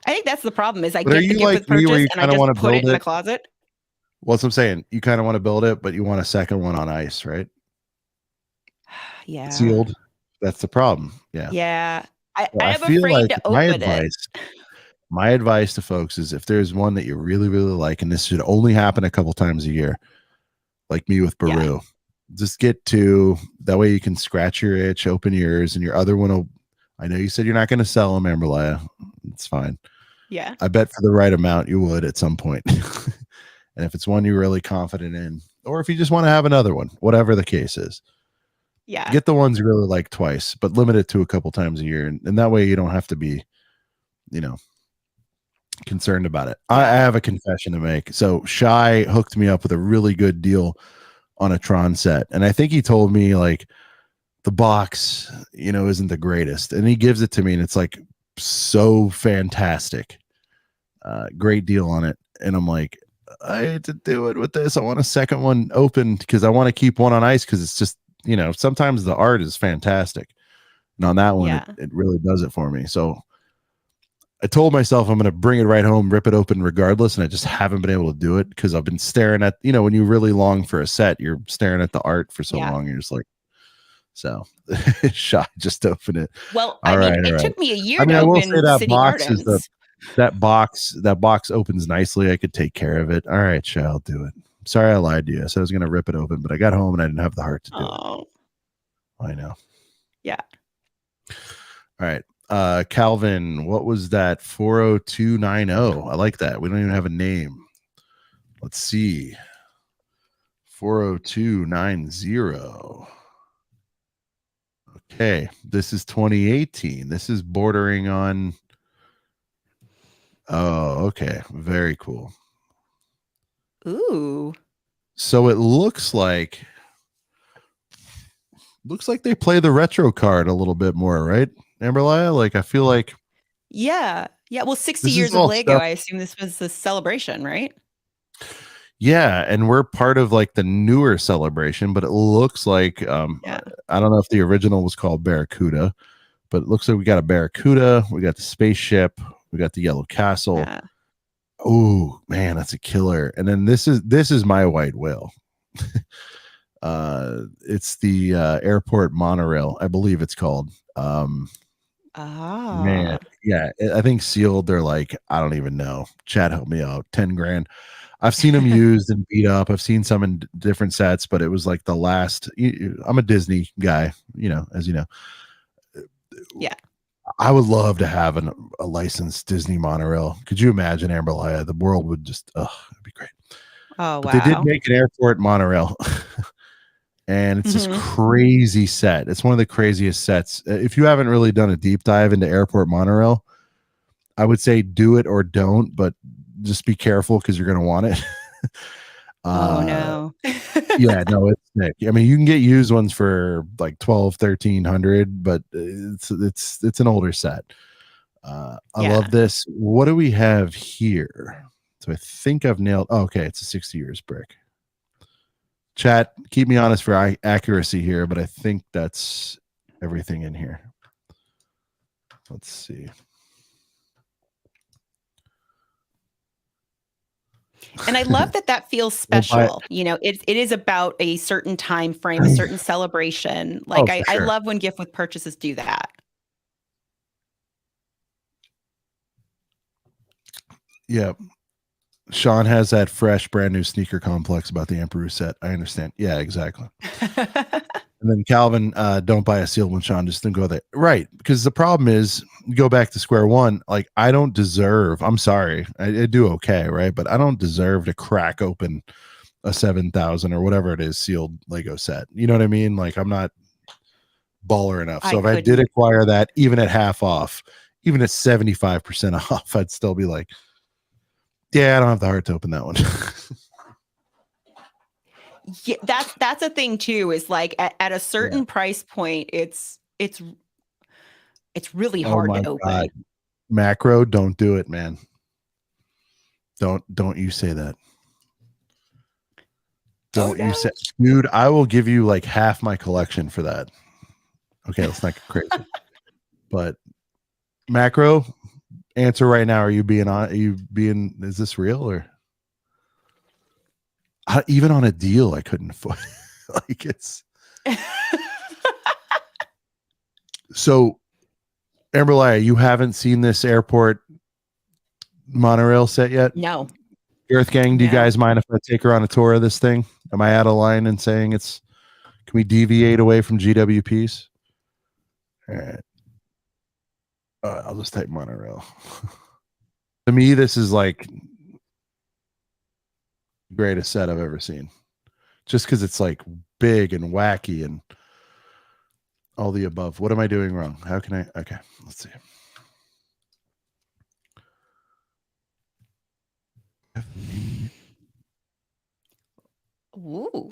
I think that's the problem is I get the gift with purchase and I just put it in the closet. Well, that's what I'm saying. You kind of want to build it, but you want a second one on ice, right? Yeah. Sealed. That's the problem. Yeah. Yeah. I I'm feel afraid like to open it. My advice to folks is if there's one that you really, really like, and this should only happen a couple times a year, like me with Baru, just get two. That way you can scratch your itch, open yours, and your other one will. I know you said you're not going to sell them, Amberlaya. It's fine. Yeah. I bet for the right amount you would at some point. And if it's one you're really confident in, or if you just want to have another one, whatever the case is. Yeah. Get the ones you really like twice, but limit it to a couple times a year. And that way you don't have to be, concerned about it. I have a confession to make. So Shy hooked me up with a really good deal on a Tron set. And I think he told me like the box, isn't the greatest. And he gives it to me and it's like so fantastic. Great deal on it. And I'm like, I hate to do it with this. I want a second one open because I want to keep one on ice because it's just, sometimes the art is fantastic. And on that one, it really does it for me. So I told myself I'm going to bring it right home, rip it open regardless. And I just haven't been able to do it because I've been staring at, when you really long for a set, you're staring at the art for so long. You're just like, so Shy, just open it. Well, it took me a year to I will open say that City box Gardens. is that box opens nicely. I could take care of it. All right, Shy, I'll do it. Sorry, I lied to you. I said I was going to rip it open, but I got home and I didn't have the heart to do it. I know. Yeah. All right. Calvin, what was that? 40290. I like that. We don't even have a name. Let's see. 40290. Okay. This is 2018. This is bordering on. Oh, okay. Very cool. Ooh. So it looks like they play the retro card a little bit more, right? Amberlaya? Like I feel like yeah. Well, 60 years of Lego, I assume this was the celebration, right? Yeah, and we're part of like the newer celebration, but it looks like I don't know if the original was called Barracuda, but it looks like we got a Barracuda, we got the spaceship, we got the Yellow Castle. Yeah. Oh man, that's a killer. And then this is my white whale. It's the airport monorail, I believe it's called. Man, yeah, I think sealed. They're like, I don't even know. Chat, help me out. 10 grand. I've seen them used and beat up. I've seen some in different sets, but it was like the last. I'm a Disney guy, as you know. Yeah. I would love to have a licensed Disney monorail. Could you imagine, Amberlaya? The world would just, it'd be great. Oh, but wow. They did make an airport monorail. and it's this Mhm. crazy set. It's one of the craziest sets. If you haven't really done a deep dive into airport monorail, I would say do it or don't, but just be careful because you're going to want it. Oh no. Yeah, no, it's sick. I mean, you can get used ones for like 12, 1300, but it's an older set. I Yeah. love this. What do we have here? So I think I've nailed. Oh, okay, it's a 60 years brick. Chat, keep me honest for accuracy here, but I think that's everything in here. Let's see. And I love that feels We'll buy- special. You know, it is about a certain time frame, a certain celebration. Like for I sure. love when gift with purchases do that. Yeah. Sean has that fresh, brand new sneaker complex about the Emperor set. I understand. Yeah, exactly. And then Calvin, don't buy a sealed one, Sean. Just don't go there. Right. Because the problem is, you go back to square one. Like, I don't deserve, I'm sorry. I do okay, right? But I don't deserve to crack open a 7,000 or whatever it is sealed Lego set. You know what I mean? Like, I'm not baller enough. So if I did acquire that, even at half off, even at 75% off, I'd still be like, yeah, I don't have the heart to open that one. Yeah, that's a thing too, is like at a certain price point, it's really hard to open. God. Macro, don't do it, man. Don't you say that. Don't you say, dude, I will give you like half my collection for that. Okay, let's not get crazy. But Macro, answer right now. Is this real or even on a deal I couldn't afford? Like it's so Amberlaya, you haven't seen this airport monorail set yet? No. Earth Gang, do you No. guys mind if I take her on a tour of this thing? Am I out of line in saying can we deviate away from GWPs? All right. I'll just type monorail. To me, this is like the greatest set I've ever seen. Just because it's like big and wacky and all the above. What am I doing wrong? How can I? Okay, let's see. Ooh.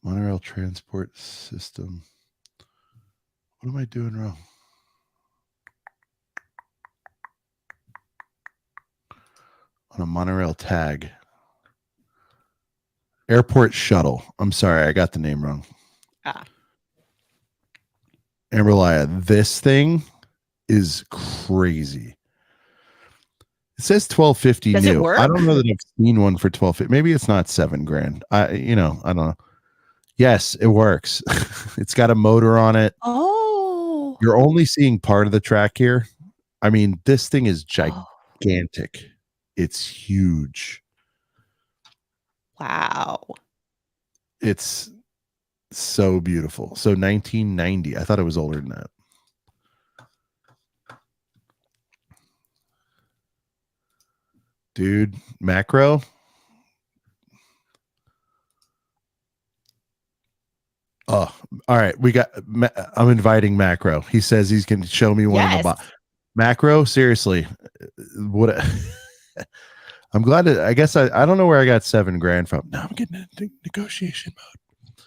Monorail transport system. What am I doing wrong? On a monorail tag. Airport shuttle. I'm sorry, I got the name wrong. Amberlaya, this thing is crazy. It says 1250 Does new. it work? I don't know that I've seen one for 1250. Maybe it's not $7,000. I don't know. Yes, it works. It's got a motor on it. Oh. You're only seeing part of the track here. I mean, this thing is gigantic. It's huge. Wow. It's so beautiful. So 1990. I thought it was older than that. Dude, Macro. Oh, all right. I'm inviting Macro. He says he's going to show me one of the box. Macro, seriously. What I'm glad I guess I don't know where I got $7,000 from. Now I'm getting into negotiation mode.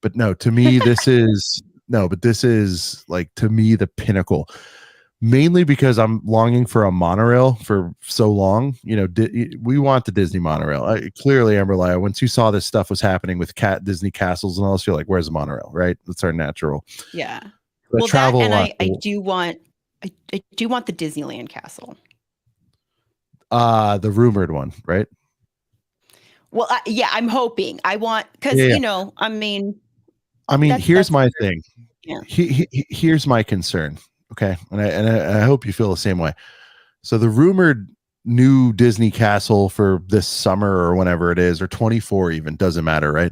But no, to me, this is like, to me, the pinnacle. Mainly because I'm longing for a monorail for so long. You know, we want the Disney monorail. Clearly, Amberlaya, once you saw this stuff was happening with Disney castles and all this, you're like, where's the monorail, right? That's our natural. Yeah. But Well, travel that, and I do want the Disneyland castle. The rumored one, right? Well, yeah, I'm hoping. I want, because I mean, here's my thing. Yeah. Here's my concern. Okay, and I hope you feel the same way. So the rumored new Disney castle for this summer or whenever it is, or 24 even, doesn't matter, right?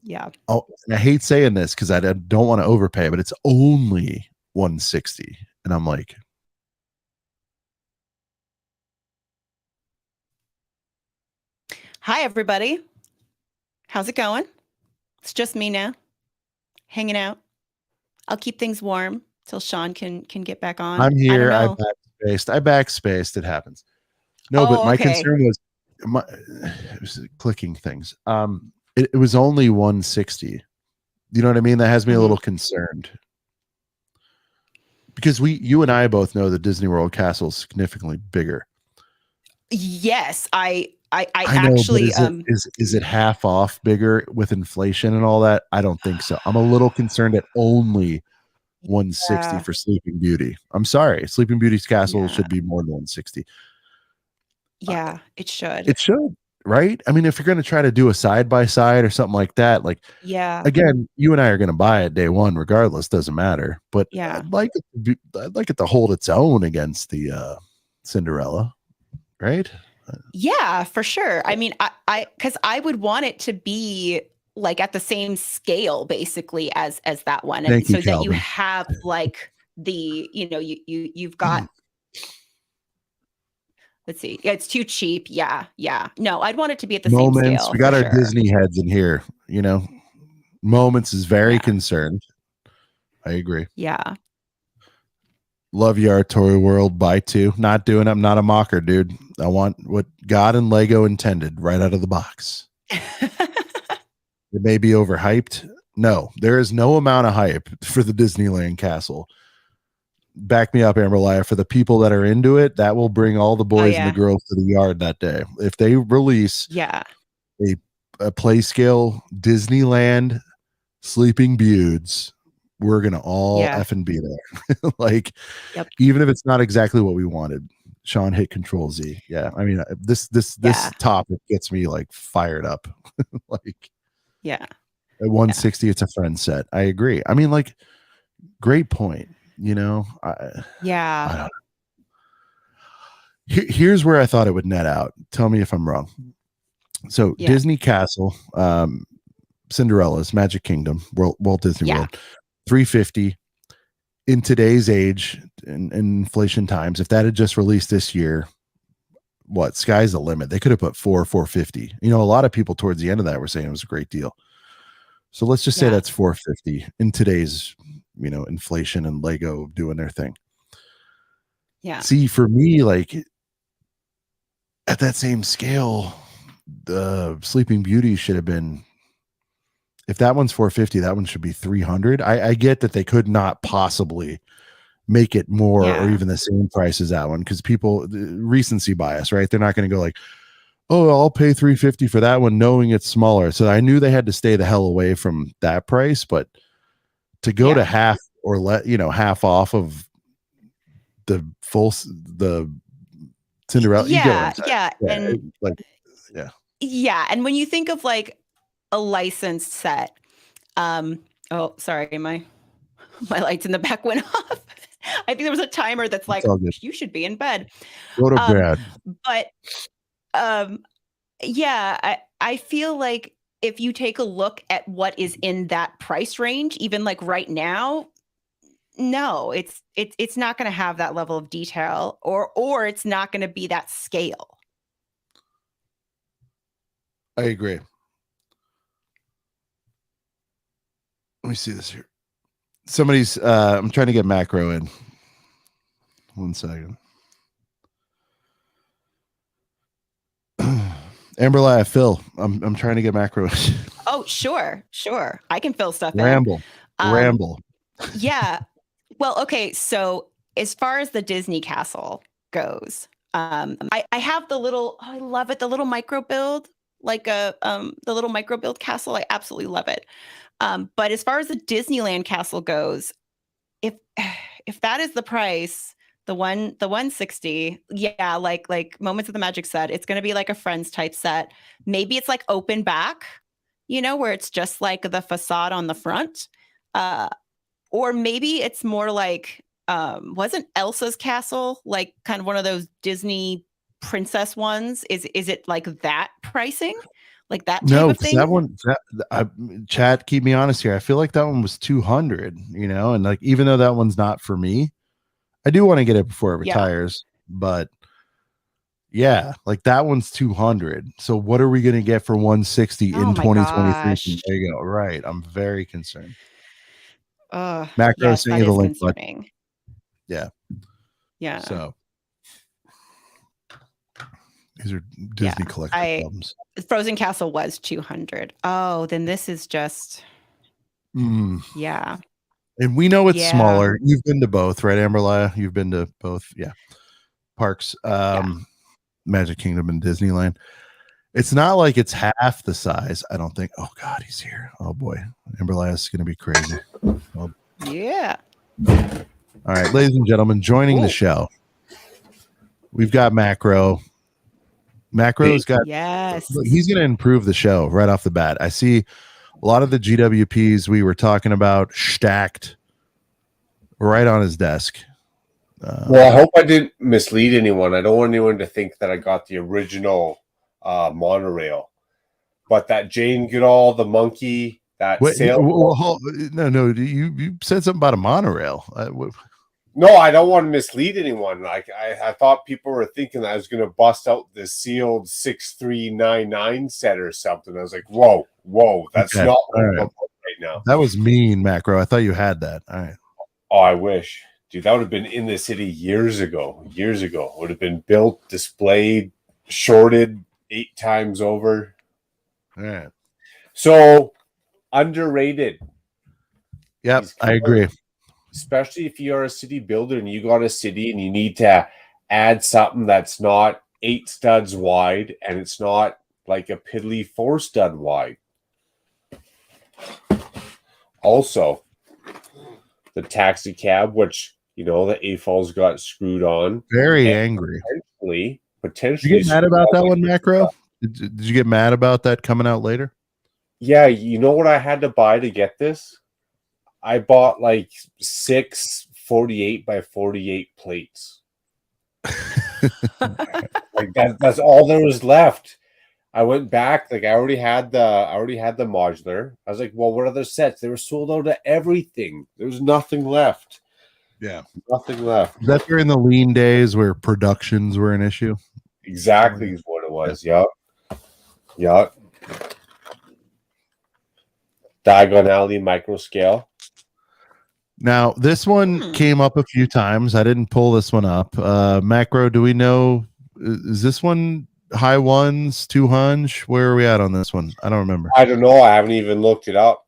Yeah. Oh, and I hate saying this because I don't want to overpay, but it's only 160, and I'm like, hi everybody, how's it going? It's just me now, hanging out. I'll keep things warm till Sean can get back on. I'm here. I I don't know. backspaced. It happens. No, but Oh, my okay. concern was it was clicking things. It was only 160. You know what I mean? That has me a little concerned. Because you and I both know that Disney World Castle is significantly bigger. Yes, I know, actually but is it half off bigger with inflation and all that? I don't think so. I'm a little concerned at only 160 for Sleeping Beauty. I'm sorry, Sleeping Beauty's castle should be more than 160. Yeah, it should. It should, right? I mean, if you're going to try to do a side by side or something like that, like again, you and I are going to buy it day one, regardless. Doesn't matter. But I'd like it to hold its own against the Cinderella, right? Yeah, for sure. I mean, I because I would want it to be like at the same scale, basically, as that one, and so that you have like the, you know, you've got. Let's see. Yeah, it's too cheap. Yeah. No, I'd want it to be at the same scale. We got our Disney heads in here. You know, Moments is very concerned. I agree. Yeah. Love you, Artori World. Buy two. Not doing. I'm not a mocker, dude. I want what God and Lego intended right out of the box. It may be overhyped. No, there is no amount of hype for the Disneyland castle. Back me up, Amberlaya. For the people that are into it, that will bring all the boys and the girls to the yard that day. If they release a play scale Disneyland Sleeping Beauties, we're gonna all effing be there. Like, even if it's not exactly what we wanted. Sean hit Control Z. Yeah, I mean, this topic gets me like fired up. Like, at 160, it's a friend set. I agree. I mean, like, great point. You know, I don't know. Here's where I thought it would net out. Tell me if I'm wrong. So Disney Castle, Cinderella's Magic Kingdom, Walt Disney World, 350 in today's age in inflation times. If that had just released this year, what, sky's the limit. They could have put 450. You know, a lot of people towards the end of that were saying it was a great deal. So let's just say that's 450 in today's, you know, inflation and Lego doing their thing. Yeah. See, for me, like at that same scale, the Sleeping Beauty should have been, if that one's 450, that one should be 300. I get that they could not possibly make it more or even the same price as that one, because people, recency bias, right? They're not going to go like, oh, I'll pay 350 for that one, knowing it's smaller. So I knew they had to stay the hell away from that price, but to go to half or half off of the Cinderella, and when you think of like a licensed set, oh, sorry, my lights in the back went off. I think there was a timer that's like, you should be in bed. Go to bed. But I feel like if you take a look at what is in that price range, even like right now, no, it's not going to have that level of detail, or it's not going to be that scale. I agree. Let me see this here. Somebody's I'm trying to get macro in. 1 second. Amberlaya, Phil, I'm trying to get macro in. Oh, sure. I can fill stuff Ramble. Yeah. Well, okay. So as far as the Disney Castle goes, I have the little, I love it, the little micro build, like the little micro build castle. I absolutely love it. But as far as the Disneyland castle goes, if that is the price, the 160, like Moments of the Magic said, it's going to be like a Friends type set. Maybe it's like open back, where it's just like the facade on the front. Or maybe it's more like, wasn't Elsa's castle like kind of one of those Disney princess ones? Is it like that pricing? Like that type of thing? That one, chat, keep me honest here. I feel like that one was 200, and like, even though that one's not for me, I do want to get it before it retires, but Yeah, like that one's 200. So what are we going to get for 160 in Oh my 2023 from gosh. Lego? Right. I'm very concerned. Oh, Macro yes, sent that you the is link, bud. concerning. Yeah. Yeah. So these are Yeah. Disney collector albums. Frozen Castle was 200. Oh, then this is just yeah. And we know it's Yeah. smaller. You've been to both, right, Amberlaya? You've been to both, yeah. Parks, Magic Kingdom and Disneyland. It's not like it's half the size, I don't think. Oh God, he's here. Oh boy. Amberlaya is gonna be crazy. Oh. Yeah. All right, ladies and gentlemen, joining the show. We've got Macro. Macro's got he's gonna improve the show right off the bat. I see a lot of the GWPs we were talking about stacked right on his desk. Well, I hope I didn't mislead anyone. I don't want anyone to think that I got the original monorail, but that Jane Goodall, the monkey, that sail. No, you said something about a monorail. No, I don't want to mislead anyone. Like I thought people were thinking that I was going to bust out the sealed 6399 set or something. I was like, whoa, that's not what I'm right now. That was mean, Macro. I thought you had that. All right. Oh, I wish. Dude, that would have been in the city years ago. Would have been built, displayed, shorted 8 times over. All right. So underrated. Yep, I agree. Especially if you're a city builder and you got a city and you need to add something that's not 8 studs wide and it's not like a piddly 4 stud wide. Also, the taxi cab, which the AFOLs got screwed on. Very angry. Potentially. Did you get mad about that one, Macro? Did you get mad about that coming out later? Yeah, you know what I had to buy to get this? I bought like 6 48 by 48 plates. Like that's all there was left. I went back, like I already had the modular. I was like, well, what other sets? They were sold out of everything. There was nothing left. Yeah. Nothing left. Was that during the lean days where productions were an issue? Exactly is what it was. Yeah. Yup. Diagon Alley micro scale. Now, this one came up a few times. I didn't pull this one up. Macro, do we know, is this one high ones, 200? Where are we at on this one? I don't remember. I don't know. I haven't even looked it up.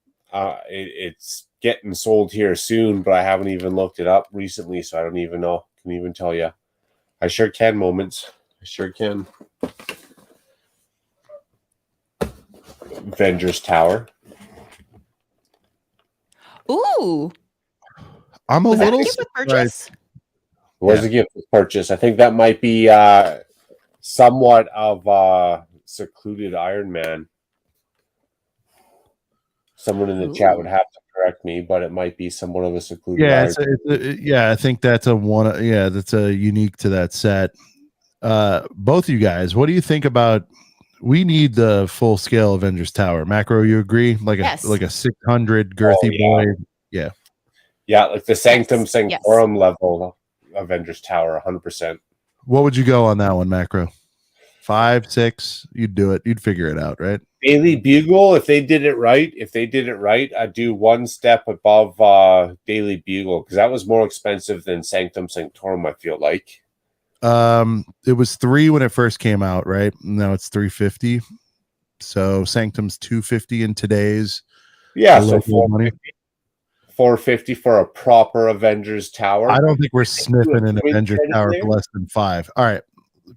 It's getting sold here soon, but I haven't even looked it up recently, so I don't even know. Can even tell you. I sure can, Moments. I sure can. Avengers Tower. Ooh. I'm a little surprised. Was a gift with purchase. I think that might be somewhat of secluded Iron Man. Someone in the chat would have to correct me, but it might be somewhat of a secluded. Yeah, I think that's a one. Yeah, that's a unique to that set. Both you guys, what do you think about? We need the full scale Avengers Tower. Macro, you agree? Like a 600 girthy boy. Yeah. Yeah, like the Sanctum Sanctorum level Avengers Tower, 100%. What would you go on that one, Macro? 5, 6? You'd do it. You'd figure it out, right? Daily Bugle, if they did it right, I'd do one step above Daily Bugle because that was more expensive than Sanctum Sanctorum, I feel like. It was 3 when it first came out, right? Now it's 350. So Sanctum's 250 in today's so 450 for a proper Avengers Tower. I don't think we're sniffing an Avengers Tower for less than 5. All right,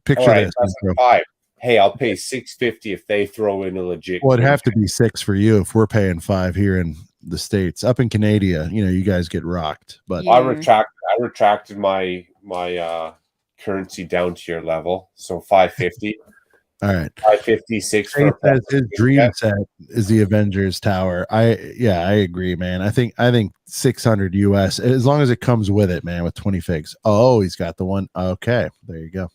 picture this. 5. Hey, I'll pay $650 if they throw in a legit. Well, it'd have to be 6 for you if we're paying 5 here in the States. Up in Canada, you guys get rocked. But I retracted my currency down to your level, so 550. All right, 556 for his dream set is the Avengers Tower. I agree, man. I think 600 US as long as it comes with it, man, with 20 figs. Oh, he's got the one. Okay, there you go.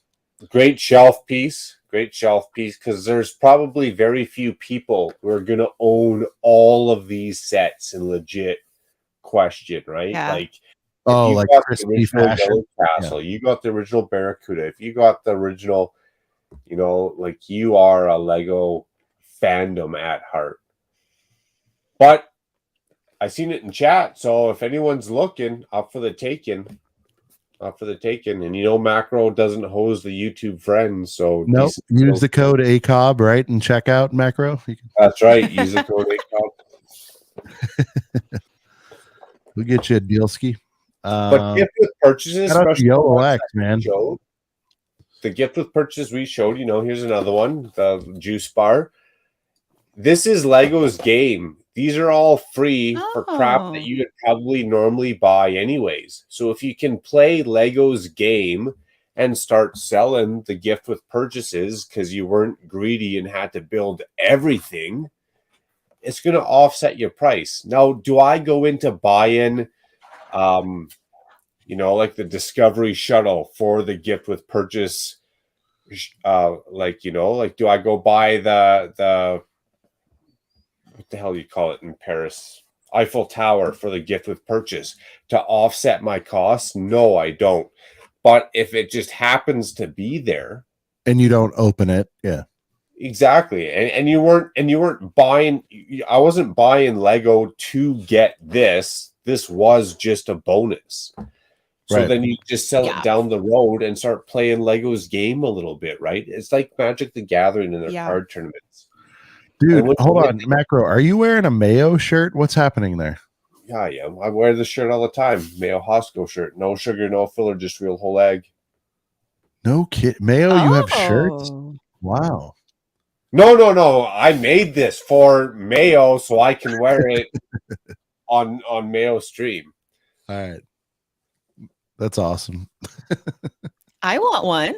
Great shelf piece because there's probably very few people who are going to own all of these sets in legit question, right? Yeah. Like, like crispy fashion castle, you got the original Barracuda. If you got the original You know, like you are a Lego fandom at heart. But I seen it in chat, so if anyone's looking, up for the taking. And you know, Macro doesn't hose the YouTube friends, so Nope. Use the code ACOB, right, and check out Macro. That's right. Use the code ACOB. We'll get you a deal ski. But gift with purchases, shout out to especially Yellow X, man. The gift with purchase we showed, you know, here's another one, the juice bar. This is Lego's game. These are all free for crap that you would probably normally buy anyways. So if you can play Lego's game and start selling the gift with purchases because you weren't greedy and had to build everything, it's going to offset your price. Now, do I go into buying, you know, like the Discovery Shuttle for the gift with purchase? Like, you know, like do I go buy the what the hell you call it in Paris, Eiffel Tower for the gift with purchase to offset my costs? No, I don't. But if it just happens to be there and you don't open it, yeah, exactly. And you weren't buying. I wasn't buying Lego to get this. This was just a bonus. So then you just sell it down the road and start playing Lego's game a little bit, right? It's like Magic the Gathering in their card tournaments. Dude, hold on, Macro. Are you wearing a Mayo shirt? What's happening there? Yeah, I am. I wear this shirt all the time. Mayo Hosco shirt. No sugar, no filler, just real whole egg. No kid. Mayo, you have shirts? Wow. No. I made this for Mayo so I can wear it on Mayo stream. All right. That's awesome. I want one.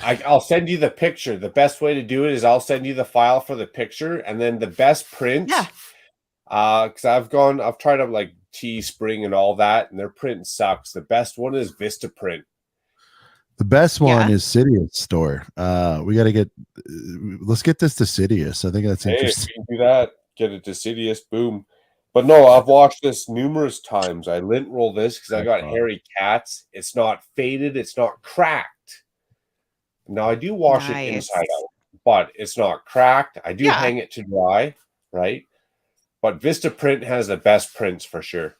I'll send you the picture. The best way to do it is I'll send you the file for the picture, and then the best print. Yeah. Because I've tried out like Teespring and all that, and their print sucks. The best one is Vistaprint. The best one is Sidious store. We got to get. Let's get this to Sidious. I think that's interesting. If you can do that, get it to Sidious. Boom. But no, I've watched this numerous times. I lint roll this because I got hairy cats. It's not faded. It's not cracked. Now, I do wash it inside out, but it's not cracked. I do hang it to dry, right? But Vistaprint has the best prints for sure.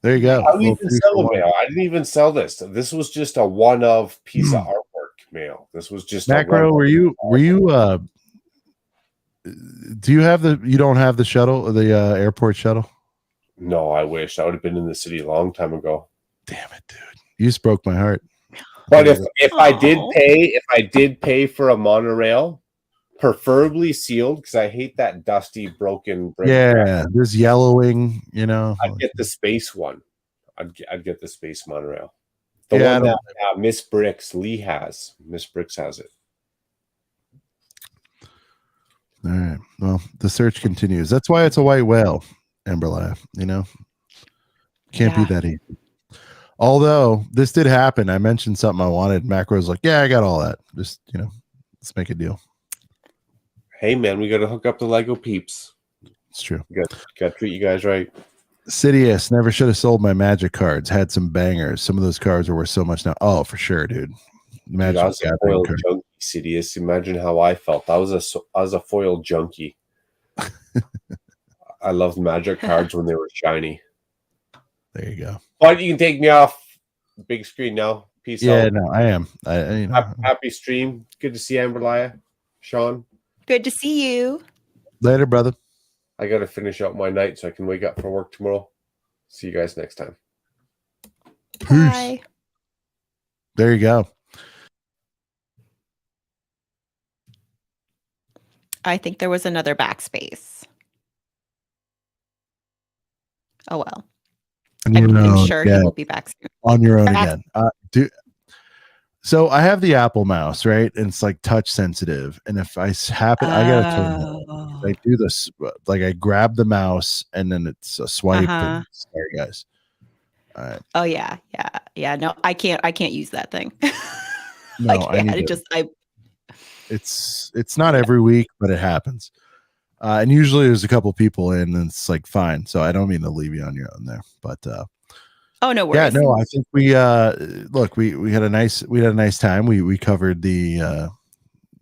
There you go. I didn't even sell the Mail. I didn't even sell this. This was just a one-of piece of artwork, Mail. This was just Macro. Were you do you have you don't have the shuttle, the airport shuttle? No, I wish. I would have been in the city a long time ago. Damn it, dude. You just broke my heart. But if I did pay for a monorail, preferably sealed, because I hate that dusty, broken. There's yellowing. You know, I'd get the space one. I'd get the space monorail. The one that Miss Bricks Lee has. Miss Bricks has it. All right. Well, the search continues. That's why it's a white whale, Amberlaya. You know, can't be that easy. Although this did happen, I mentioned something I wanted. Macro's like, yeah, I got all that. Just, you know, let's make a deal. Hey, man, we got to hook up the Lego peeps. It's true. Got to treat you guys right. Sidious, never should have sold my Magic cards. Had some bangers. Some of those cards are worth so much now. Oh, for sure, dude. Magic. I was a foil junkie, Sidious. Imagine how I felt. I was a foil junkie. I loved Magic cards when they were shiny. There you go. But you can take me off big screen now. Peace out. Yeah, no, I am. Happy stream. Good to see Amberlaya. Sean. Good to see you. Later, brother. I got to finish up my night so I can wake up for work tomorrow. See you guys next time. Bye. Peace. There you go. I think there was another backspace. Oh, well. I'm sure he will be back soon. On your own again. So I have the Apple mouse, right? And it's like touch sensitive. And if I happen, I got to turn it. I do this, like I grab the mouse and then it's a swipe. And, sorry, guys. All right. Oh, yeah. No, I can't use that thing. No, it's not every week, but it happens. And usually there's a couple people in and it's like fine. So I don't mean to leave you on your own there, but Oh, no Yeah, worries. no, I think we look, we had a nice time. We covered the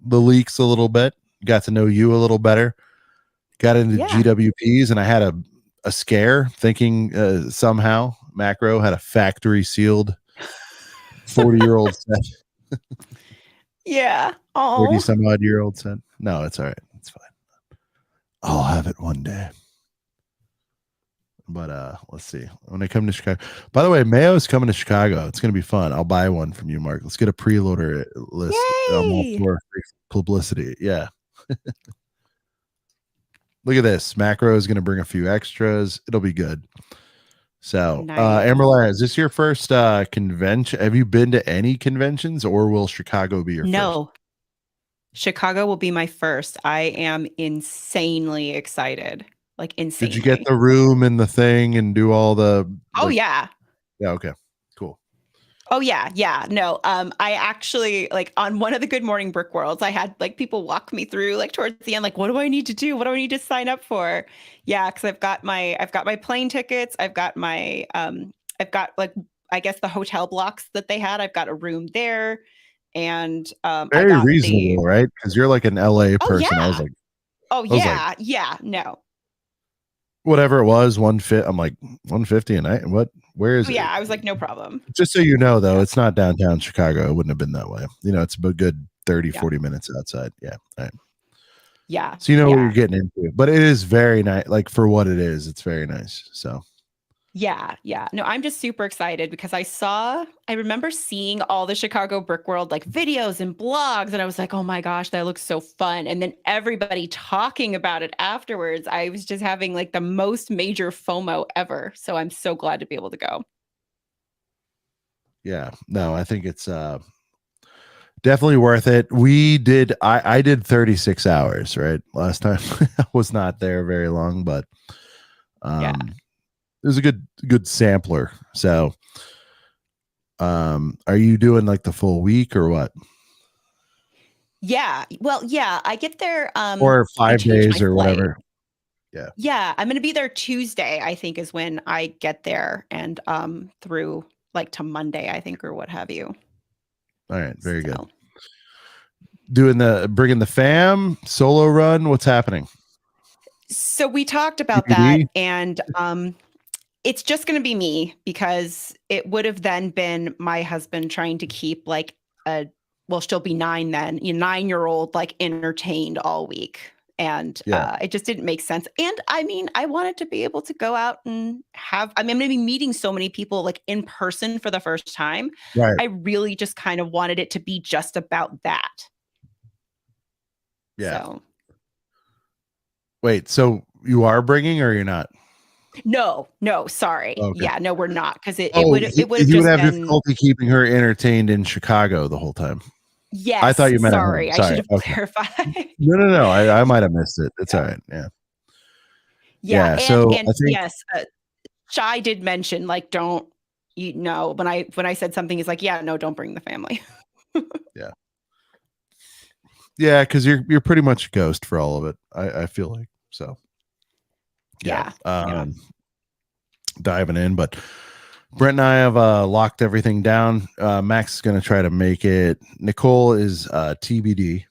leaks a little bit, got to know you a little better, got into Yeah. GWPs, and I had a scare thinking somehow Macro had a factory sealed 40-year-old set, Yeah. 40 Oh. some odd year old set. No, it's all right. It's fine. I'll have it one day. But let's see. When I come to Chicago. By the way, Mayo's coming to Chicago. It's gonna be fun. I'll buy one from you, Mark. Let's get a preloader list. I'm all Yay. for publicity. Yeah. Look at this. Macro is gonna bring a few extras. It'll be good. So Nice. Amberlaya, is this your first convention? Have you been to any conventions, or will Chicago be your first? No. Chicago will be my first. I am insanely excited. Like insanely. Did you get the room and the thing and do all the Oh yeah. Yeah, okay. Cool. Oh yeah, yeah. No, I actually like on one of the Good Morning Brick Worlds, I had like people walk me through like towards the end, like, what do I need to do? What do I need to sign up for? Yeah, because I've got my plane tickets, I've got like I guess the hotel blocks that they had. I've got a room there, and I Very got reasonable, right? Because you're like an LA Oh person. I was yeah. like, Oh was like, yeah, yeah. No. whatever it was, 150. I'm like 150 a night. What? Where is Oh it? yeah, I was like, no problem. Just so you know, though, Yeah. it's not downtown Chicago. It wouldn't have been that way. You know, it's a good 30, Yeah. 40 minutes outside. Yeah. All right. Yeah. So you know what Yeah. you're getting into, but it is very nice. Like for what it is, it's very nice. So Yeah, yeah. No, I'm just super excited because I remember seeing all the Chicago Brick World like videos and blogs, and I was like, oh my gosh, that looks so fun. And then everybody talking about it afterwards, I was just having like the most major FOMO ever. So I'm so glad to be able to go. yeah, no, I think it's definitely worth it. I did 36 hours, right? Last time I was not there very long, but Yeah. it was a good sampler. So are you doing like the full week or what? Yeah. Well, yeah, I get there Or I 5 changed days my or flight. whatever. Yeah. Yeah, I'm going to be there Tuesday, I think is when I get there, and through like to Monday, I think, or what have you. All right, very good. So, Bringing the fam solo run. What's happening? So we talked about TBD? that, and it's just going to be me because it would have then been my husband trying to keep like she'll be 9 then, 9-year-old like entertained all week. And Yeah. it just didn't make sense. And I mean, I wanted to be able to go out and I'm going to be meeting so many people like in person for the first time. Right. I really just kind of wanted it to be just about that. Yeah. So. Wait, so you are bringing or you're not? No, sorry. Okay. Yeah, no, we're not, because it Oh, would have you would just have been. difficulty keeping her entertained in Chicago the whole time. Yes, I thought you meant at home. sorry. I Sorry. should have Okay. clarified. No. I might have missed it. It's all right. Yeah. Yeah, So and I think yes, Shai did mention like don't when I said something, he's like, yeah, no, don't bring the family. yeah, because you're pretty much a ghost for all of it. I feel like so. Yeah. Diving in, but Brent and I have locked everything down. Max is going to try to make it. Nicole is TBD.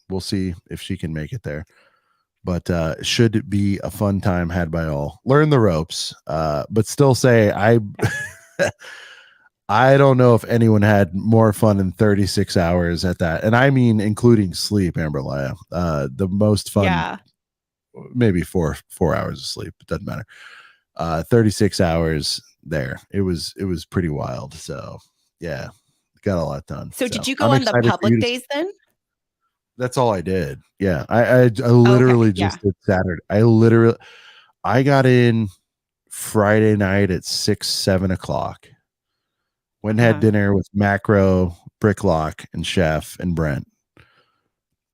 We'll see if she can make it there. But it should be a fun time had by all. Learn the ropes, but still say I don't know if anyone had more fun in 36 hours at that. And I mean, including sleep, Amberlaya. The most fun, Yeah. maybe four hours of sleep. It doesn't matter. 36 hours there. It was pretty wild. So yeah, got a lot done. So did you go on the public days then? That's all I did. Yeah. I literally just did Saturday. I got in Friday night at 6-7 o'clock. Went and had dinner with Macro, Bricklock, and Chef and Brent.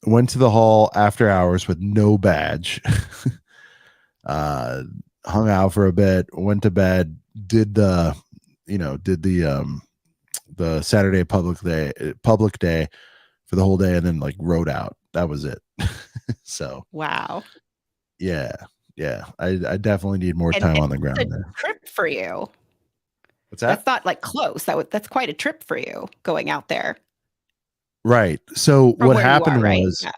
Went to the hall after hours with no badge. Hung out for a bit, went to bed, did the Saturday public day for the whole day, and then like rode out. That was it. So wow. Yeah. I definitely need more time on the ground it's a there. trip for you. What's that? That's not like close. That's quite a trip for you going out there. Right. So From what where you happened are, right? was Yeah.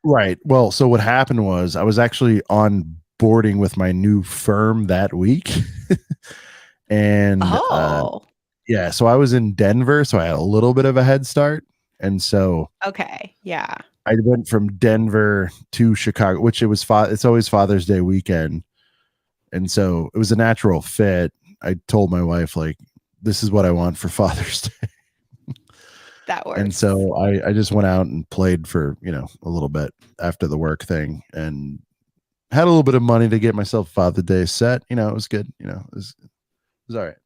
right. Well, so what happened was I was actually on boarding with my new firm that week. And Oh, yeah, so I was in Denver, so I had a little bit of a head start. And so okay. Yeah. I went from Denver to Chicago, which it's always Father's Day weekend. And so it was a natural fit. I told my wife, like, this is what I want for Father's Day. That works. And so I just went out and played for, a little bit after the work thing and had a little bit of money to get myself Father's Day set. It was good. It was all right.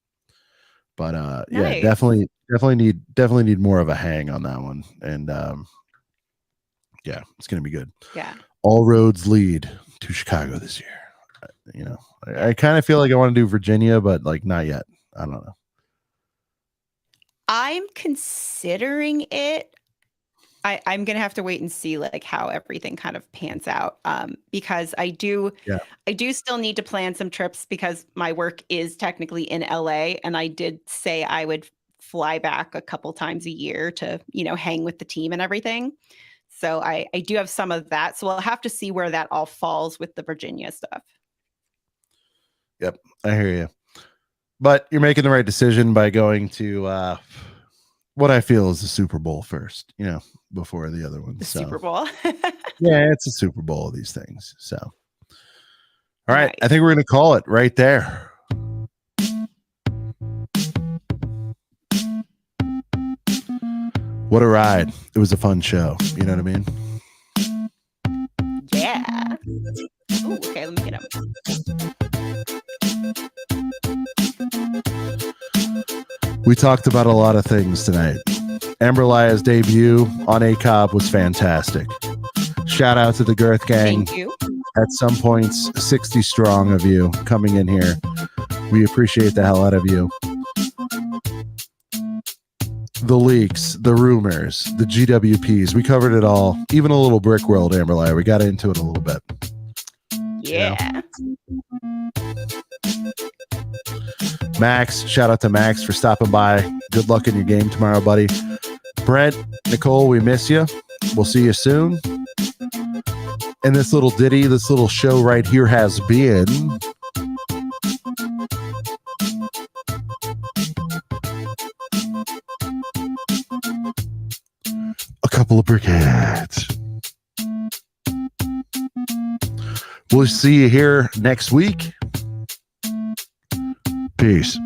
But yeah, Nice. definitely need more of a hang on that one. And yeah, it's gonna be good. Yeah. All roads lead to Chicago this year. I kind of feel like I want to do Virginia, but like not yet. I don't know. I'm considering it. I'm gonna have to wait and see like how everything kind of pans out. Because I do still need to plan some trips because my work is technically in LA, and I did say I would fly back a couple times a year to hang with the team and everything. So I do have some of that. So we'll have to see where that all falls with the Virginia stuff. Yep, I hear you. But you're making the right decision by going to what I feel is the Super Bowl first, before the other ones. The Super Bowl. Yeah, it's a Super Bowl of these things. So, all right. Nice. I think we're going to call it right there. What a ride. It was a fun show. You know what I mean? Yeah. Ooh, okay, let me get him. We talked about a lot of things tonight. Amberlaya's debut on ACOB was fantastic. Shout out to the Girth Gang. Thank you. At some points, 60 strong of you coming in here. We appreciate the hell out of you. The leaks, the rumors, the GWPs, we covered it all. Even a little Brick World, Amberlaya. We got into it a little bit. Yeah. Max, shout out to Max for stopping by. Good luck in your game tomorrow, buddy. Brent, Nicole, we miss you. We'll see you soon. And this little ditty, this little show right here has been a couple of briquettes. We'll see you here next week. Peace.